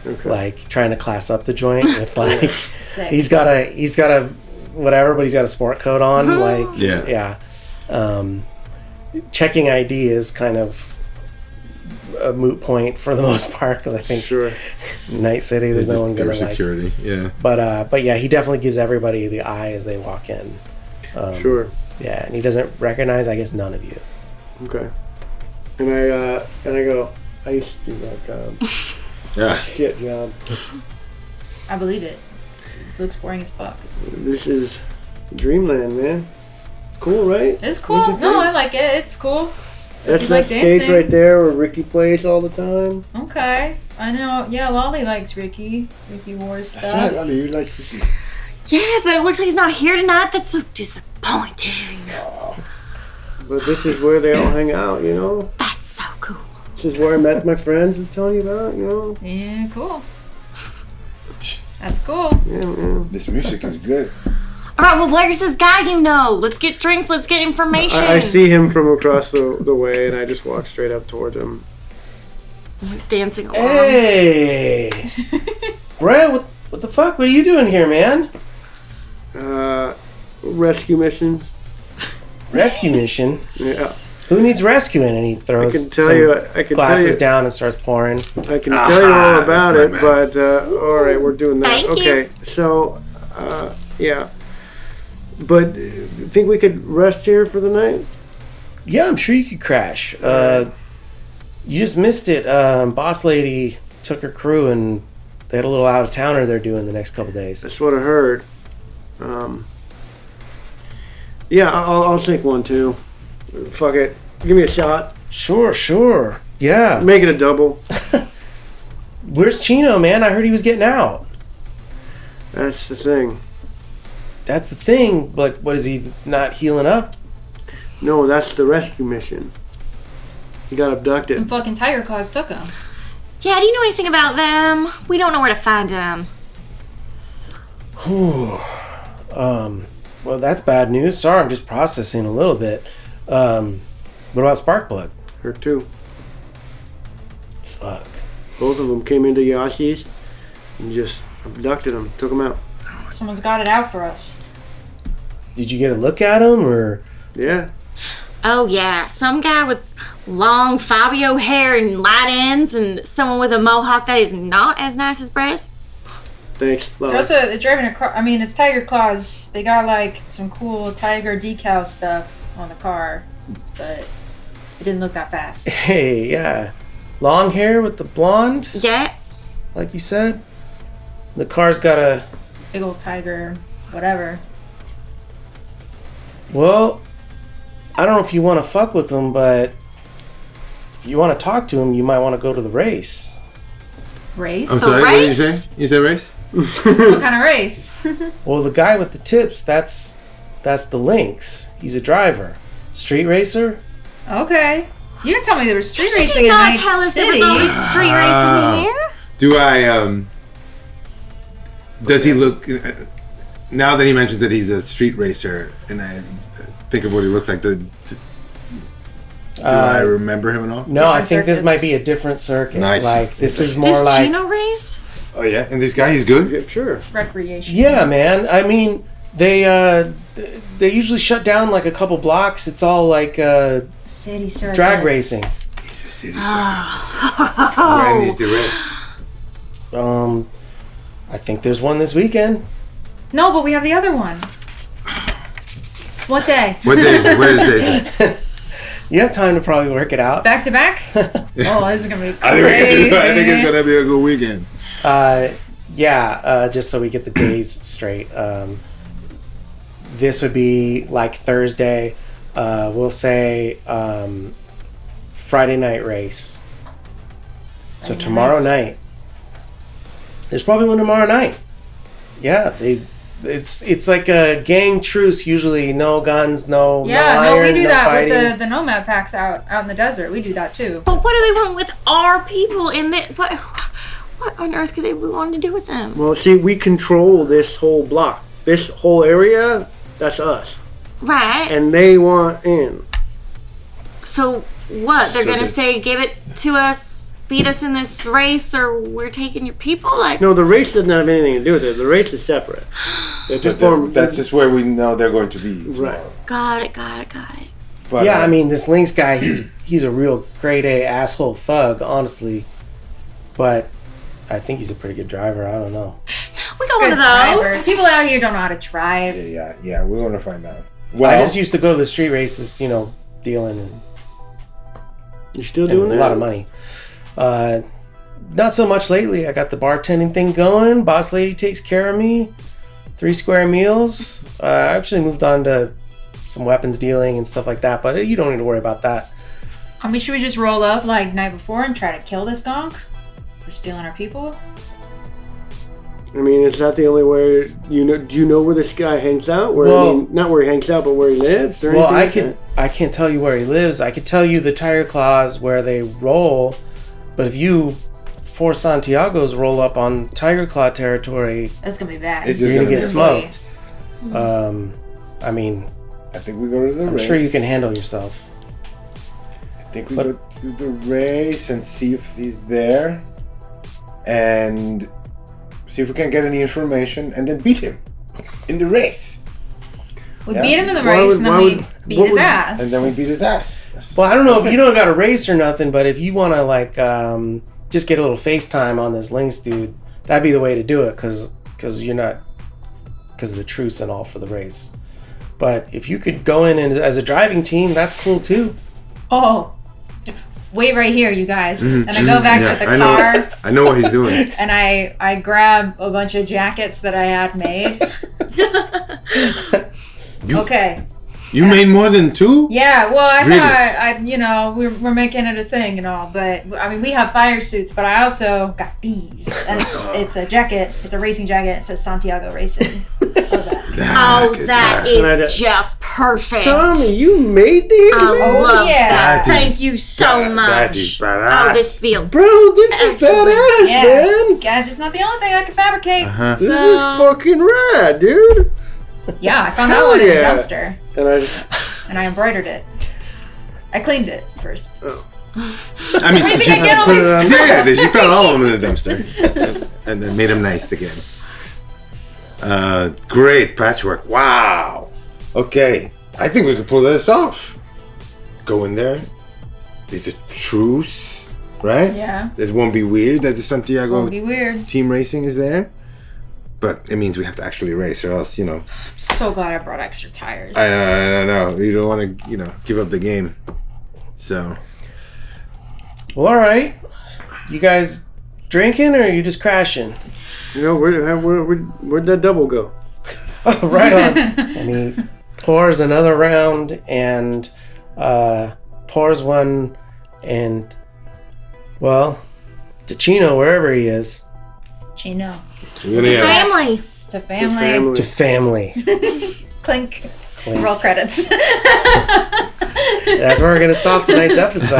Okay. Like trying to class up the joint with like Sick. he's got a whatever, but he's got a sport coat on. Like Yeah. Checking ID is kind of a moot point for the most part because I think Sure. Night City there's It's no one just gonna through like. security. Yeah. But yeah, he definitely gives everybody the eye as they walk in. Sure. Yeah, and he doesn't recognize, I guess, none of you. Okay. And I go, I used to do that job. Yeah. Shit job. I believe it. It looks boring as fuck. This is Dreamland, man. Cool, right? It's What'd cool. you think? No, I like it. It's cool. That's you that like stage dancing? right there where Ricky plays all the time. Okay. I know. Yeah, Lolly likes Ricky Wars That's stuff. right, Ali. You like Ricky. Yeah, but it looks like he's not here tonight. That's so disappointing. But this is where they all hang out, you know? That's so cool. This is where I met my friends I'm telling you about, you know? Yeah, cool. That's cool. Yeah. This music is good. All right, well, where's this guy you know? Let's get drinks. Let's get information. I see him from across the way, and I just walk straight up towards him. Dancing along. Hey, Brad, what the fuck? What are you doing here, man? Rescue missions. Rescue mission? Yeah. Who needs rescuing? And he throws glasses down and starts pouring. I can tell you all about it, man. but all right, we're doing that. Thank you. Okay, so yeah, but think we could rest here for the night? Yeah, I'm sure you could crash. You just missed it. Boss lady took her crew and they had a little out of towner they're doing the next couple days. That's what I heard. Yeah, I'll take one too. Fuck it. Give me a shot. Sure. Yeah. Make it a double. Where's Chino, man? I heard he was getting out. That's the thing. That's the thing, but what is he not healing up? No, that's the rescue mission. He got abducted. And fucking Tiger Claws took him. Yeah, do you know anything about them? We don't know where to find them. Well, that's bad news. Sorry, I'm just processing a little bit. What about Sparkplug? Her too. Fuck. Both of them came into Yashi's and just abducted him, took him out. Someone's got it out for us. Did you get a look at him, or? Yeah. Oh yeah, some guy with long Fabio hair and light ends, and someone with a mohawk that is not as nice as Brez. Thanks. Love They're it. also driving a car. I mean, it's Tiger Claws. They got like some cool tiger decal stuff on the car, but it didn't look that fast. Hey, yeah. Long hair with the blonde, Yeah. like you said. The car's got a... Big old tiger, whatever. Well, I don't know if you want to fuck with him, but if you want to talk to him, you might want to go to the race. Race? I'm So sorry, what did you race? say? You said race? What kind of race? Well, the guy with the tips, that's the Lynx. He's a driver. Street racer? Okay. You didn't tell me there was street You racing did in not Night tell us there City. was always street racing here. Do I, does he look, now that he mentions that he's a street racer, and I think of what he looks like, do I remember him at all? No, I Different think this circuits. might be a different circuit. Nice. Like, this is more Does like... Chino race? Oh yeah? And this guy, he's good? Yeah, sure. Recreation. Yeah, man. I mean, they usually shut down like a couple blocks. It's all like City circuits. drag racing. He's a city circuit. When is the race? I think there's one this weekend. No, but we have the other one. What day? What day is it? What is it? You have time to probably work it out. Back to back? Oh, this is gonna be I crazy. think it's gonna be a good weekend. Just so we get the days straight. This would be like Thursday. We'll say Friday night race. So tomorrow night. There's probably one tomorrow night. Yeah, it's like a gang truce usually. No guns, no Yeah, no no, we iron, do no that fighting. with the nomad packs out in the desert. We do that too. But what do they want with our people in the... What on earth could they want to do with them? Well, see, we control this whole block. This whole area, that's us. Right. And they want in. So what? They're So gonna they- say, give it to us, beat us in this race, or we're taking your people? Like, No, the race doesn't have anything to do with it. The race is separate. They're just form. That's just where we know they're going to be tomorrow. Right. got it. But, Yeah, I mean, this Lynx guy, he's a real grade A asshole thug, honestly. But I think he's a pretty good driver. I don't know. We got Good one of driver. those. People out here don't know how to drive. yeah, we want to find out. Well, I just used to go to the street races, dealing and You're still doing a that? lot of money. Not so much lately. I got the bartending thing going. Boss lady takes care of me. 3 square meals. I actually moved on to some weapons dealing and stuff like that, but you don't need to worry about that. I mean, should we just roll up like night before and try to kill this gonk for stealing our people? I mean, is that the only way you know? Do you know where this guy hangs out? Well- Not where he hangs out, but where he lives. Or Well, anything like I can't tell you where he lives. I could tell you the tire claws where they roll, but if you force Santiago's roll up on Tiger Claw territory, That's gonna be bad. It's you're just gonna get gonna smoked. I mean, I think we go to the I'm race. sure you can handle yourself. I think we go to the race and see if he's there, and see if we can get any information, and then beat him in the race. We Yeah. beat him in the Why race, would- and then why we would- beat what his would- ass. And then we beat his ass. Well, I don't know if you don't got a race or nothing, but if you want to like just get a little FaceTime on this Lynx dude, that'd be the way to do it because you're not because of the truce and all for the race. But if you could go in and, as a driving team, that's cool too. Oh, wait right here, you guys. And I go back to the car. I know what he's doing. And I grab a bunch of jackets that I had made. Okay. You made more than 2? Yeah, well, I Really? thought, we're making it a thing and all, but, I mean, we have fire suits, but I also got these. And it's a jacket. It's a racing jacket. It says Santiago Racing. Love that. Oh, that And I is just perfect. Tommy, you made these? I love yeah. that. That is- Thank you so much. that is badass. Oh, this feels Bro, this is Excellent. badass, Yeah. man. Yeah, just not the only thing I can fabricate. Uh-huh. This is fucking rad, dude. Yeah, I found that Hell one in the yeah. dumpster. And And I embroidered it. I cleaned it first. I mean, Where did she, I get all put it these on- yeah, she found all of them in the dumpster. And then made them nice again. Great patchwork. Wow. Okay. I think we could pull this off. Go in there. There's a truce, right? Yeah. This won't be weird that the Santiago Won't be weird. team racing is there. But it means we have to actually race, or else, I'm so glad I brought extra tires. I know. You don't want to, give up the game. So, Well, all right. You guys drinking or are you just crashing? where'd that double go? Oh, right on. And he pours another round and pours one and, well, to Chino, wherever he is. Chino. we're gonna get family. To family. To family. Clink. Roll credits. That's where we're going to stop tonight's episode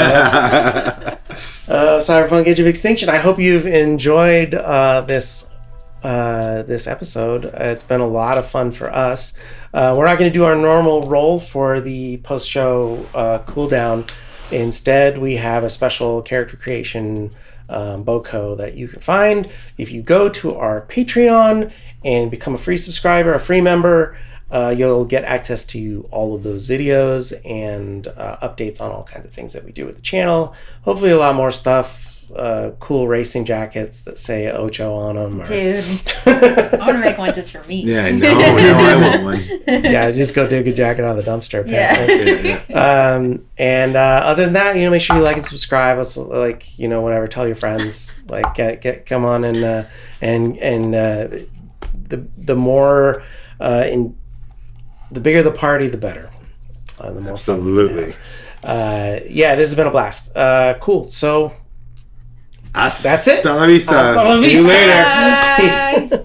of Cyberpunk Edge of Extinction. I hope you've enjoyed this episode. It's been a lot of fun for us. We're not going to do our normal roll for the post-show cooldown. Instead, we have a special character creation BOCO that you can find if you go to our Patreon and become a free subscriber, a free member. You'll get access to all of those videos and updates on all kinds of things that we do with the channel. Hopefully a lot more stuff, cool racing jackets that say Ocho on them. Dude. I want to make one just for me. Yeah, I know. Now I want one. Yeah, just go dig a jacket out of the dumpster. Yeah. Apparently. And other than that, make sure you like and subscribe. Us, whatever. Tell your friends. Come on and the more the bigger the party, the better. The more Absolutely. this has been a blast. Cool. So that's it. Hasta la vista. Hasta la See you vista. later. Bye.